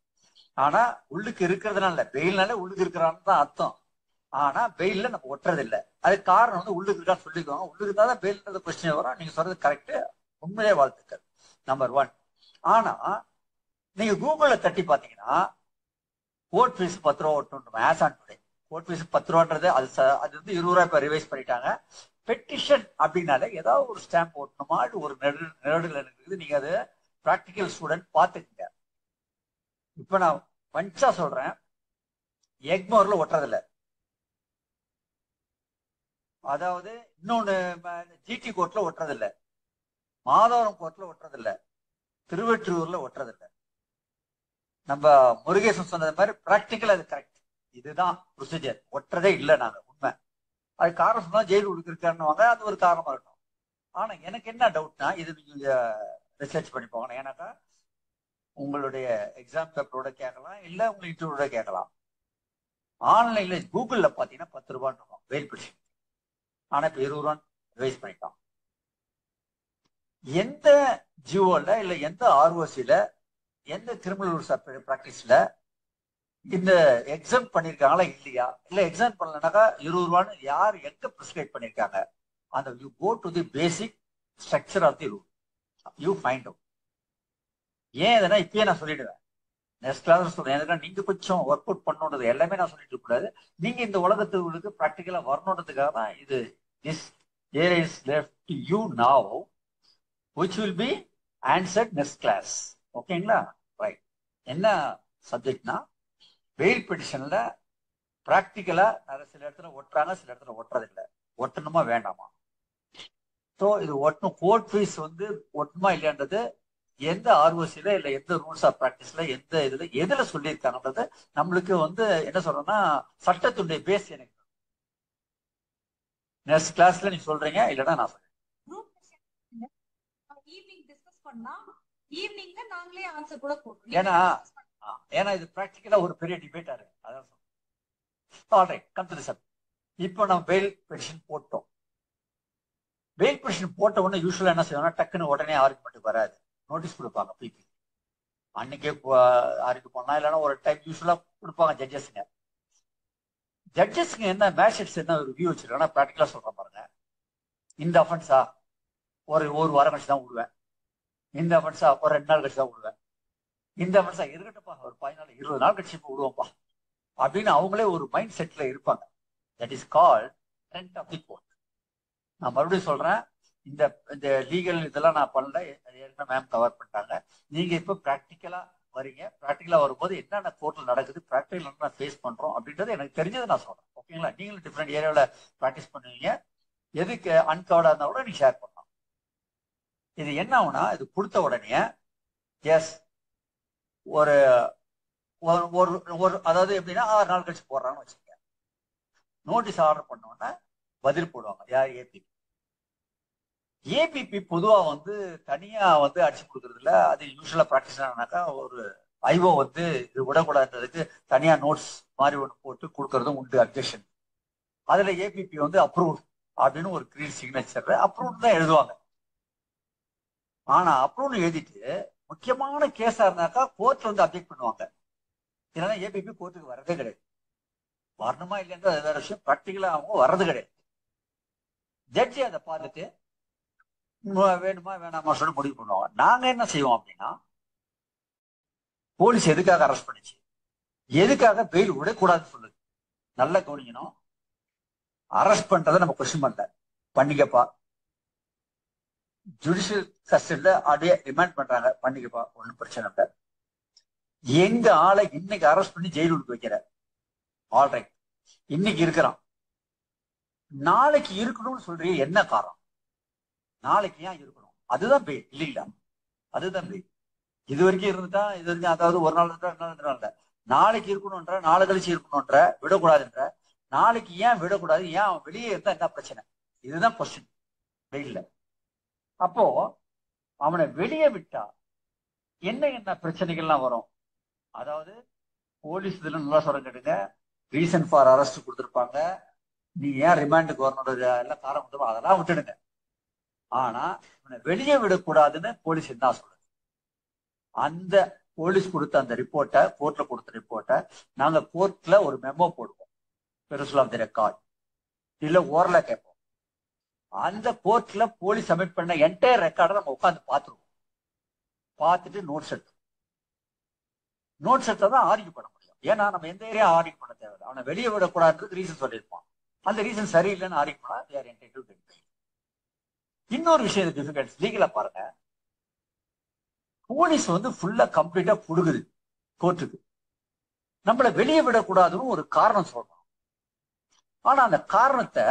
ஆனா உள்ளுக்கு இருக்கிறதுனால, பெயில்னால உள்ளுக்கு இருக்கிறான்னு தான் அர்த்தம். ஆனா பெயில்ல நம்ம ஒட்டுறது இல்ல. அதுக்கு காரணம் வந்து உள்ளுக்கு இருக்கான்னு சொல்லிக்கோங்க. உள்ளுக்கு இருந்தாதான் பெயில்ன்றது கொஸ்டின் வரும். நீங்க சொல்றது கரெக்ட், உண்மையிலே வாழ்த்துக்கள். நம்பர் 1. ஆனா நீங்க கூகுள்ல தட்டி பாத்தீங்கன்னா கோர்ட் ஃபீஸ் 10 ரூபா ஒட்டணும். As on today court fee 10 ரூபான்றது அது வந்து 20 ரூபாய் இப்ப ரிவைஸ் பண்ணிட்டாங்க. பெட்டிஷன் அப்படின்னால ஏதாவது ஒரு ஸ்டாம்ப் ஓட்டணுமா, ஒரு நெருடல் இருக்குது. நீங்க அது பிராக்டிக்கல் ஸ்டூடெண்ட் பாத்துக்கங்க. இப்ப நான் பஞ்சா சொல்றேன், எக்மோர்ல ஒட்டுறதில்ல. அதாவது இன்னொன்னு ஜிடி கோர்ட்ல ஒட்டுறதில்ல, மாதவரம் கோர்ட்ல ஒட்டுறதில்ல, திருவெற்றூர்ல ஒட்டுறதில்ல. நம்ம முருகேசன் சொன்னது மாதிரி பிராக்டிக்கல் அது கரெக்ட். இதுதான் ப்ரொசீஜர். ஒட்டுறதே இல்லை நாங்க, உண்மை. அது காரணம் சொன்னா ஜெயில் இருக்காருன்னு, அது ஒரு காரணமா இருக்கும். ஆனா எனக்கு என்ன டவுட்னா, இது நீங்க ரிசர்ச் பண்ணி போகணும். ஏன்னாக்கா உங்களுடைய எக்ஸாம் பேப்பரோட கேட்கலாம், இல்ல உங்க இன்டர்வியூட கேட்கலாம். ஆன்லைன்ல கூகுள்ல பாத்தீங்கன்னா 10 ரூபான்னு இருக்கும் பெயில் பெட்டிஷன். ஆனா இப்ப 20 ரூபான்னு ரிவைஸ் பண்ணிட்டான். எந்த ஜிஓல இல்ல எந்த ஆர்ஓசில எந்த கிரிமினல் ரூல்ஸ் பிராக்டிஸ்ல இந்த எக்ஸாம் பண்ணிருக்காங்களா இல்லையா, இல்ல எக்ஸாம் பண்ணலனாக்கா 20 ரூபான்னு யார் எங்க பிரிஸ்கிரைப் பண்ணிருக்காங்க, அந்த you go to the basic structure of the rule, you find out. ஏன் இதனா இப்பயே நான் சொல்லிடுவேன், நெக்ஸ்ட் கிளாஸ் சொல்றேன். நீங்க கொஞ்சம் ஒர்க் அவுட் பண்ணணுன்றது எல்லாமே நான் சொல்லிட்டு இருக்க கூடாது. நீங்க இந்த உலகத்துக்கு ப்ராக்டிக்கலா வரணுன்றதுக்காக தான் இது. This air is left to you now, which will be answered next class. ஓகேங்களா? ரைட். என்ன சப்ஜெக்ட்னா, பெயில் பெட்டிஷன்ல பிராக்டிக்கலா சில இடத்துல ஒட்டுறாங்க, சில இடத்துல ஒட்டுறதில்லை. ஒட்டணுமா வேண்டாமா? ஸோ இது ஒட்டணும். கோர்ட் ஃபீஸ் வந்து ஒட்டணுமா இல்லையான்றது எந்த ஆர்ஓசில இல்ல எந்த ரூல்ஸ் ஆஃப் பிராக்டிஸ்ல எந்த இதுல எதுல சொல்லியிருக்காங்கன்றது நம்மளுக்கு வந்து என்ன சொல்றேன்னா, சட்டத்துடைய பேஸ் எனக்கு நெக்ஸ்ட் கிளாஸ்ல நீங்க சொல்றீங்க, இல்லைன்னா நான் சொல்றேன். ஈவினிங் டிஸ்கஸ் பண்ணா ஈவினிங்ல நாங்களே ஆன்சர் கூட போடுறோம். ஏன்னா இது பிராக்டிக்கலா ஒரு பெரிய டிபேட்டா இருக்கு. அதான் சொல்றேன். Alright, come to the subject. இப்போ நம்ம பெயில் பெட்டிஷன் போட்டோம். பெயில் பெட்டிஷன் போட்ட உடனே யூஸ்வலா என்ன செய்வாங்கன்னா, டக்குன்னு உடனே ஆர்குமெண்ட் வராது, நோட்டீஸ் கொடுப்பாங்க பிபி. அன்னைக்கே அறிக்கை பண்ணலாம், இல்லைன்னா ஒரு டைம் யூஸ்வலா கொடுப்பாங்க ஜட்ஜஸ்ங்க. ஜட்ஜஸ்ங்க என்ன மேட்ச் என்ன ஒரு வியூ வச்சிருக்காங்கன்னா ப்ராக்டிகலா சொல்றேன் பாருங்க. இந்த அஃபென்ஸா ஒரு வாரம் கழிச்சு தான் விடுவேன், இந்த அஃபென்ஸா ஒரு 2 நாள் கழிச்சு தான் விடுவேன், இந்த அஃபென்ஸா இருக்கட்டும்ப்பா ஒரு 14 20 நாள் கழிச்சு இப்போ விடுவோம்ப்பா அப்படின்னு அவங்களே ஒரு மைண்ட் செட்ல இருப்பாங்க. That is called trend of the court. நான் மறுபடியும் சொல்றேன், இந்த இந்த லீகல் இதெல்லாம் நான் பண்ணல, ஏற்கனவே மேம் கவர் பண்ணிட்டாங்க. நீங்க இப்ப ப்ராக்டிக்கலா வரீங்க, ப்ராக்டிக்கலா வரும்போது என்னென்ன கோர்ட்ல நடக்குது, ப்ராக்டிக்கல் என்ன ஃபேஸ் பண்றோம் அப்படின்றது எனக்கு தெரிஞ்சதை நான் சொல்றேன். ஓகேங்களா? நீங்களும் டிஃப்ரெண்ட் ஏரியாவில் ப்ராக்டிஸ் பண்ணுவீங்க, எதுக்கு அன்கவர்டா இருந்தா கூட நீ ஷேர் பண்ணலாம். இது என்ன ஆகுனா, இது கொடுத்த உடனே எஸ் ஒரு ஒரு அதாவது எப்படின்னா 6 நாள் கழிச்சு போடுறான்னு வச்சுக்கோங்க. நோட்டீஸ் ஆர்டர் பண்ணோன்னா பதில் போடுவாங்க. யார்? ஏபிபி. ஏபிபி பொதுவா தனியா அடிச்சு கொடுக்கறது இல்ல. அது யூஸ்வலா ப்ராக்டிஸ் ஆனாக்கா ஒரு ஐஓ இது விடக்கூடாதுன்றதுக்கு தனியா நோட்ஸ் மாதிரி ஒன்று போட்டு கொடுக்கறதும் உண்டு, அப்ஜெக்ஷன். அதுல ஏபிபி அப்ரூவ் அப்படின்னு ஒரு கிரீன் சிக்னேச்சர் அப்ரூவ் தான் எழுதுவாங்க. ஆனா அப்ரூவ் எழுதிட்டு முக்கியமான கேஸா இருந்தாக்கா கோர்ட்ல அப்ஜெக்ட் பண்ணுவாங்க. இல்லைன்னா ஏபிபி கோர்ட்டுக்கு வர்றதே கிடையாது. வரணுமா இல்லைன்ற வேற விஷயம், ப்ராக்டிக்கலா அவங்க வர்றது கிடையாது. ஜட்ஜி அதை பார்த்துட்டு வேணுமா வேணாமா சொல்லி முடிவு பண்ணுவாங்க. நாங்க என்ன செய்வோம் அப்படின்னா, போலீஸ் எதுக்காக அரெஸ்ட் பண்ணிச்சு, எதுக்காக பெயில் விடக்கூடாதுன்னு சொல்லுது, நல்லா கவனிக்கணும். அரெஸ்ட் பண்றதை நம்ம கொஸ்டின் பண்ணல, பண்ணிக்கப்பா. ஜுடிஷியல் கஸ்டடியில அப்படியே ரிமாண்ட் பண்றாங்க, பண்ணிக்கப்பா, ஒன்றும் பிரச்சனை இல்லை. எங்க ஆளை இன்னைக்கு அரெஸ்ட் பண்ணி ஜெயிலுக்கு வைக்கிற, ஆல்ரைட் இன்னைக்கு இருக்கிறான், நாளைக்கு இருக்கணும்னு சொல்றீங்க, என்ன காரணம்? நாளைக்கு ஏன் இருக்கணும்? அதுதான் பெயில் இல்லைங்களா? அதுதான் பெயில். இது வரைக்கும் இருந்துட்டா, இது வரைக்கும் அதாவது ஒரு நாள் இருந்தா 2 நாள் இல்ல, நாளைக்கு இருக்கணும்ன்ற, நாளை கழிச்சு இருக்கணும்ன்ற, விடக்கூடாதுன்ற, நாளைக்கு ஏன் விடக்கூடாது, ஏன் அவன் வெளியே இருந்தா என்ன பிரச்சனை? இதுதான் கொஸ்டின் பெயில்ல. அப்போ அவனை வெளியே விட்டா என்ன பிரச்சனைகள்லாம் வரும்? அதாவது போலீஸ் இதுல நல்லா சொல்ல கேட்டுங்க, ரீசன் ஃபார் அரெஸ்ட் கொடுத்துருப்பாங்க, நீ ஏன் ரிமாண்டுக்கு வரணும் எல்லாம் காரணம் கொடுத்துருப்போம், அதெல்லாம் விட்டுடுங்க. ஆனா இவனை வெளியே விடக்கூடாதுன்னு போலீஸ் என்ன சொல்றது? அந்த போலீஸ் கொடுத்த அந்த ரிப்போர்ட்டை, கோர்ட்ல கொடுத்த ரிப்போர்ட்டை நாங்க கோர்ட்ல ஒரு மெமோ போடுவோம், பெருசுல் ஆஃப் தி ரெக்கார்ட், இல்ல ஓரலா கேட்போம். அந்த கோர்ட்ல போலீஸ் சப்மிட் பண்ண என்டையர் ரெக்கார்டை நம்ம உட்காந்து பார்த்துருவோம். பார்த்துட்டு நோட்ஸ் எடுத்து தான் ஆர்கியூ பண்ண முடியும். ஏன்னா நம்ம எந்த ஏரியா ஆர்கியூ பண்ண தேவையில்லை. அவனை வெளியே விடக்கூடாதுன்றது ரீசன் சொல்லியிருப்பான், அந்த ரீசன் சரியில்லைன்னு ஆர்கியூ பண்ணா they are entitled to get. இன்னொரு விஷயம் டிஃபிகல்ட் லீகலா பாருங்க, போலீஸ் ஃபுல்லா கம்ப்ளீட்டா புடுகுது கோர்ட்டுக்கு, நம்மள வெளியே விடக்கூடாதுன்னு ஒரு காரணம் சொல்றோம். ஆனா அந்த காரணத்தை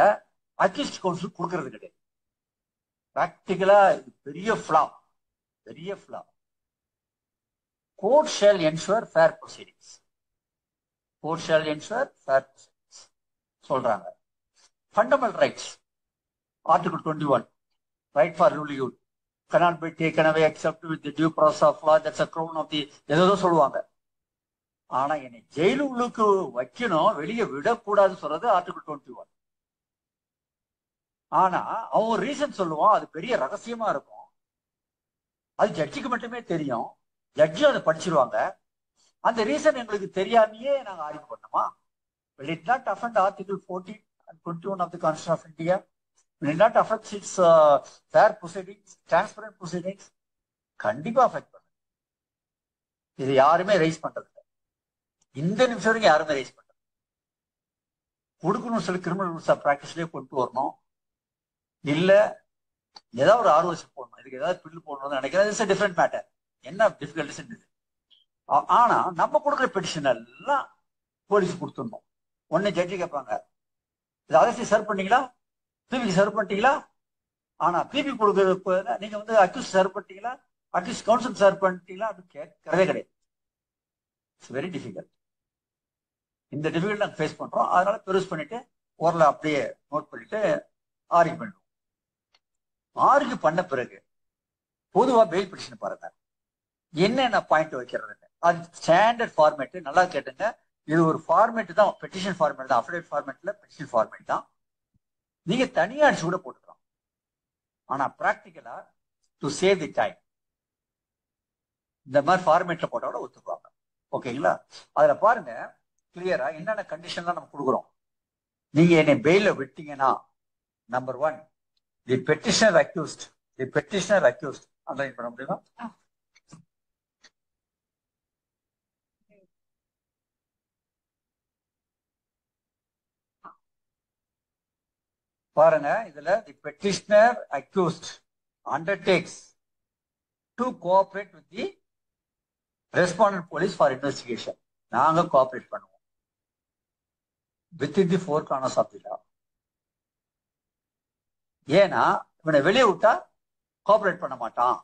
அக்யூஸ்ட் கவுன்சில் கொடுக்கறது கிடையாது. பிராக்டிகலா பெரிய ஃபிளா, பெரிய flaw. Court shall ensure fair proceedings, court shall ensure fair proceedings சொல்றாங்க. Fundamental rights, article 21, right for livelihood cannot be taken away except with the due process of law, that's a crown of the ஏதோ சொல்லுவாங்க. ஆனா என்னை ஜெயிலுக்கு வைக்கணும், வெளியே விடக்கூடாதுன்னு சொல்றது article 21. ஆனா அவன் ரீசன் சொல்லுவான், அது பெரிய ரகசியமா இருக்கும், அது ஜட்ஜுக்கு மட்டுமே தெரியும், ஜட்ஜும் அதை படிச்சிருவாங்க. அந்த ரீசன் எங்களுக்கு தெரியாமையே நாங்க ஆர்கியூ பண்ணோமா? will it not offend article 14 and 21 of the Constitution of India? will not affect its fair proceedings, transparent proceedings? கண்டிப்பா அஃபெக்ட் பண்ணு. இது யாருமே ரைஸ் பண்றது இல்லை, இந்த நிமிஷம் வரைக்கும் யாருமே ரைஸ் பண்றது. கொடுக்கணும் சொல்லி கிரிமினல் ரூல்ஸ் ஆஃப் பிராக்டிஸ்லயே கொண்டு வரணும், இல்ல ஏதாவது ஒரு ஆர்வசி போடணும், இதுக்கு ஏதாவது பில்லு போடணும்னு நினைக்கிறேன். It's a different matter. என்ன டிஃபிகல்டிஸ் இது? ஆனா நம்ம கொடுக்குற பெட்டிஷன் எல்லாம் போலீஸ் கொடுத்துடணும். ஒன்னு ஜட்ஜி கேட்பாங்க, இது அரசி சர்வ் பண்ணீங்களா, பிபிக்கு சர்வ் பண்ணிட்டீங்களா? ஆனா பிபி கொடுக்கறது நீங்க அக்யூஸ் சர்வ் பண்ணிட்டீங்களா, அக்யூஸ் கவுன்சில் சர்வ் பண்ணிட்டீங்களா அப்படின்னு கேட்கறதே கிடையாது. It's very difficult. இந்த டிஃபிகல்ட் நாங்கள் ஃபேஸ் பண்றோம். அதனால பெருஸ் பண்ணிட்டு ஓரல அப்படியே நோட் பண்ணிட்டு ஆர்கியூ பண்ணுவோம். ஆர்கியூ பண்ண பிறகு பொதுவா பெயில் பெட்டிஷன் பாருங்க, என்னென்ன பாயிண்ட் வைக்கிறது, அது ஸ்டாண்டர்ட் ஃபார்மேட். நல்லா கேட்டுங்க, இது ஒரு ஃபார்மேட் தான், பெட்டிஷன் ஃபார்மேட் தான், அஃபிடேவிட் ஃபார்மேட்ல பெட்டிஷன் ஃபார்மேட் தான். நீங்க தனியா அடிச்சு கூட போட்டுக்கலாம். ஆனா பிராக்டிக்கலா டு சேவ் தி டைம் இந்த மாதிரி ஃபார்மேட்ல போட்டா கூட ஒத்துக்குவாங்க. ஓகேங்களா? அதுல பாருங்க கிளியரா என்னென்ன கண்டிஷன்லாம் நம்ம கொடுக்குறோம். நீங்க என்னை பெயில விட்டீங்கன்னா, நம்பர் 1, தி பெட்டிஷனர் அக்யூஸ்ட் அண்டர்லைன் பண்ண முடியுமா? பாருங்க இதுல தி petitioner accused undertakes to cooperate with the respondent police for investigation. நாங்க கோஆபரேட் பண்ணுவோம் within the four corners of the law. ஏன்னா இவனை வெளியே விட்டா கோஆபரேட் பண்ண மாட்டான்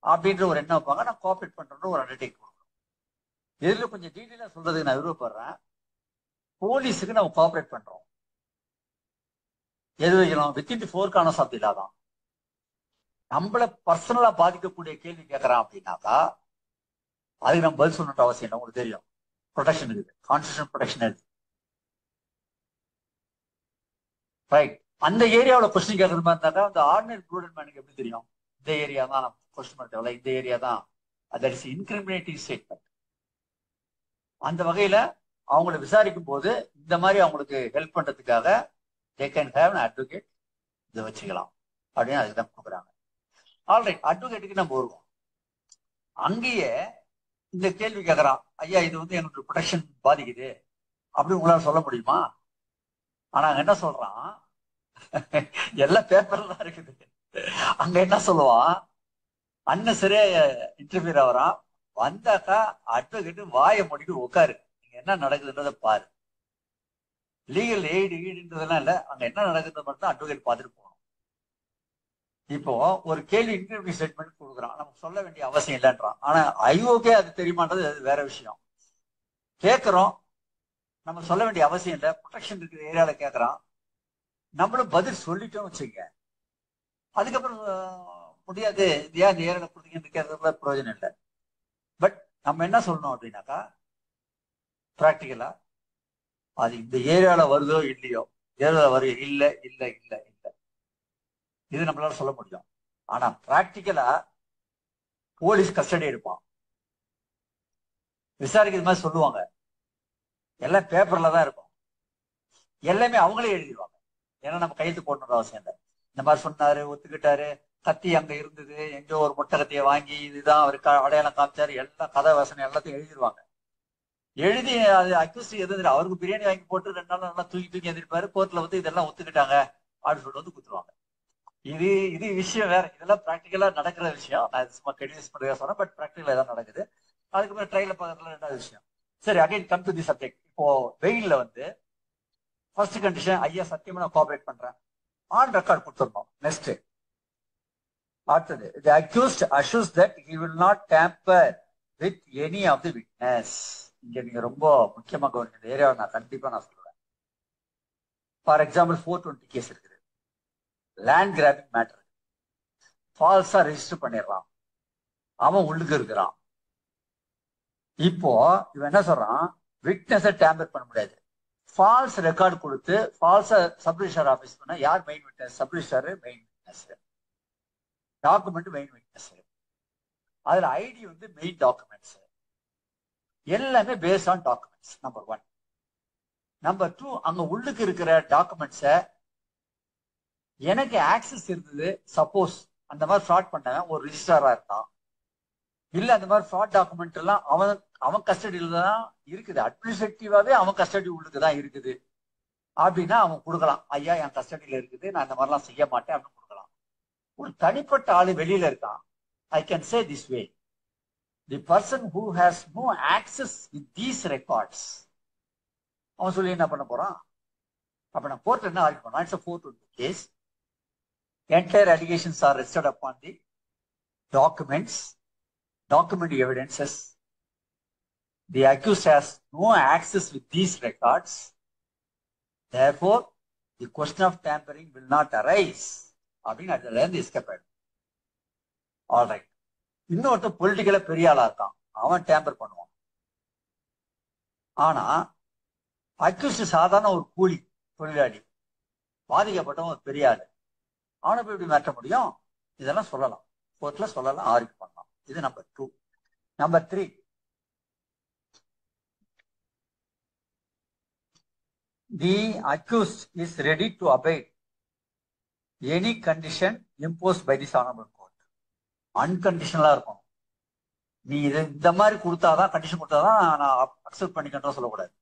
அப்படின்ற ஒரு எண்ணம் வைப்பாங்க. நான் கோஆபரேட் பண்றேன்னு ஒரு அண்டர்டேக் பண்ணுவோம். இதுல கொஞ்சம் டீட்டெயிலா சொல்றதுக்கு நான் விருப்பப்படுறேன். போலீஸுக்கு நம்ம கோஆபரேட் பண்றோம். எது வைக்கலாம்? Within the four corners of the law தான். நம்மள பர்சனலா பாதிக்கக்கூடிய கேள்வி கேட்கறான் அப்படின்னாக்கா அதுக்கு நம்ம பதில் சொல்லணுன்ற அவசியம் இல்லை. உங்களுக்கு தெரியும் ப்ரொடெக்ஷன் இருக்குது, கான்ஸ்டிடியூஷன் ப்ரொடெக்ஷன் இருக்கு. ரைட். அந்த ஏரியாவில் கொஸ்டின் கேட்கறது மாதிரி இருந்தாக்கா அந்த ஆர்டினரி ப்ரூடன்ட் மேனுக்கு எப்படி தெரியும் இந்த ஏரியா தான் நம்ம கொஸ்டின் பண்ண தேவையில்ல, இந்த ஏரியா தான், தட் இஸ் இன்கிரிமினேட்டிங் ஸ்டேட்மெண்ட். அந்த வகையில அவங்களை விசாரிக்கும் போது இந்த மாதிரி அவங்களுக்கு ஹெல்ப் பண்றதுக்காக they can have an advocate இதை வச்சுக்கலாம் அப்படின்னு அதுக்கு தான் கொடுக்குறாங்க. ஆல்ரைட், அட்வொகேட்டுக்கு நம்ம வருவோம். அங்கேயே இந்த கேள்வி கேட்கறான், ஐயா இது வந்து எனக்கு ப்ரொடெக்ஷன் பாதிக்குது அப்படின்னு உங்களால சொல்ல முடியுமா? ஆனா அங்க என்ன சொல்றான், எல்லாம் பேப்பர்ல தான் இருக்குது. அங்க என்ன சொல்லுவான், அன்னசரியா இன்டர்வியூர் ஆகிறான். வந்தாக்கா அட்வொகேட்டு வாயை முடிக்க உட்காரு, நீங்க என்ன நடக்குதுன்றதை பாரு. லீகல் எய்டுன்றதெல்லாம் இல்ல, அங்க என்ன நடக்குது மட்டும் அட்வொகேட் பார்த்துட்டு போகணும். இப்போ ஒரு கேள்வி இன்டர்வியூ ஸ்டேட்மெண்ட் கொடுக்குறான், நமக்கு சொல்ல வேண்டிய அவசியம் இல்லைன்றான். ஆனா ஐஓகே அது தெரியுமான்றது அது வேற விஷயம். கேட்கிறோம், நம்ம சொல்ல வேண்டிய அவசியம் இல்லை, ப்ரொடெக்ஷன் இருக்கிற ஏரியால கேட்கறான், நம்மளும் பதில் சொல்லிட்டோம் வச்சுங்க. அதுக்கப்புறம் முடியாது, ஏன் இந்த ஏரியால கொடுத்தீங்கன்னு கேட்கறதுல பிரயோஜனம் இல்லை. பட் நம்ம என்ன சொல்லணும் அப்படின்னாக்கா பிராக்டிக்கலா அது இந்த ஏரியால வருதோ இல்லையோ, ஏரியால வருது இல்லை இல்லை இல்லை இல்லை, இது நம்மளால சொல்ல முடியும். ஆனா பிராக்டிக்கலா போலீஸ் கஸ்டடி எடுப்பான், விசாரிக்கிற மாதிரி சொல்லுவாங்க, எல்லாம் பேப்பர்ல தான் இருக்கும், எல்லாமே அவங்களே எழுதிடுவாங்க. ஏன்னா நம்ம கையெழுத்து போடணுன்ற அவசியம் இல்லை. இந்த மாதிரி சொன்னாரு, ஒத்துக்கிட்டாரு, கத்தி அங்க இருந்தது, எங்கோ ஒரு முட்டை கத்தியை வாங்கி இதுதான் அவருக்கு அடையாளம் காமிச்சாரு, எல்லாம் கதை வசனம் எல்லாத்தையும் எழுதிடுவாங்க. எழுதி அது அக்யூஸ் எது அவருக்கு பிரியாணி வாங்கி போட்டு 2 நாள் நல்லா தூக்கி எழுதிருப்பாரு. கோர்ட்ல வந்து இதெல்லாம் ஒத்துக்கிட்டாங்க அப்படின்னு சொல்லிட்டு வந்து குத்துருவாங்க. இது விஷயம் வேற, இதெல்லாம் பிராக்டிக்கலா நடக்கிற விஷயம். நான் சும்மா கெடியூஸ் பண்ணுறதா சொன்னேன், பட் பிராக்டிகலா தான் நடக்குது. அதுக்கப்புறம் ட்ரையல பக்கத்துல 2வது விஷயம். சரி, again come to the subject. இப்போ வெயில்ல வந்து ஃபர்ஸ்ட் கண்டிஷன், ஐயா சத்தியமா நான் கோஆபரேட் பண்றேன், ஆன் ரெக்கார்ட் கொடுத்துடணும். நெக்ஸ்ட் அடுத்தது, the accused assures that he will not tamper with any of the witness. இங்க நீங்க ரொம்ப முக்கியமா கவனிக்கிற ஏரியாவை நான் கண்டிப்பா நான் சொல்லுவேன். ஃபார் எக்ஸாம்பிள் 420 கேஸ் இருக்குது, லேண்ட் கிராபிங் மேட்டர், ஃபால்ஸா ரெஜிஸ்டர் பண்ணிடுறான், அவன் உள்ளுக்கு இருக்கிறான். இப்போ இவன் என்ன சொல்றான், விட்னஸை டேம்பர் பண்ண முடியாது. ஃபால்ஸ் ரெக்கார்டு கொடுத்து ஃபால்ஸா சப்ரிஜிஸ்டர் ஆபீஸ் பண்ண யார் main witness? Sub-registrar main witness, document main witness, அதுல ஐடி வந்து மெயின் டாக்குமெண்ட்ஸ், எல்லாமே based on documents. Number 1. Number 2, அங்க உள்ளுக்கு இருக்கிற டாக்குமெண்ட்ஸ எனக்கு ஆக்சஸ் இருந்தது. சப்போஸ் அந்த மாதிரி ஃப்ராட் பண்ணவன் ஒரு ரிஜிஸ்ட்ராரா இருந்தான், இல்ல அந்த மாதிரி ஃப்ராட் டாக்குமெண்ட் எல்லாம் அவன் கஸ்டடியில தான் இருக்குது, அட்மினிஸ்ட்ரேட்டிவாவே அவன் கஸ்டடி உள்ளுக்கு தான் இருக்குது அப்படின்னா அவன் கொடுக்கலாம், ஐயா என் கஸ்டடியில இருக்குது, நான் இந்த மாதிரிலாம் செய்ய மாட்டேன் அப்படின்னு கொடுக்கலாம். ஒரு தனிப்பட்ட ஆளு வெளியில இருக்கான், I can say this way, the person who has no access with these records, அவன் சொல்லி என்ன பண்ண போறான்? அப்ப நான் கோர்ட்ல என்ன ஆர்கியூ பண்ணா, it's a 420 case, entire allegations are rested upon the documents, document evidences, the accused has no access with these records, therefore the question of tampering will not arise அப்படின்னு அதுல இருந்து எஸ்கேப் ஆயிடும். ஆல்ரைட், இன்னொருத்தர் பொலிட்டிக்கலா பெரிய ஆளா இருக்கான், அவன் டேம்பர் பண்ணுவான். ஆனா அக்யூஸ்ட் சாதாரண ஒரு கூலி தொழிலாளி, பாதிக்கப்பட்டவன் ஒரு பெரிய ஆளு, அவனை போய் எப்படி மாற்ற முடியும்? இதெல்லாம் சொல்லலாம், கோர்ட்ல சொல்லலாம், ஆர்கியூ பண்ணலாம். இது number 2. Number 3, the accused is ready to obey any condition imposed by this honorable court. அன்கண்டிஷனலா இருக்கும். நீ இந்த மாதிரி கொடுத்தாதான், கண்டிஷன் கொடுத்தாதான் நான் அக்செப்ட் பண்ணிக்கின்றோம் சொல்லக்கூடாது.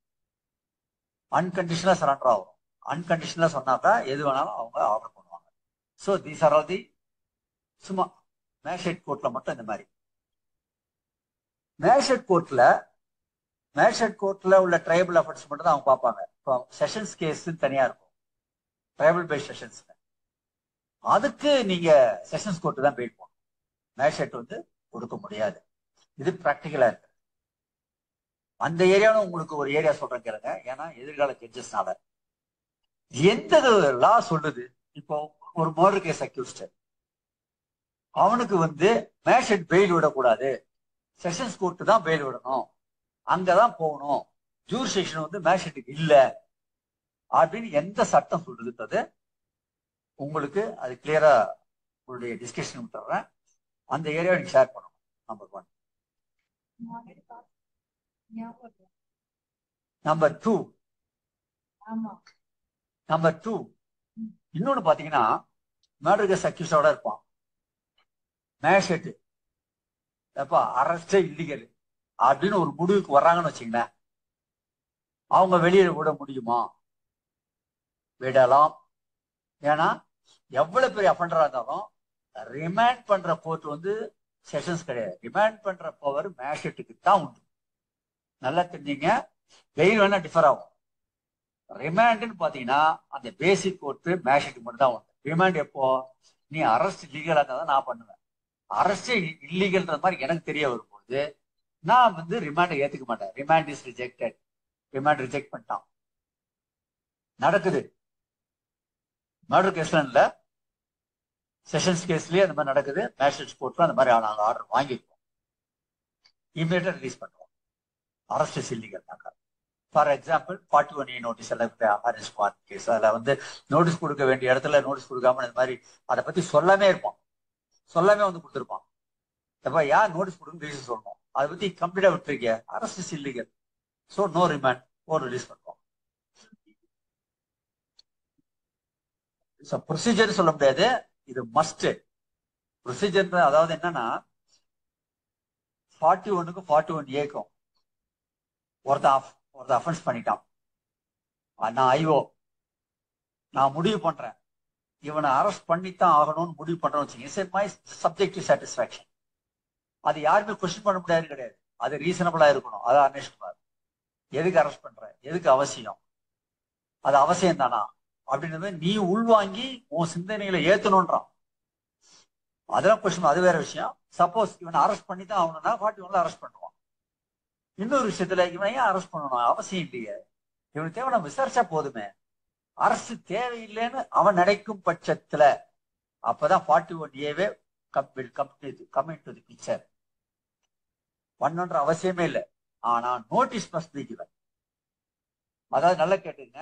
அன்கண்டிஷனலா சரண்டர் ஆகும். அன்கண்டிஷனலா சொன்னாக்கா எது வேணாலும் அவங்க ஆர்டர் பண்ணுவாங்க. So these are all the, சும்மா மேஜிஸ்ட்ரேட் கோர்ட்ல மட்டும் இந்த மாதிரி. மேஜிஸ்ட்ரேட் கோர்ட்ல உள்ள ட்ரைபல் அஃபென்ஸ் மட்டும் தான் அவங்க பார்ப்பாங்க. இப்போ செஷன்ஸ் கேஸ் தனியா இருக்கும், ட்ரைபல் பேஸ்ட் செஷன்ஸ். அதுக்கு நீங்க செஷன்ஸ் கோர்ட் தான் பெயிட் பண்ணணும். மேஜிஸ்ட்ரேட் வந்து கொடுக்க முடியாது. இது பிராக்டிக்கலா இருக்கு. அந்த ஏரியாவும் உங்களுக்கு ஒரு ஏரியா சொல்றேன் கேளுங்க. ஏன்னா எதிர்கால ஜட்ஜஸ்னால எந்த லா சொல்லுது, இப்போ ஒரு மர்டர் கேஸ் அக்யூஸ்ட், அவனுக்கு வந்து மேஜிஸ்ட்ரேட் பெயில் விடக்கூடாது, செஷன்ஸ் கோர்ட் தான் பெயில் விடணும், அங்கதான் போகணும், ஜூரிஸ்டிக்ஷன் வந்து மேஜிஸ்ட்ரேட்டுக்கு இல்ல அப்படின்னு எந்த சட்டம் சொல்றதுன்றது உங்களுக்கு அது கிளியரா உங்களுடைய டிஸ்கஷன் விட்டுறேன். அந்த ஏரியாவை நீங்க ஷேர் பண்ணணும். நம்பர் 1. நம்பர் 2, இன்னொன்னு பாத்தீங்கன்னா மர்டர் கேஸ் அக்யூஸ்டோட இருப்பான். மேஜிஸ்ட்ரேட் எப்பா அரெஸ்டே இல்லீகல் அப்படின்னு ஒரு முடிவுக்கு வர்றாங்கன்னு வச்சுங்களேன், அவங்க வெளியே விட முடியுமா? விடலாம். ஏன்னா எவ்வளவு பெரிய அஃபெண்டரா இருந்தாலும் ரிமாண்ட் பண்ற கோர்ட் வந்து செஷன்ஸ் கிடையாது. ரிமாண்ட் பண்ற பவர் மேஜிஸ்ட்ரேட்டுக்கு தான் உண்டு. நல்லா தெரிஞ்சுங்க. பெயில் வேணா டிஃபர் ஆகும். ரிமாண்ட்னு பாத்தீங்கன்னா அந்த பேசிக் கோர்ட் மேஜிஸ்ட்ரேட் மட்டும் தான் உண்டு. ரிமாண்ட் எப்போ, நீ அரெஸ்ட் இல்லீகலா இருந்தா தான் நான் பண்ணுவேன். அரெஸ்டே இல்லீகல்ன்ற மாதிரி எனக்கு தெரிய வரும்போது நான் வந்து ரிமாண்டை ஏத்துக்க மாட்டேன். Remand is rejected. Remand reject பண்ணிட்டான். நடக்குது. மர்டர் கேஸ்ல இல்ல, செஷன்ஸ் கேஸ்லயே அந்த மாதிரி நடக்குது. மேஜிஸ்ட்ரேட் கோர்ட்ல அந்த மாதிரி நாங்கள் ஆர்டர் வாங்கியிருக்கோம். இமீடியட்டா ரிலீஸ் பண்ணுவோம். அரெஸ்ட் இஸ் இல்லீகல்னாக்கா. ஃபார் எக்ஸாம்பிள் 41A நோட்டீஸ் எல்லாம் கேஸ், அதுல வந்து நோட்டீஸ் கொடுக்க வேண்டிய இடத்துல நோட்டீஸ் கொடுக்காம இந்த மாதிரி அதை பத்தி சொல்லாமே இருப்பான். சொல்லாமே வந்து கொடுத்துருப்பான். எப்ப யார் நோட்டீஸ் கொடுக்க ரீசன் சொல்லணும். அதை பத்தி கம்ப்ளீட்டா விட்டுருக்கீங்க. Arrest is illegal. So no remand, release பண்ணுவோம். ப்ரொசீஜர் சொல்ல முடியாது, இது மஸ்ட் ப்ரொசீஜர். அதாவது என்னன்னா 41க்கும் 41Aக்கும் ஒருத்த அஃபென்ஸ் பண்ணிட்டான். நான் ஐஓ, நான் முடிவு பண்றேன் இவனை அரெஸ்ட் பண்ணித்தான் ஆகணும்னு முடிவு பண்றேன்னு வச்சுக்கோங்க. Subjective satisfaction. அது யாருமே கொஸ்டின் பண்ண முடியாது கிடையாது. அது ரீசனபிளா இருக்கணும். அதான் அன்வேஷ் எதுக்கு அரெஸ்ட் பண்ற, எதுக்கு அவசியம், அது அவசியம் தானா அப்படின்றது நீ உள்வாங்கி உன் சிந்தனைகளை ஏத்தணும்ன்றான். அதெல்லாம் கொஸ்டின், அது வேற விஷயம். சப்போஸ் இவனை அரெஸ்ட் பண்ணி தான் ஆகணும்னா 41ல அரெஸ்ட் பண்ணுவான். இன்னொரு விஷயத்துல இவன் ஏன் அரெஸ்ட் பண்ணணும், அவசியம் இல்லையே, இவனுக்கு தேவை நம்ம விசாரிச்சா போதுமே, அரசு தேவையில்லைன்னு அவன் நினைக்கும் பட்சத்துல அப்பதான் 41Aவே கமிட் டு தி பிக்சர். பண்ணன்ற அவசியமே இல்லை. ஆனா நோட்டீஸ் மஸ்ட் பி கிவன். அதாவது நல்லா கேட்டுங்க,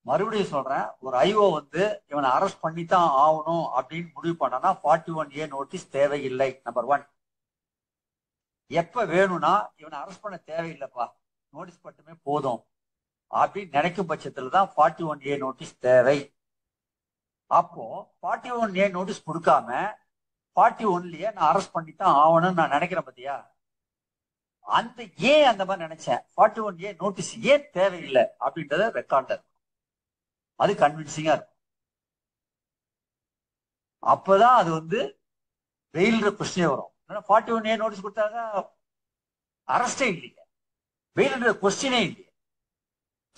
மறுபடியும் சொல்றேன், ஒரு ஐஓ வந்து இவனை அரெஸ்ட் பண்ணித்தான் ஆகணும் அப்படின்னு முடிவு பண்ணனா 41A நோட்டீஸ் தேவையில்லை. நம்பர் 1. எப்ப வேணும்னா இவனை அரெஸ்ட் பண்ண தேவையில்லைப்பா, நோட்டீஸ் மட்டுமே போதும் அப்படின்னு நினைக்கும் பட்சத்துல தான் 41A நோட்டீஸ் தேவை. அப்போ 41A நோட்டீஸ் கொடுக்காம 41லயே நான் அரெஸ்ட் பண்ணித்தான் ஆகணும்னு நான் நினைக்கிறேன் பத்தியா, ஏன் அந்த மாதிரி நினைச்சேன், 41A நோட்டீஸ் ஏன் தேவையில்லை அப்படின்றத ரெக்கார்ட்ல இருக்கும். அது கன்வின்சிங்கா இருக்கும். அப்பதான் அது வந்து பெயில்ன்ற கொஸ்டினே வரும். 41A நோட்டீஸ் கொடுத்தாங்க, அரெஸ்டே இல்லைங்க, பெயில்ன்ற கொஸ்டினே இல்லையே.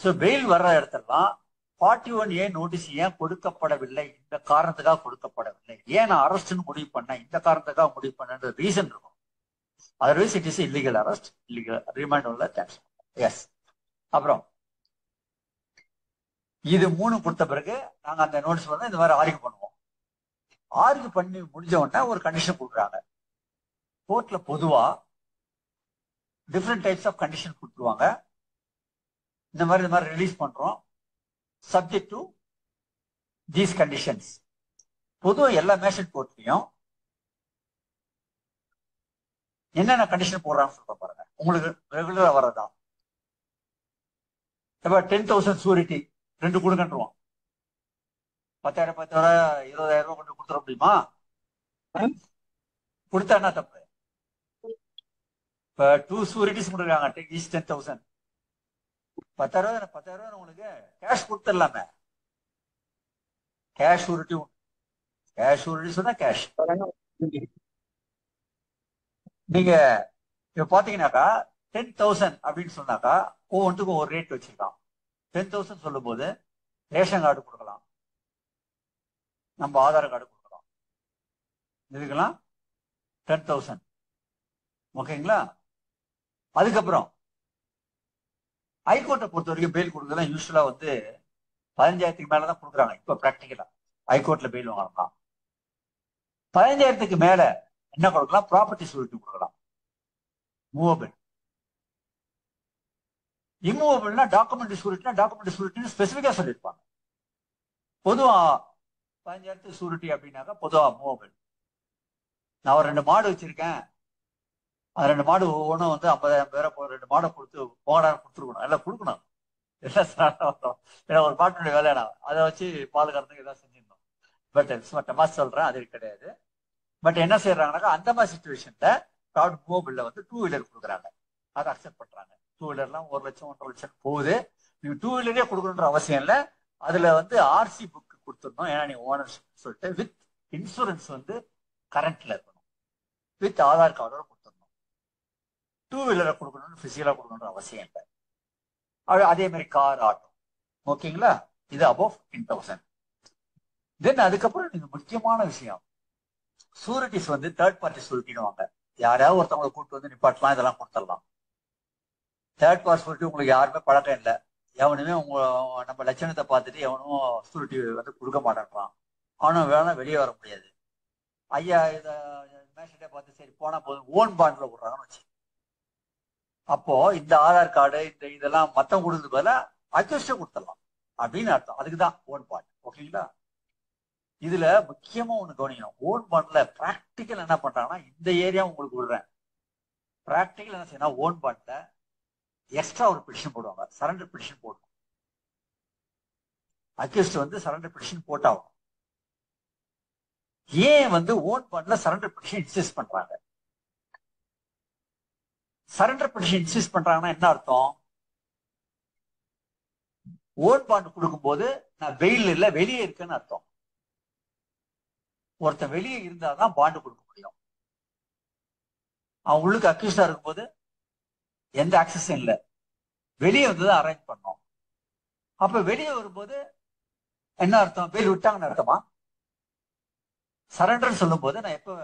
சோ பெயில் வர்ற இடத்துலாம் 41A நோட்டீஸ் ஏன் கொடுக்கப்படவில்லை, இந்த காரணத்துக்காக கொடுக்கப்படவில்லை, ஏன் நான் அரெஸ்ட்னு முடிவு பண்ணேன், இந்த காரணத்துக்காக முடிவு பண்ண ரீசன் இருக்கும். Otherwise it is illegal arrest, illegal remand உள்ள சான்ஸ். எஸ். அப்புறம் இது 3 கொடுத்த பிறகு நாங்க அந்த நோட்டீஸ் வந்து இந்த மாதிரி ஆர்கியூ பண்ணுவோம். ஆர்கியூ பண்ணி முடிஞ்ச உடனே ஒரு கண்டிஷன் கொடுக்குறாங்க. கோர்ட்ல பொதுவா டிஃப்ரெண்ட் டைப்ஸ் ஆஃப் கண்டிஷன் கொடுத்துருவாங்க. இந்த மாதிரி ரிலீஸ் பண்றோம் சப்ஜெக்ட் டு தீஸ் கண்டிஷன்ஸ். பொதுவாக எல்லா மேஜிஸ்ட்ரேட் கோர்ட்லயும் என்னென்ன கண்டிஷன் போடுறான்னு சொல்ற பாருங்க. உங்களுக்கு ரெகுலரா வர்றதா இப்ப 10,000 சூரிட்டி 2 கொடுங்கன்றுவோம். 10,000 10,000 20,000 கொண்டு கொடுத்துட முடியுமா? கொடுத்தா என்ன தப்பு? இப்ப 2 சூரிட்டிஸ் கொடுக்குறாங்க, ஈச் 10,000. 10,000 உங்களுக்கு கேஷ் கொடுத்துடலாமே. கேஷ் சூரிட்டி சொன்னா கேஷ். நீங்க இப்ப பாத்தீங்கன்னாக்கா 10,000 அப்படின்னு சொன்னாக்கா ஒவ்வொன்றுக்கும் ஒரு ரேட் வச்சிருக்கான். 10,000 சொல்லும் போது ரேஷன் கார்டு கொடுக்கலாம், நம்ம ஆதார் கார்டு கொடுக்கலாம், இதுக்கெல்லாம் 10,000. ஓகேங்களா? அதுக்கப்புறம் ஹைகோர்ட்டை பொறுத்த வரைக்கும் பெயில் கொடுக்கலாம். யூஸ்வலா 15,000 மேலதான் கொடுக்குறாங்க. இப்ப பிராக்டிக்கலா ஹைகோர்ட்ல பெயில் வாங்கலாம். 15,000 மேல என்ன கொடுக்கலாம்? ப்ராப்பர்ட்டி சூரிட்டி கொடுக்கலாம். மூவபிள். இம்மூவபிள்னா டாக்குமெண்ட் சூரிட்டின்னு ஸ்பெசிபிக்கா சொல்லியிருப்பாங்க. பொதுவா 15,000 சூரிட்டி அப்படின்னாக்கா பொதுவா மூவபிள். நான் ஒரு 2 மாடு வச்சிருக்கேன், அது 2 மாடு ஒவ்வொன்றும் 50,000 பேரை 2 மாடை கொடுத்து போகடான்னு கொடுத்துருக்கணும், எல்லாம் கொடுக்கணும். எல்லாம் ஒரு பாட்டினுடைய வேலையா அதை வச்சு பால் கறந்துக்கு ஏதாவது செஞ்சிருந்தோம். பட் சும்மா சொல்றேன், அது கிடையாது. பட் என்ன செய்யறாங்கன்னாக்கா அந்த மாதிரி சுச்சுவேஷன்ல ப்ராட் மூவபிள்ல 2 வீலர் கொடுக்குறாங்க, அதை அக்செப்ட் பண்றாங்க. 2 வீலர்லாம் 1 லட்சம் 1.5 லட்சம் போகுது. நீங்க 2 வீலரே கொடுக்கணுன்ற அவசியம் இல்லை. அதுல ஆர்சி புக் கொடுத்துடணும், ஏன்னா நீங்க ஓனர்ஷிப் சொல்லிட்டு வித் இன்சூரன்ஸ் கரண்ட்ல இருக்கணும், வித் ஆதார் கார்டோட கொடுத்துடணும். 2 வீலரை கொடுக்கணும்னு பிசிக்கலா கொடுக்கணுன்ற அவசியம் இல்லை. அதே மாதிரி கார், ஆட்டோ. ஓகேங்களா? இது அபவ் 15,000. தென் அதுக்கப்புறம் நீங்க முக்கியமான விஷயம், சூரிட்டிஸ் தேர்ட் பார்ட்டி சூரிட்டின்னு யாராவது ஒருத்தவங்களை கூப்பிட்டு நிப்பாட்டலாம், இதெல்லாம் கொடுத்துடலாம். தேர்ட் பார்ட்டி சூரிட்டி உங்களுக்கு யாருமே பழக்கம் இல்லை. எவனுமே நம்ம லட்சணத்தை பார்த்துட்டு எவனும் சூரிட்டி கொடுக்க மாட்டேன்றான். அவனும் வேணா வெளியே வர முடியாது. ஐயா இத மேஷிட்டே பார்த்து சரி போனா போதும் ஓன் பாண்ட்ல விடுறாங்கன்னு வச்சு, அப்போ இந்த ஆதார் கார்டு இதெல்லாம் மத்தம் கொடுத்தது பதிலா அக்யூஸ்டே கொடுத்துடலாம் அப்படின்னு அர்த்தம். அதுக்குதான் ஓன் பாண்ட். ஓகேங்களா? இதுல முக்கியமா ஒண்ணு கவனிக்கணும். ஓன் பாண்ட்ல பிராக்டிக்கல் என்ன பண்றாங்கன்னா, இந்த ஏரியா உங்களுக்கு விடுறேன், பிராக்டிக்கல் என்ன செய்யணும், ஓன் பாண்ட்ல எக்ஸ்ட்ரா ஒரு பெட்டிஷன் போடுவாங்க, சரண்டர் பெட்டிஷன் போடணும். அக்யூஸ்ட் சரண்டர் பெட்டிஷன் போட்டாகும். ஏன் ஓன் பாண்ட்ல சரண்டர் பெட்டிஷன் இன்சிஸ்ட் பண்றாங்க? சரண்டர் பெட்டிஷன் இன்சிஸ்ட் பண்றாங்கன்னா என்ன அர்த்தம்? ஓன் பாண்ட் கொடுக்கும்போது நான் வெயில் இல்ல வெளியே இருக்கேன்னு அர்த்தம். ஒருத்தன் வெளியே இருந்தாதான் பாண்டு கொடுக்க முடியும். அவன் உள்ளுக்கு அக்யூஸ்டா இருக்கும்போது எந்த ஆக்சஸும் இல்லை, வெளியே வந்துதான் அரேஞ்ச் பண்ணோம். அப்ப வெளியே வரும்போது என்ன அர்த்தம்? வெளியே விட்டாங்கன்னு அர்த்தமா? சரண்டர் சொல்லும் போது நான் எப்ப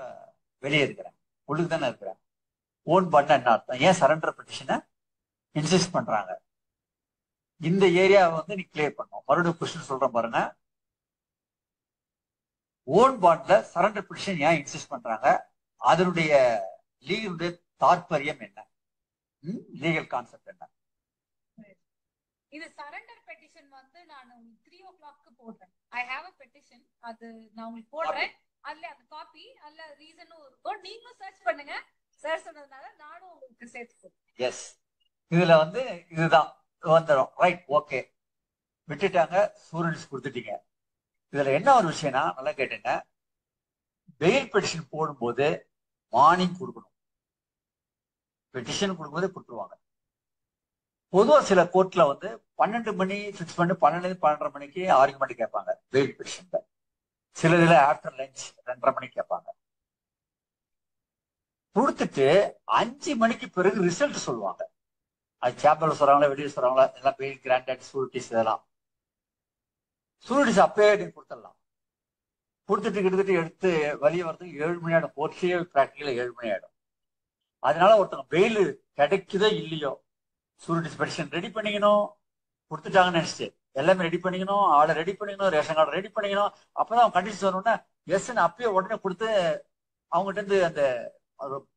வெளியே இருக்கிறேன், உள்ளுக்கு தானே இருக்கிறேன். ஓன் பாண்ட் என்ன அர்த்தம்? ஏன் சரண்டர் பெட்டிஷனை இன்சிஸ்ட் பண்றாங்க? இந்த ஏரியாவை நீ கிளியர் பண்ணும். மறுபடியும் கொஸ்டின் சொல்றேன் பாருங்க. ஓன் பாண்ட்ல சரண்டர் பெட்டிஷன் ஏன் இன்சிஸ்ட் பண்றாங்க? அதனுடைய லீகல் தாற்பயம் என்ன, லீகல் கான்செப்ட் என்ன? இது சரண்டர் பெட்டிஷன் நான் 3 o'clock போடுறேன். ஐ ஹேவ் a பெட்டிஷன், அது நான் உங்களுக்கு போடுறேன். அதுல அந்த காப்பி, அதுல ரீசனும் இருக்கும். நீங்களும் சர்ச் பண்ணுங்க. சார் சொன்னதுனால நானும் உங்களுக்கு சேர்த்து. எஸ், இதுல இதுதான் வந்துடும். ரைட், ஓகே, விட்டுட்டாங்க, சூரன்ஸ் கொடுத்துட்டீங்க. இதுல என்ன ஒரு விஷயம்னா, நல்லா கேட்டுங்க, பெயில் பெட்டிஷன் போடும்போது மார்னிங் கொடுக்கணும். பெட்டிஷன் கொடுக்கும்போது கொடுத்துருவாங்க. பொதுவா சில கோர்ட்ல 12 மணி ஃபிக்ஸ் பண்ணி 12 12:30 மணிக்கு ஆர்குமெண்ட் கேட்பாங்க பெயில் பெட்டிஷன்ல. சில இதுல ஆஃப்டர் லஞ்ச் 2:30 மணிக்கு கேட்பாங்க. கொடுத்துட்டு 5 மணிக்கு பிறகு ரிசல்ட் சொல்லுவாங்க. அது சேம்பர்ல சொல்றாங்களா வெளியே சொல்றாங்களா, இதெல்லாம் பெயில் கிராண்டட் சூரிட்டிஸ், இதெல்லாம் சூரிட்டிஸ் அப்பயே நீங்க கொடுத்துடலாம். கொடுத்துட்டு கிட்டத்தட்ட எடுத்து வெளியே வரதுக்கு 7 மணி ஆயிடும். கோர்ட்லயே பிராக்டிக்கலா 7 மணி ஆயிடும். அதனால ஒருத்தவங்க பெயில் கிடைக்குதோ இல்லையோ, சூரிட்டிஸ் பெட்டிஷன் ரெடி பண்ணிக்கணும். கொடுத்துட்டாங்கன்னு நினைச்சு எல்லாமே ரெடி பண்ணிக்கணும், ஆளை ரெடி பண்ணிக்கணும், ரேஷன் கார்டு ரெடி பண்ணிக்கணும். அப்பதான் அவங்க கண்டிஷன் வரணும்னா எஸ்ன்னு அப்பயே உடனே கொடுத்து அவங்ககிட்ட இருந்து அந்த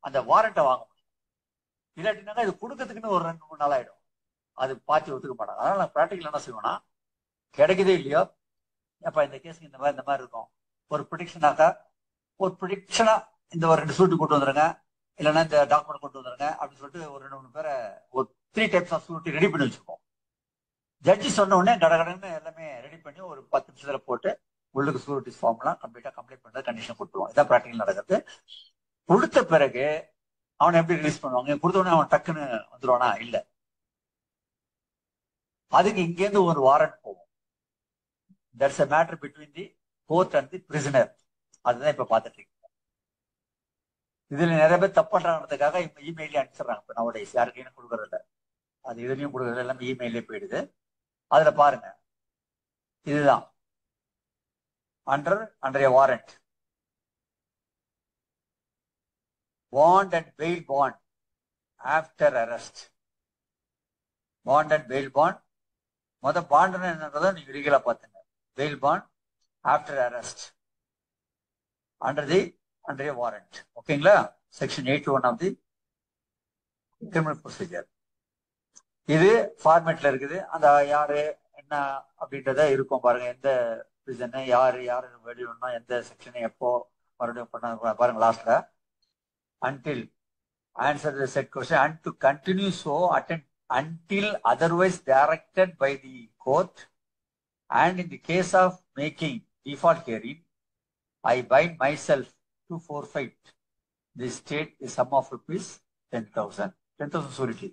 அந்த வாரண்ட்டை வாங்க முடியும். இல்லாட்டினாக்கா இது கொடுக்கறதுக்குன்னு ஒரு 2-3 நாள் ஆயிடும். அது பார்த்து ஒத்துக்க மாட்டாங்க. அதனால நான் ப்ராக்டிக்கல் என்ன செய்வோம்னா, கிடைக்குதே இல்லையோ, அப்ப இந்த கேஸுக்கு இந்த மாதிரி இருக்கும். ஒரு ப்ரிடிக்ஷனாக்கா, ஒரு ப்ரிடிக்ஷனா இந்த ஒரு 2 சூட்டு கூட்டு வந்துருங்க, இல்லைன்னா இந்த டாக்குமெண்ட் கொண்டு வந்துருங்க அப்படின்னு சொல்லிட்டு ஒரு 2-3 பேரை ஒரு 3 டைப்ஸ் ஆஃப் சூரிட்டி ரெடி பண்ணி வச்சிருக்கோம். ஜட்ஜி சொன்ன உடனே கடகடன்னு எல்லாமே ரெடி பண்ணி ஒரு 10 நிமிஷத்துல போட்டு உள்ளுக்கு சூரிட்டி ஃபார்ம்லாம் கம்ப்ளீட்டா கம்ப்ளீட் பண்றது கண்டிஷன் கொடுத்துருவோம். இதான் ப்ராக்டிகல் நடக்குது. கொடுத்த பிறகு அவனை எப்படி ரிலீஸ் பண்ணுவாங்க? கொடுத்த உடனே அவன் டக்குன்னு வந்துடுவானா? இல்ல, அதுக்கு இங்கேருந்து ஒரு வாரண்ட் போகும். That's a matter between the court and the prisoner. அதுதான் இப்ப பாத்துட்டு இருக்கீங்க. இதுல நிறைய பேர் தப்பு பண்றாங்கிறதுக்காக இவங்க இமெயிலே அனுப்பிச்சிடுறாங்க. இப்ப நவடேஸ் யாருக்கையும் கொடுக்கறது இல்லை, அது இதுலயும் கொடுக்கறது எல்லாமே இமெயிலே போயிடுது. அதுல பாருங்க, இதுதான் under a warrant, bond and bail bond after arrest. bond and bail bond, bond என்னன்றதை நீங்க லீகலா பாத்துங்க. bail bond after arrest under a warrant. ஓகேங்களா? Section 81 of the criminal procedure. இது ஃபார்மேட்ல இருக்குது. அந்த யாரு என்ன அப்படின்றத இருக்கும் பாருங்க. எந்த பிரிசன் யாரு வெளியிடணும்னா எந்த செக்ஷனை எப்போ மறுபடியும் பண்ண பாருங்க. லாஸ்ட்ல until answer the said question and to continue so attend until otherwise directed by the court, and in the case of making default hearing I bind myself to forfeit the state the sum of rupees 10,000. 10,000 surety.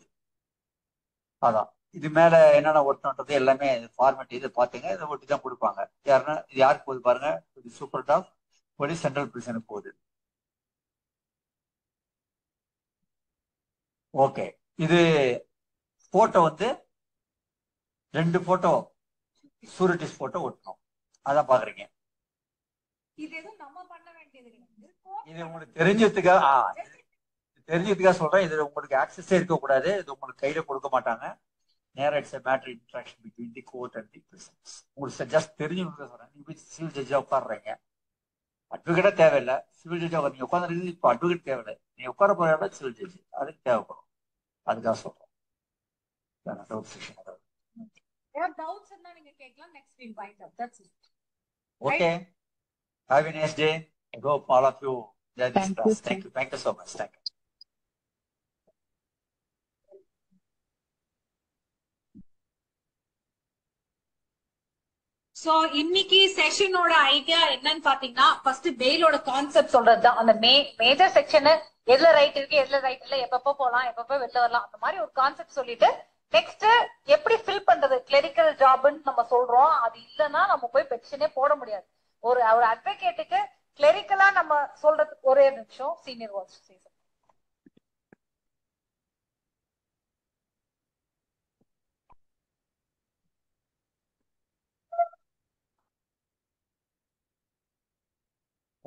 அதான் இது மேல என்னென்ன ஒட்டணுன்றது எல்லாமே format இது பாத்தீங்க. இதை ஒட்டி தான் கொடுப்பாங்க. யாருன்னா இது யாருக்கு போகுது பாருங்க, சூப்பர் ஆஃப் போலீஸ் சென்ட்ரல் பிரிசனுக்கு போகுது. ஓகே, இது போட்டோ 2 போட்டோ சூரிட்டிஸ் போட்டோ ஒட்டணும். அதான் பாக்குறீங்க. இது எதுவும் நம்ம பண்ண வேண்டியது இல்லை. இது உங்களுக்கு தெரிஞ்சதுக்காக சொல்றேன். இது உங்களுக்கு ஆக்சஸே இருக்கக்கூடாது. இது உங்களுக்கு கையில கொடுக்க மாட்டாங்க. நேரா it's a matter interaction between the court and the prisoners. உங்களுக்கு ஜஸ்ட் தெரிஞ்சுக்க சொல்றேன். நீங்க சிவில் ஜட்ஜா உட்காடுறீங்க, அட்வொகேட்டா தேவையில்லை. சிவில் ஜட்ஜா நீங்க உட்காந்துருக்கு. இப்போ அட்வொகேட் தேவையில்லை. நீங்க உட்கார போற இடம் சிவில் ஜட்ஜ், அதுக்கு தேவைப்படும். அதுக்காக சொல்றோம். டவுட்ஸ் இருந்தா நீங்க கேட்கலாம். Next weak point up. That's it. Okay, have a nice day. I hope all of you enjoy this class. Thank you so much. Thank you. So இன்னைக்கு செஷனோட ஐடியா என்னன்னு பாத்தீங்கன்னா, ஃபர்ஸ்ட் பெயிலோட கான்செப்ட் சொல்றதுதான். அந்த மேஜர் செக்ஷன் எதுல right இருக்கு எதுல right இல்ல, எப்பப்போ போலாம் எப்பப்போ வெளில வரலாம், அந்த மாதிரி ஒரு கான்செப்ட் சொல்லிட்டு நெக்ஸ்ட் எப்படி ஃபில் பண்றது கிளரிக்கல் ஜாப்னு நம்ம சொல்றோம். அது இல்லைன்னா நம்ம போய் பெட்டிஷனே போட முடியாது. ஒரு அட்வொகேட்டுக்கு கிளரிக்கலா நம்ம சொல்றதுக்கு ஒரே நிமிஷம். சீனியர் வாட்ச் சீசன்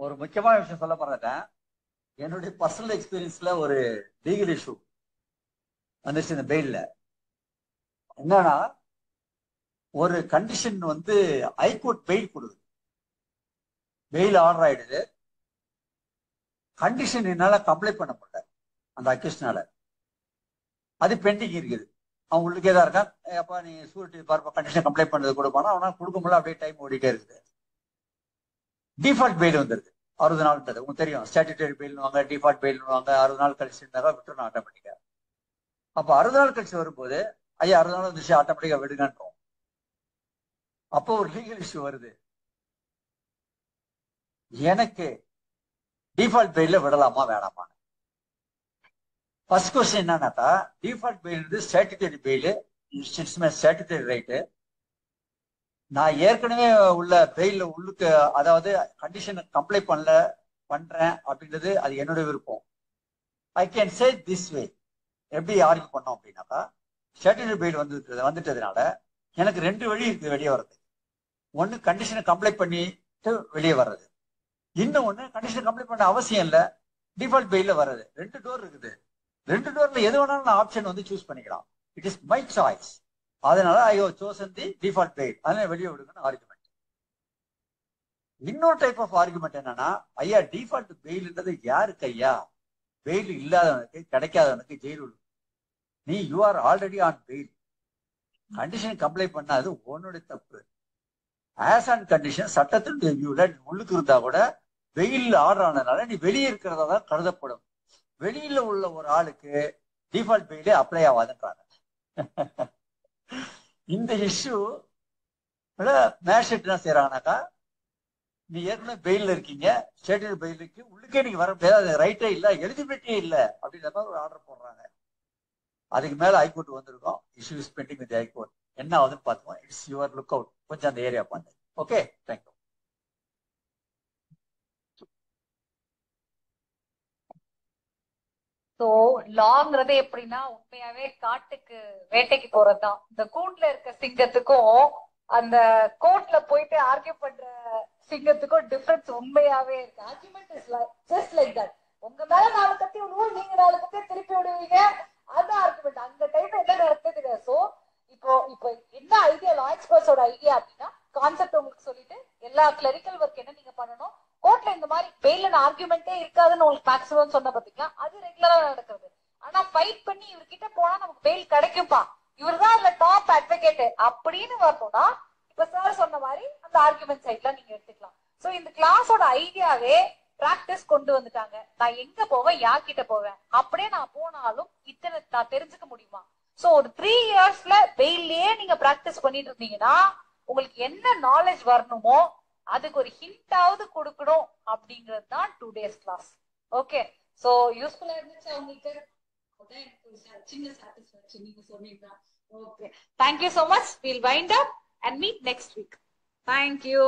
ஒரு முக்கியமான விஷயம் சொல்ல போறேன். என்னுடைய பர்சனல் எக்ஸ்பீரியன்ஸ்ல ஒரு லீகல் இஷ்யூ வந்துச்சு இந்த பெயில்ல. என்னன்னா, ஒரு கண்டிஷன் ஹைகோர்ட் பெயில் கொடுக்குது, பெயில் ஆர்டர் ஆயிடுது. கண்டிஷன் என்னால கம்ப்ளைண்ட் பண்ண முடியல அந்த அக்யூஸ்னால. அது பெண்டிங் இருக்குது. அவன் உள்ளுக்கே தான் இருக்கான். அப்பா நீ சூரிட்டி பார்ப்ப கண்டிஷன் கம்ப்ளைண்ட் பண்ணது கொடுப்பானா, அவனா கொடுக்க முடியல. அப்படியே டைம் ஓடிட்டே இருக்குது. டிஃபால்ட் பெயில் வந்துருது. 60 நாள்ன்றது உங்களுக்கு தெரியும். Statutory பெயில்னுவாங்க, default பெயில்னுவாங்க. 60 நாள் கழிச்சு இருந்தாக்கா விட்டுணும் ஆட்டோமேட்டிக்கா. அப்ப 60 நாள் கழிச்சு வரும்போது ஐயா 60 நாள் வந்துச்சு ஆட்டோமேட்டிக்கா விடுங்கன்றோம். அப்போ ஒரு லீகல் இஷ்யூ வருது. எனக்கு டிஃபால்ட் பெயில விடலாமா வேணாமா? ஃபர்ஸ்ட் கொஸ்டின் என்னன்னாக்கா, default bail statutory bail, statutory right. நான் ஏற்கனவே உள்ள பெயில உள்ளுக்கு, அதாவது கண்டிஷன் கம்ப்ளைண்ட் பண்றேன் அப்படின்றது அது என்னுடைய விருப்பம். I can say this way. எப்படி ஆர்கியூ பண்ணோம் அப்படின்னாக்கா, ஸ்டாட்யூட்டரி பெயில் வந்துட்டதுனால எனக்கு 2 வழி இருக்குது வெளியே வர்றது. ஒன்னு கண்டிஷனை கம்ப்ளைண்ட் பண்ணிட்டு வெளியே வர்றது, இன்னொன்னு கண்டிஷனை கம்ப்ளைண்ட் பண்ண அவசியம் இல்லை, டிஃபால்ட் பெயில வர்றது. 2 டோர் இருக்குது. 2 டோர்ல எது வேணாலும் நான் ஆப்ஷன் சூஸ் பண்ணிக்கலாம். It is my choice. அதனால I have chosen the default bail. அதனால வெளியே விடுங்கன்னு ஆர்குமெண்ட். இன்னொரு டைப் ஆஃப் ஆர்குமெண்ட் என்னன்னா, ஐயா டிஃபால்ட் பெயில்ன்றது யாருக்கு ஐயா? பெயில் இல்லாதவனுக்கு, கிடைக்காதவனுக்கு ஜெயில். நீ you are already on fail. Condition complaint பண்ணாது உன்னுடைய தப்பு. ஆஸ் ஆன் கண்டிஷன் சட்டத்தின் ரிவ்யூல உள்ளுக்கு இருந்தா கூட பெயில் ஆர்டர் ஆனதுனால நீ வெளியே இருக்கிறதா தான் கருதப்படும். வெளியில உள்ள ஒரு ஆளுக்கு டிஃபால்ட் பெயிலே அப்ளை ஆகாதுன்றாங்க. இந்த இஷ்யூ மேஜிஸ்ட்ரேட் என்ன செய்யறாங்கனாக்கா, நீ ஏற்கனவே பெயில இருக்கீங்க, ஸ்டேட்டட் பெயிலுக்கு உள்ளுக்கே நீங்க வர முடியாது, ரைட்டே இல்ல, எலிஜிபிலிட்டியே இல்ல அப்படின்ற மாதிரி ஒரு ஆர்டர் போடுறாங்க. அதுக்கு மேல ஹைகோர்ட் வந்திருக்கோம். Issue is pending with high court. என்ன ஆகுதுன்னு பார்த்துக்கோம். It's your lookout. கொஞ்சம் அந்த ஏரியா பாருங்க. Okay, thank you. சோ லாங்கிறது எப்படின்னா உண்மையாவே காட்டுக்கு வேட்டைக்கு போறதுதான். இந்த கூண்டுல இருக்க சிங்கத்துக்கும் அந்த கோர்ட்ல போயிட்டு ஆர்கியூ பண்ற சிங்கத்துக்கும் டிஃபரன்ஸ் உண்மையாவே இருக்கு. Argument is just like that. உங்க மேல 4 கத்தி விடுவோம், நீங்க 4 கத்தி திருப்பி விடுவீங்க, அது ஆர்கியூமெண்ட். அந்த டைம்ல என்ன நடக்குது தெரியாது. சோ இப்போ என்ன ஐடியா, லா எக்ஸ்பர்ட்ஸோட ஐடியா அப்படின்னா, கான்செப்ட் உங்களுக்கு சொல்லிட்டு எல்லா கிளரிக்கல் ஒர்க் என்ன நீங்க பண்ணணும், கோர்ட்ல இந்த மாதிரி பெயில ஆர்கியூமெண்டே இருக்காதுன்னு உங்களுக்கு மேக்ஸிமம் சொன்ன பாத்தீங்களா, அது ரெகுலரா நடக்கிறது. ஆனா ஃபைட் பண்ணி இவர்கிட்ட போனா நமக்கு பெயில் கிடைக்கும்பா, இவர்தான் அதுல டாப் அட்வொகேட் அப்படின்னு வரணும்னா இப்ப சார் சொன்ன மாதிரி அந்த ஆர்கியூமெண்ட் சைட்ல நீங்க எடுத்துக்கலாம். சோ இந்த கிளாஸோட ஐடியாவே பிராக்டிஸ் கொண்டு வந்துட்டாங்க. நான் எங்க போவேன், யார்கிட்ட போவேன், அப்படியே நான் போனாலும் இத்தனை நான் தெரிஞ்சுக்க முடியுமா? சோ ஒரு 3 இயர்ஸ்ல பெயிலே நீங்க பிராக்டிஸ் பண்ணிட்டு இருந்தீங்கன்னா உங்களுக்கு என்ன நாலேஜ் வரணுமோ அதுக்கு ஒரு ஹிண்டாவது கொடுக்கணும் அப்படிங்கிறது தான் 2 days கிளாஸ். ஓகே, சோ யூஸ்ஃபுல்லா இருந்துச்சு உங்களுக்கு? சின்ன சாட்டிஸ்ஃபேக்ஷன் நீங்க சொன்னீங்க. Okay, thank you so much. We'll wind up and meet next week. Thank you.